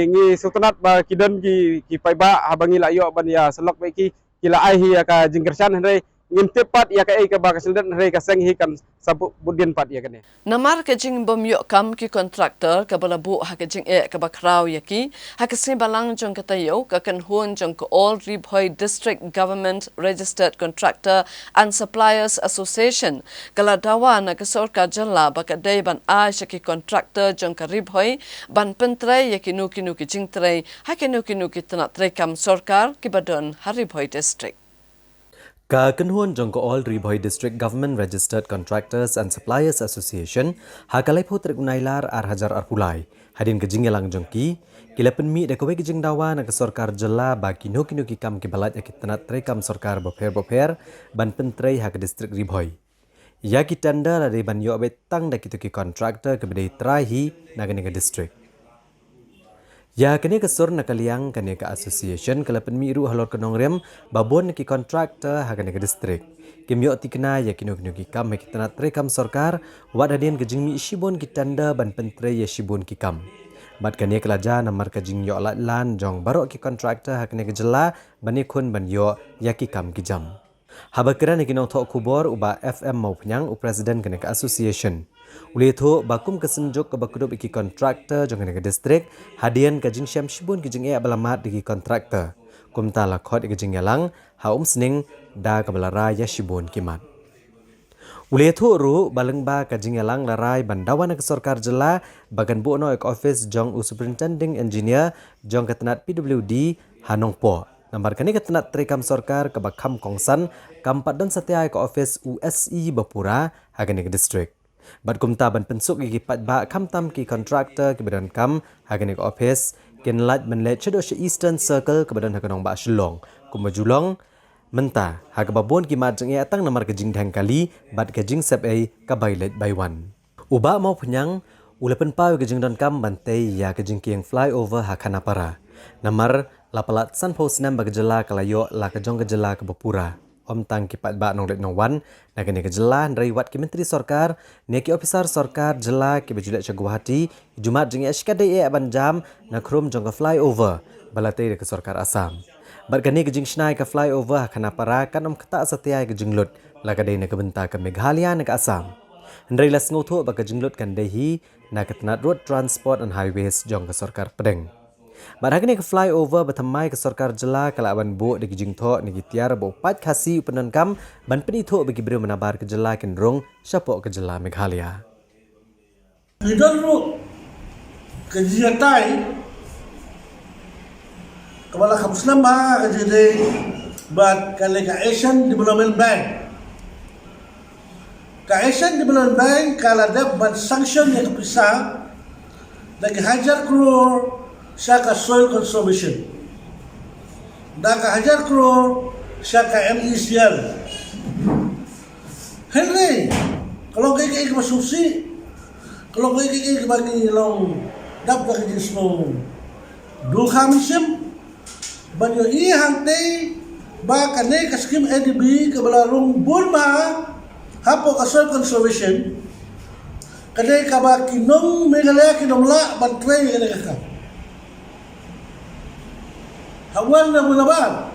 ngi sultanat ba kidon ki paiba habangi layo ban ya selok ba ki kila ai hi ka jing kersan henry ngimtepat ya ka ka ba kasildan henry ka seng hi kan sabu budin pat ya kane Namar kajing bom yok kam ki kontraktor ka balabu ha kajing ka bakraw yaki ha kasi balang jong katayo ka kanhun jong ko all Ribhoi District Government Registered Contractor and Suppliers Association kala dawa na ka sorkar jalla ba ka day ban a shaki contractor jong ka Ribhoi ban pentray yaki nu ki jing tray ha ki nu ki tanat tray kam sorkar ki badon ha Ribhoi District Ka Kanhuan Jong ko All Ribhoi District Government Registered Contractors and Suppliers Association hakalai putrik unailar hajar arpulai hadin kejing yalang jongki kila penmi da kowe kejing dawa na ke sorkar jela bagi no ki kam ki balat yakit tanat trekam sorkar boper ban pentrei ha ke distrik Ribhoi ya ki tanda la de ban yo betang da ki contractor ke bedai trahi na ke distrik ya kene ke sor na kaliang kene ke association kala penmi ru halor kenong rem babon ki contractor ha kene ke distrik kimyo tikna ya kino ki kam ki tanat trekam sorkar wadadien ke jingmi shibon ki tanda ban pentre ya shibon ki kam bat kene kelaja namar ka jing yo lan jong barok ki contractor ha kene ke jela bani khun ban yo ya ki kam ki jam habakira ni kinong thok kubor uba FM mau penyang u president kene ke association Ulitho bakum kesenjuk ke bakudop iki kontraktor jong kene ke distrik hadian ke jing syam shibun ke jing balamat iki kontraktor kumta lakhot ke jing yalang ha sning da ke balara ya shibun kimat Ulitho ru balengba ke jing yalang larai bandawan ke sorkar jela bagan bu no ek office jong u superintending engineer jong ketenat PWD Hanongpo nambar kani ketenat trekam sorkar ke bakam kongsan kampat dan setia ke office USE Bapura ha kene ke distrik Bat kumta ban pensuk ki pat ba kam tam ki contractor ki badan kam hagani ke office ken lat ban le chedo she Eastern Circle ke badan hakanong ba Shillong kum bajulong menta ha ke babon ki mat jeng atang namar ke jing dhang kali bat ke jing sep ai ka bailet by one uba mau penyang ulapen pau ke jing don kam bantai ya ke jing kieng flyover ha Khanapara namar lapalat san post nam ba jela kalayo la ke jong ke jela ke Bapura Om tang kipat ba nong let nong wan na kene kejela ndrai wat ki menteri sorkar neki officer sorkar jela ki bejulat Guwahati Jumat jeng ashkade e aban jam na krom jong ka flyover balate ke sorkar Assam barkani ke jing snai ka flyover Khanapara kan om kata satia ke jinglut la ka dei na ke benta ke Meghalaya na ke Assam ndrai las ngotho ba ke jinglut kan dehi na ke tanat road transport and highways jong ke sorkar Pedeng Barhagni ke flyover bertamai ke sorkar jela kala aban bu de jing tho ni tiar bo pat khasi upenan kam ban peni tho bagi beri menabar ke jela kendrong syapok ke jela Meghalaya Idol ke jiatai kepala kapuslam ba ke jadi bat kale ka Asian Development Bank ka Asian Development Bank kala dap ban sanction yang kepisah lagi hajar crore Syaka soil conservation Daka hajar crore Syaka MECL Henry kalau kayak masuksi kalau kayak bagi long dap dak jenis long dul khamsim banyo i hangte ba kane ka skim ADB ke balarung burma hapo ka soil conservation kane ka ba kinong Meghalaya kinong la bantre kane ka Hawan na bunabar.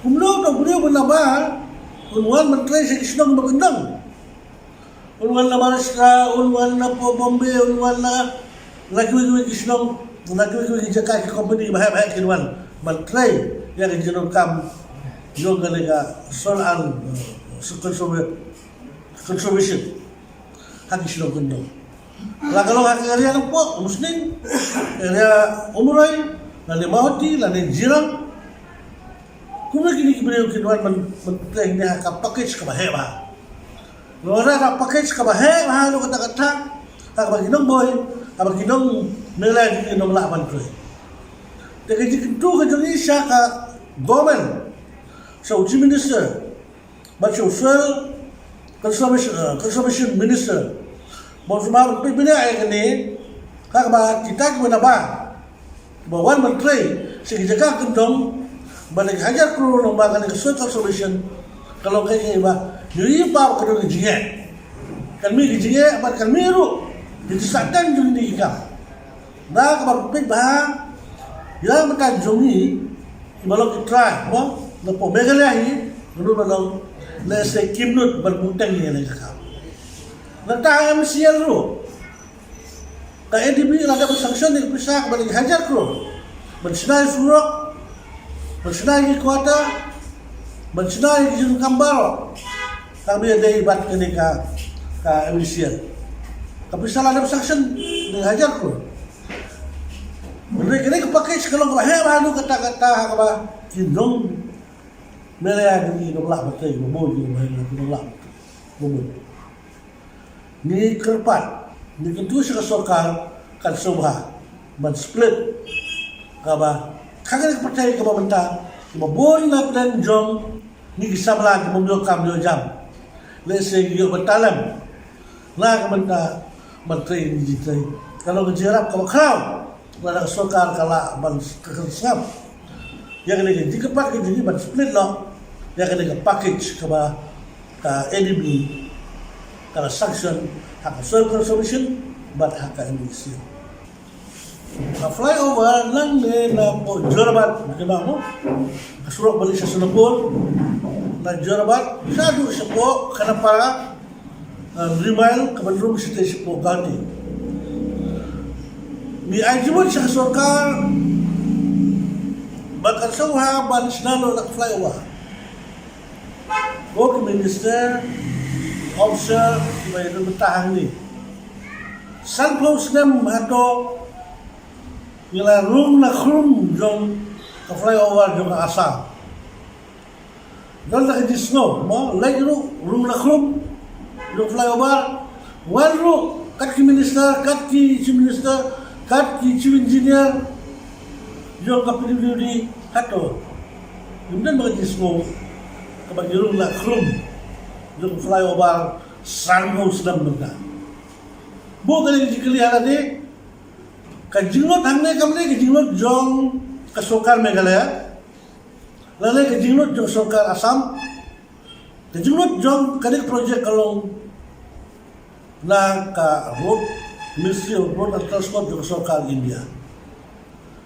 Kumlo to beliau bunabar, unwan menteri sekisnong bagandang. Unwan na Maharashtra, unwan na po Bombay, unwan na lagi kisnong, lagi jakai ke company bahaya kinwan menteri yang jenong kam yung galega soal conservation hak kisnong gandang. Lagalong hak area ng po muslim, area umuray Lani mahoti, lani jirang. Kung kini beliau kinwan menteng dia ka package ka baheba. Lora nak package ka bahe mahalo kata-kata ka baginong boy ka baginong nilai di nong laban ko. Teka jikintu ka Indonesia ka government sa uji minister but social conservation minister mo sumar pibina ay kani ka ba kita ko na ba bawan menteri sige jaga kendong balik hajar kru nong ba kan social conservation kalau kayak ba jadi pa ko do jiye kami jiye ba kami ru disadang jung ni ka na ka ba ba ya makan jungi ibalok try mo na po megalahi nuno balong na sa kimnut berbutang ni na ka na ta MCL ru ka NDB la da sanction ni pisa ka balik hajar kru bersinai surok bersinai kuota bersinai jung kambal kami ada ibat kini ka MCL tapi salah ada sanction ni hajar kru mereka ni kepakai sekalong bahaya baru kata-kata apa kindong mereka ni nolak betul mobil mereka nolak mobil ni kerpat ni tentu sekasokal kan sobha man split kaba kagak percaya ke pemerintah boy nak dan jong ni kisabla ke mobil kam 2 jam lese yo betalam la pemerintah menteri digital kalau kejerap kalau kau pada sokar kala ban kesam yang kena dikepak ke jadi ban split lo yang kena package ke ba ka NDB kala sanction hak social solution bat hak Indonesia flyover lang ne na po jorbat kena mo kasurok balik sa sunapol na jorbat sadu sa po kana para remind kabandrum station po ganti ni ajibut sa sokar bakal sauha ban sinalo nak flyover ko minister officer may bertahan ni sanpos nem ato nila room na khrum jong ka flyover jong asa dol na disno mo lay room na khrum jong flyover one room kat ki minister kat ki chief minister kat ki chief engineer jong ka PWD hato yun mga disno kapag yung na khrum yung flyover sanpos nem benda bukan yang dikelihat tadi kajinglot hangne kamne kajinglot jong kasokar Meghalaya lalu kajinglot jong sokar Assam kajinglot jong kadik project kalong na ka road Ministry of Road and Transport jong sokar India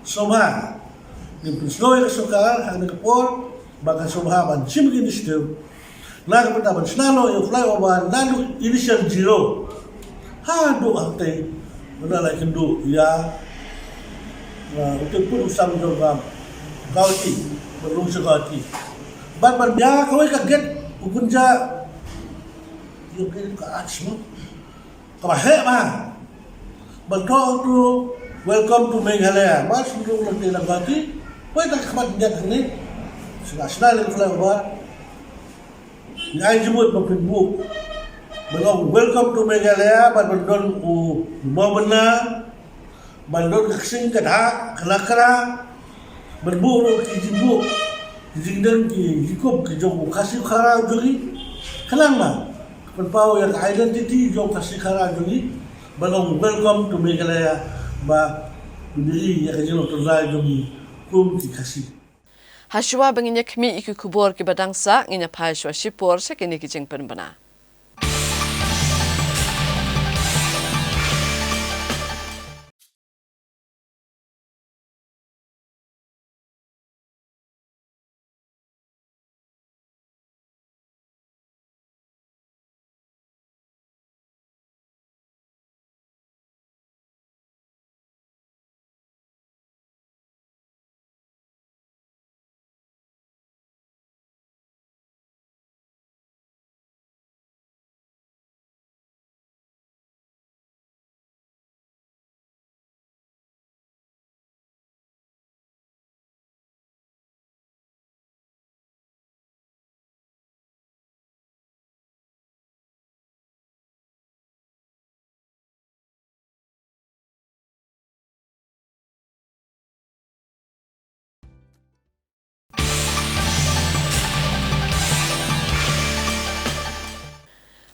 sobha yung pisloy kasokar hangne kapor baka sobha ban chim initiative na kapataban sinalo yung flyover nalo initial zero do ante wala la kendu ya untuk pun usam jorgam gauti belum segauti ban ya kawai kaget ukunja yung ke atsmo kabahe ma banto tu welcome to Meghalaya mas belum nanti lang gauti wai tak khamat dia ni sila le flyover ni ai jumut mapinbu belum welcome to Meghalaya bandon mau benar bandon keksing kedha kelakra berburu kijibu jingdan ki jikup ki jong kasih khara juri kelang ma penpau yang identity jong kasih khara juri belum welcome to Meghalaya ba bendiri yang kajelo tolai jong kum ki kasih Hashwa banginya kmi iku kubor ki badangsa nginya phashwa shipor sakini ki jeng penbana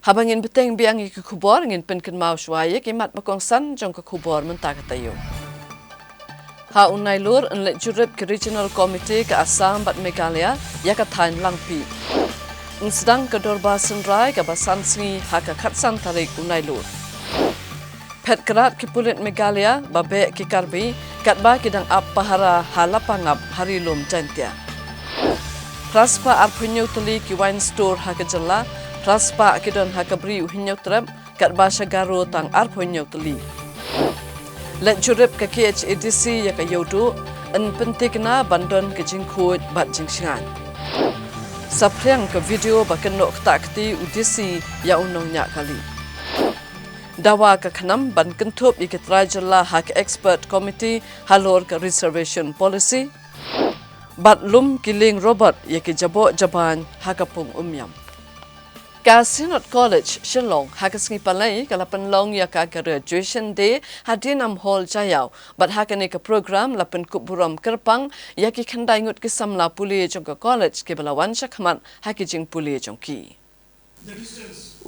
Habangin beteng biang ke kubor ngin penken mau shwaya kimat bakongsan jong ke kubor mentah katayo. Ha unai lur enlek jurip ke Regional Committee ke Assam bat Meghalaya ya ka thain langpi. Sedang ke Dorba Senrai ke Basan Sni ha ka khatsan tarik unai lur. Pet kerat ke Pulit Meghalaya babe ke Karbi katba kidang ap pahara halapangap harilum jantia. Praspa arpunyo tali ki wine store ha ka jala Praspa kidon ha ka bri uhinyo trap katba syagaro tang arpunyo tali. Let jurip ke KHADC ya ka yodu en pentikna bandon ke jingkut bat jingshingan. Sapriang ke video bakenok takti udisi ya unongnya kali. Dawa ke khanam ban kentup ikit rajala hak expert committee halor ke reservation policy. Bat lum kiling Robert ya ke jabok jaban hakapung umyam. Ka Sinod College Shillong hakas ngi palai kalapan long ya ka graduation day hadinam hall jayau bat hakane ka program lapan kuburam kerpang ya ki khandai ngut ki samla puli jong ka college ke balawan shakman hakijing puli jong ki.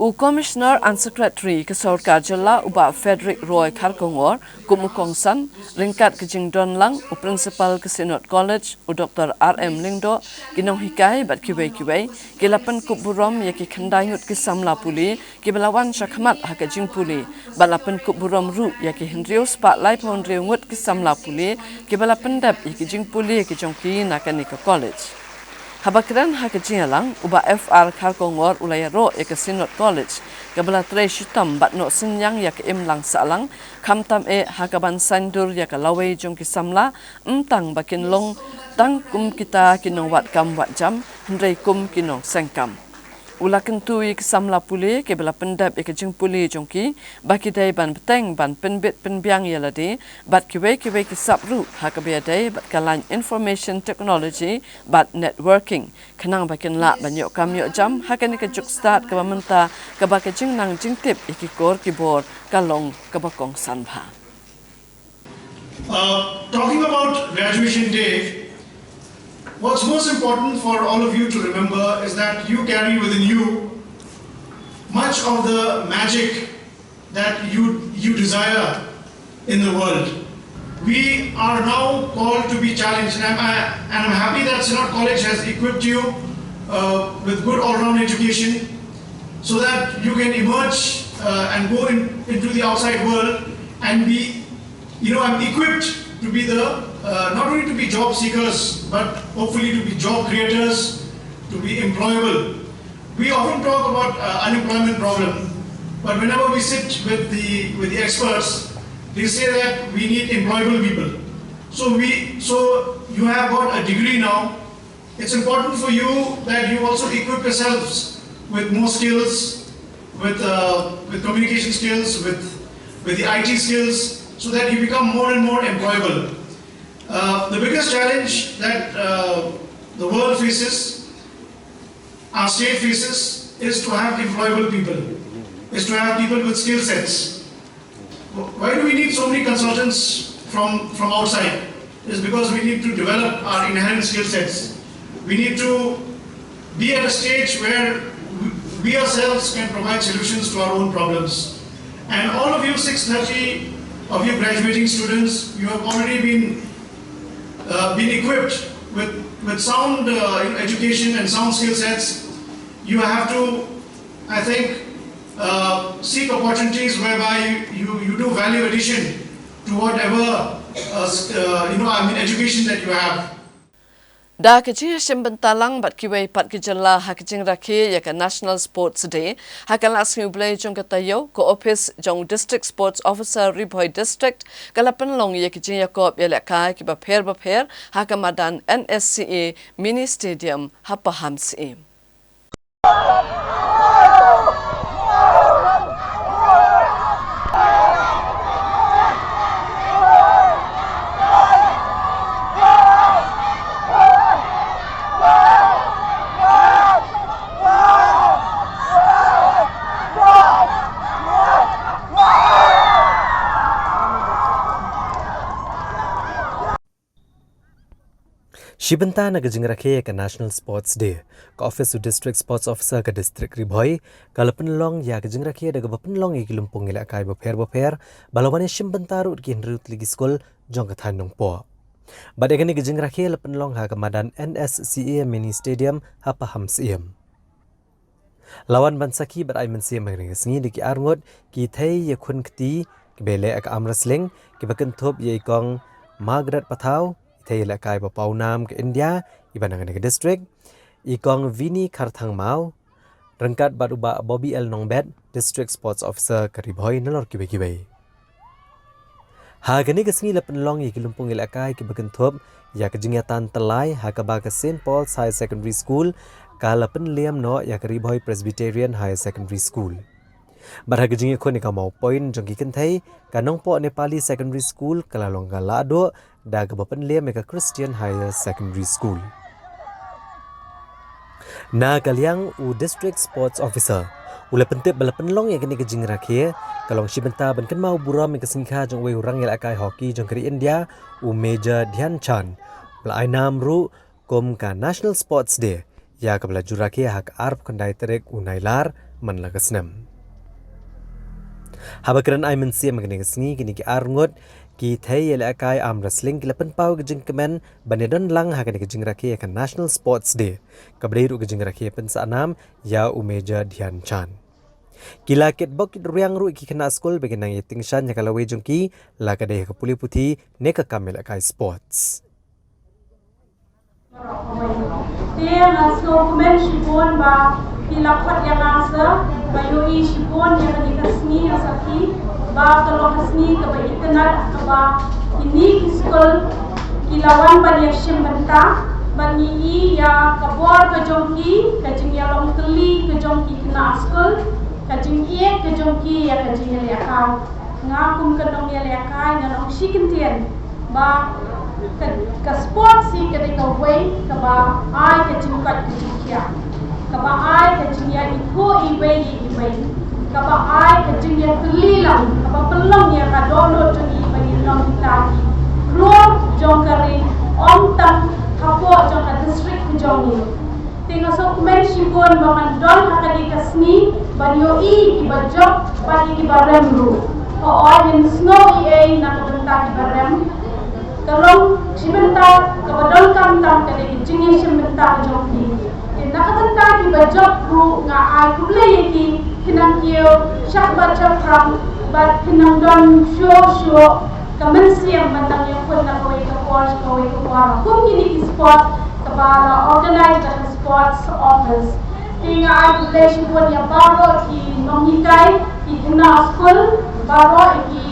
U Commissioner and Secretary ke Sarkar Jala uba Frederick Roy Kharkongor kumukongsan ringkat ke Jingdon Lang u Principal ke Sinod College u Dr. RM Lingdo kinong hikai bat kiwei kilapan kuburam ya ki khandai ngut ki samla puli ki balawan shakmat haka jing puli balapan kuburam ru ya ki hendrio spa lai pon riu ngut ki samla puli ki balapan dap ya ki jing puli ki jongki nakani ke college. Habakran haka jingalang uba FR Kharkongor ulaya ro ke Sinod College kabala tre shitam bat no sinyang yak imlang salang kamtam haka ban sandur yak lawai jong ki samla tang bakin long tang kum kita kinong wat kam wat jam hendrai kum kinong sengkam ulakan tui ke samla puli ke bala pendap ke jing puli jongki baki dai ban beteng ban penbit penbiang yalade bat kiwe ki sabru haka biadai bat kalan information technology bat networking kenang bakin la banyok kam yok jam haka ni ke juk start ke bamenta ke baka jing nang jing tip ikikor kibor kalong ke bakong sanbha. Talking about graduation day, what's most important for all of you to remember is that you carry within you much of the magic that you desire in the world. We are now called to be challenged, and I'm happy that Sinod College has equipped you with good all-round education so that you can emerge and go into the outside world and be, I'm equipped to be not only to be job seekers, but hopefully to be job creators, to be employable. We often talk about unemployment problem, but whenever we sit with the experts, they say that we need employable people. So you have got a degree now. It's important for you that you also equip yourselves with more skills, with communication skills, with the IT skills, so that you become more and more employable. The biggest challenge that the world faces, our state faces, is to have employable people, is to have people with skill sets. Why do we need so many consultants from outside? It's because we need to develop our inherent skill sets. We need to be at a stage where we ourselves can provide solutions to our own problems. And all of you 630 of you graduating students, you have already been equipped with sound education and sound skill sets. You have to, I think, seek opportunities whereby you do value addition to whatever education that you have. Da kecil sembentalang bat kiwai pat kejala hakijing rakhi yaka National Sports Day hakala asmi blai jong katayo ko office jong District Sports Officer Riboy District kalapan long yakijing yakob yalaka ki bapher hakamadan NSCA Mini Stadium hapaham si. Shibenta na gajing rakhe ka National Sports Day. Ka Office of District Sports Officer ka District Ribhoy, ka lapenlong ya gajing rakhe daga bapenlong iki lumpung ila kai boper balawan Shibenta ru ki Henryut Ligi School jong ka thanong po. Badai kani gajing rakhe lapenlong ha ka madan NSCA Mini Stadium ha paham siem. Lawan bansaki berai mensiam mengring sengi di ki arngot ki thai ya khun kti ki bele ak arm wrestling ki bakentop ye kong Margaret Pathau thai la kai ba paunam ke India ibanang ke district ikong Vini Karthang Mau rengkat baruba Bobby L Nongbet district sports officer ke Ribhoy nalor ki beki ha gani ke sengi la penlong ye ki lumpung ila kai ki bakentop ya ke jingatan telai ha ka ba ke St Paul's High Secondary School kala penliam no ya ke Ribhoy Presbyterian High Secondary School. Barhaga jingi ko ni ka mau point jong ki kenthai kanong po Nepali Secondary School kala longga lado da ka penliam ka Christian Higher Secondary School. Na kaliang u District Sports Officer ula pentip bala penlong ya kini ke jing rakhe kalong Shibenta ban kan mau buram ke singkha jong wei urang ya akai hockey jong kri India u Major Dhyan Chand bala ainam ru kom ka National Sports Day ya ka bala jurakhe hak arp kandai terek unailar man lagasnam. Habakran ai mensia magni sengi kini ki arngot ki thai yele akai arm wrestling ki lapan pau ke jing kemen banedon lang ha kini ke jing rakhe ka National Sports Day ka breiru ke jing rakhe pen sa nam ya u Major Dhyan Chand. Kila ket bok riang ru ki kena school beginang yeting shan ya kalawe jong ki la ka de ka puli puthi ne ka kamel akai sports. Tiang aslo kumen shibon ba hilakhat yang asa bayo I shibon yang dikasni asaki ba kalau kasni ke ba internet ba ini school kilawan ba dia Shibenta ba ni ya kabor ke jongki ke jing ya long teli ke jongki kena school ke jing ie ke jongki ya ke jing ya ka ngakum ke dong ya ka nang shikintien ba ke sport si ketika way ke ba ai ke jingkat ke jingkia ke ba ai ke jingya iko iway ke ba ai ke jingya kelilang ke ba pelong ya ka download jong iway long tadi ruang jong kari om tam kapo jong ka district ke jong ni tinga so kumen shibon bangan don hakadi kasni banyo I iba job bali ki barem ru o in snow I na bentak barem kalau Shibenta kabadon kam tam kade ki jingi Shibenta jokki ke nakatanta ki bajok ru nga ai kuble yeki kinang kiyo shakbar chapram but kinang don show kamensiam bantang yo kun na kawai ka course kawai ka kwara kum kini ki sport kabara organize the sports office tinga ai kuble shibon ya baro ki nongikai ki hina school baro ki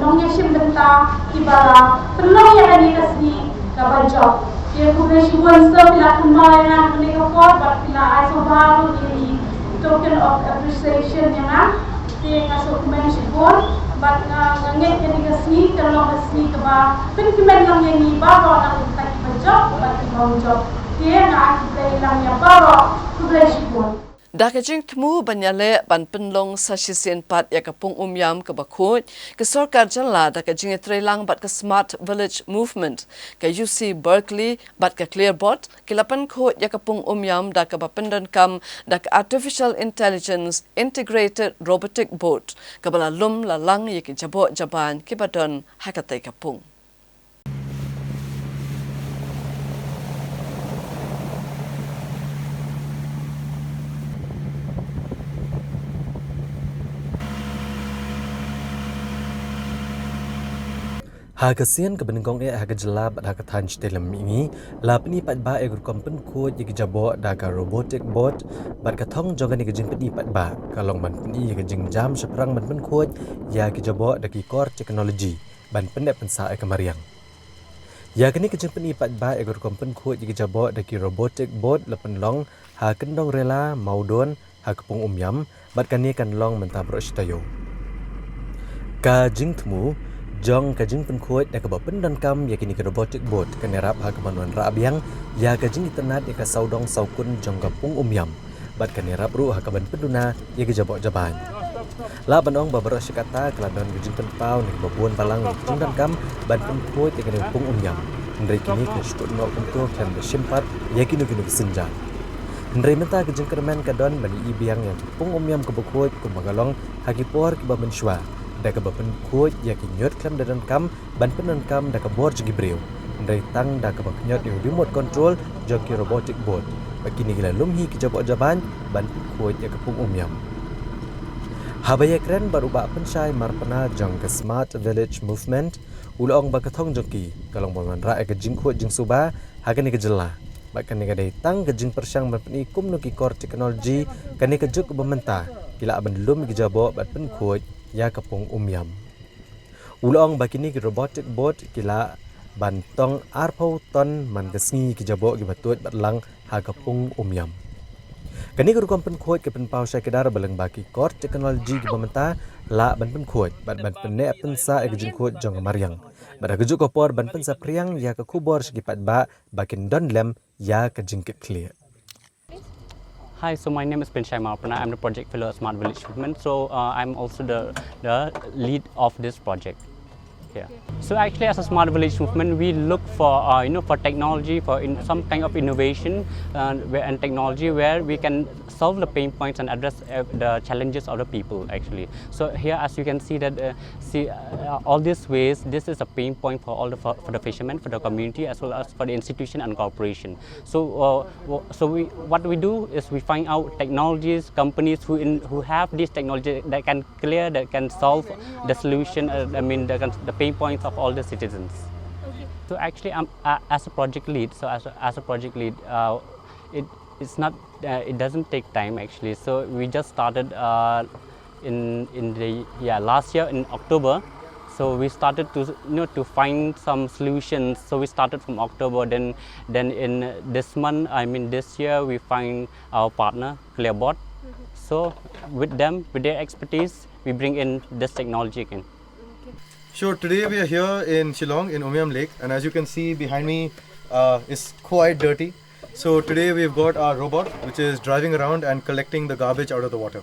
nongnya Shibenta kibara pelong yang ada kasih kabajok dia kumpul shibon so bila kemarin mereka forward bila iso baru ini token of appreciation yang dia ngasih kumpul shibon but nganget yang kasih kalau kasih keba penkimen lang yang ni baru nak kita kibajok but kibajok dia nak kita lang yang baru kumpul shibon. Dakajing temu banyale ban penlong sa sisien pat ya kapung umyam ke bakut ke sorkar jala dakajing trelang bat ke smart village movement ke UC Berkeley bat ke Clearbot ke lapan ko ya kapung umyam dak ke bapendan kam dak artificial intelligence integrated robotic boat ke bala lum lalang ya ke jabo jaban ke badon hakatai kapung. Hagasian ke benengkong haga jelab haga tanj dalam ini lapni pat ba egur kompen ko yigi jabo daga robotic boat bat katong jogan yigi jing peni pat ba kalong ban peni yigi jing jam seperang ban pen ko ya ki jabo daki core technology ban pendek pensa e kamariang ya kini ke jing peni pat ba egur kompen ko yigi jabo daki robotic boat lapen long ha kendong rela maudon ha kepung umyam bat kani kan long mentabro shtayo ka jing temu jong kajing penkuat dan kebapen dan kam yakini ke robotic boat kan erap ha kemanuan rabiang ya kajing internet ya saudong saukun jong kapung umyam bat kan erap ru ha kaban penduna ya ke jabok jaban la banong babaro sikata keladon kajing penpau ni kebabuan palang jong dan kam ban penkuat ya ke kapung umyam Ndrai kini ke shkut no kumto klan bersimpat yakinu kinu kesenjan. Ndrai menta ke jengkermen kadon bani ibiang yang pung umyam ke bekut ke magalong hagi por ke bamenshwa da ke bapen kut yakin nyot klan dadan kam ban penan kam da ke bor jegi breu. Ndrai tang da ke baknyot yang remote control joki robotic board. Begini gila lumhi ke jabok jaban ban kut ya ke pung umyam. Habaya keren berubah pensai marpena jang ke smart village movement ulong bakathong joki kalong baman ra ke jingkho jing suba hagani ke jela bakan ke dai tang ke jing persang berpeni kumno ki core technology kani ke juk bementa kila aban lum ke jabok bat pen khoj ya kapung umyam ulong bakini ke robotic board kila bantong arpau ton man kesngi ke jabok ki batut batlang ha kapung umyam kani ke rukom pen khoj ke pen pau sai kedar beleng baki core technology ke bementa la ban pen khoj ban pen ne pen sa ke jing khoj jong mariang bada kejuk kopor ban pen sa priang ya ke kubor segi pat ba bakin don lem ya ke jing ke clear. Hi, so my name is Pinchai Marpana. I'm the project fellow at Smart Village Movement. So I'm also the lead of this project. Yeah. So actually, as a Smart Village Movement, we look for for technology, for some kind of innovation and technology where we can solve the pain points and address the challenges of the people. Actually, so here as you can see that all these ways, this is a pain point for all for the fishermen, for the community, as well as for the institution and corporation. So what we do is we find out technologies, companies who have this technology that can clear, that can solve the solution. The pain points of all the citizens. Okay. So actually, as a project lead. So as a project lead, it's not. It doesn't take time actually. So we just started last year in October. So we started to find some solutions. So we started from October. Then in this month, this year, we find our partner Clearbot. So with them, with their expertise, we bring in this technology again. Sure, today we are here in Shillong in Umiam Lake, and as you can see behind me is quite dirty. So today we've got our robot which is driving around and collecting the garbage out of the water.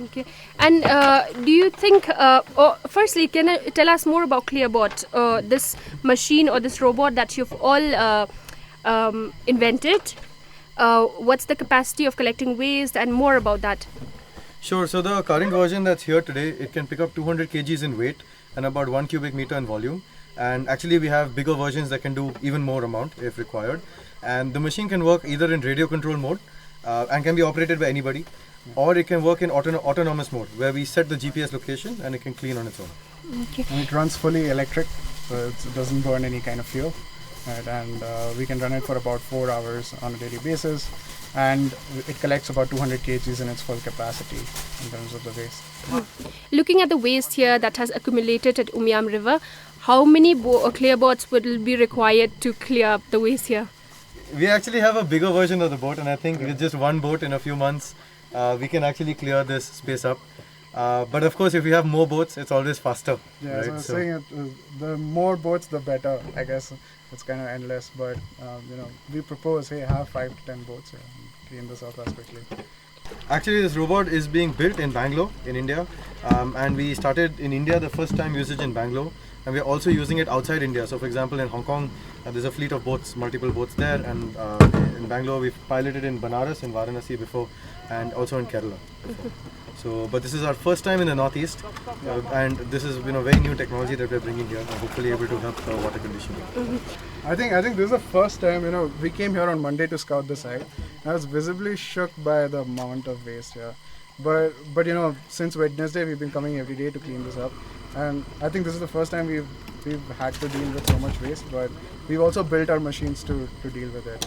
Okay, and do you think, firstly, can you tell us more about Clearbot, this machine or this robot that you've all invented? What's the capacity of collecting waste and more about that? Sure, so the current version that's here today, it can pick up 200 kgs in weight and about 1 cubic meter in volume, and actually we have bigger versions that can do even more amount if required, and the machine can work either in radio control mode and can be operated by anybody, or it can work in autonomous mode where we set the GPS location and it can clean on its own. Okay. And it runs fully electric, so it doesn't burn any kind of fuel, right? And we can run it for about 4 hours on a daily basis, and it collects about 200 kgs in its full capacity in terms of the waste. Looking at the waste here that has accumulated at Umiam River, how many Clearbots will be required to clear up the waste here? We actually have a bigger version of the boat, and I think with just one boat in a few months, we can actually clear this space up. But of course, if we have more boats, it's always faster. Yeah, right? so I was saying the more boats, the better. I guess it's kind of endless, but we propose, hey, have 5 to 10 boats here and clean this up as quickly. Actually, this robot is being built in Bangalore, in India, and we started in India the first time usage in Bangalore, and we're also using it outside India. So, for example, in Hong Kong, there's a fleet of boats, multiple boats there, and in Bangalore, we've piloted in Banaras, in Varanasi before, and also in Kerala before. So, but this is our first time in the Northeast, and this is very new technology that we're bringing here, and hopefully able to help the water condition. I think this is the first time we came here on Monday to scout the site. I was visibly shook by the amount of waste here, but since Wednesday we've been coming every day to clean this up, and I think this is the first time we've had to deal with so much waste. But we've also built our machines to deal with it.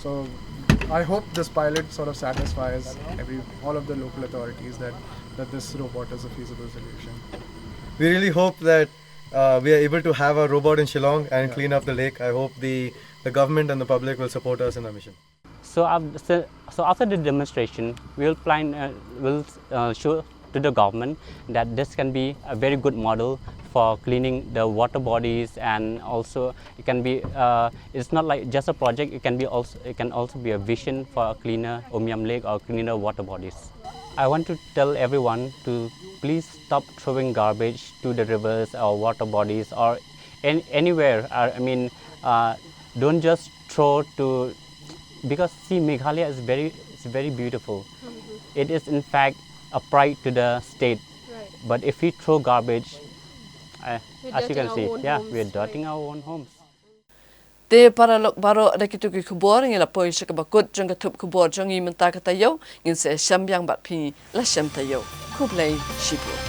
So I hope this pilot sort of satisfies all of the local authorities that this robot is a feasible solution. We really hope that we are able to have our robot in Shillong and clean up the lake. I hope the government and the public will support us in our mission. So after the demonstration, we'll show to the government that this can be a very good model for cleaning the water bodies, and also it can be it's not like just a project. It can also be a vision for a cleaner Umiam Lake or cleaner water bodies. I want to tell everyone to please stop throwing garbage to the rivers or water bodies or anywhere. don't just throw to, because see, Meghalaya is very beautiful. It is in fact a pride to the state. Right. But if we throw garbage, as you can see, homes, we're dirting our own homes. Te para lok baro ada kitu ki kubor ngila poi se kabakut jong katup kubor jong i menta katayo ngin se syambyang bat pi la syam tayo kublai shibu.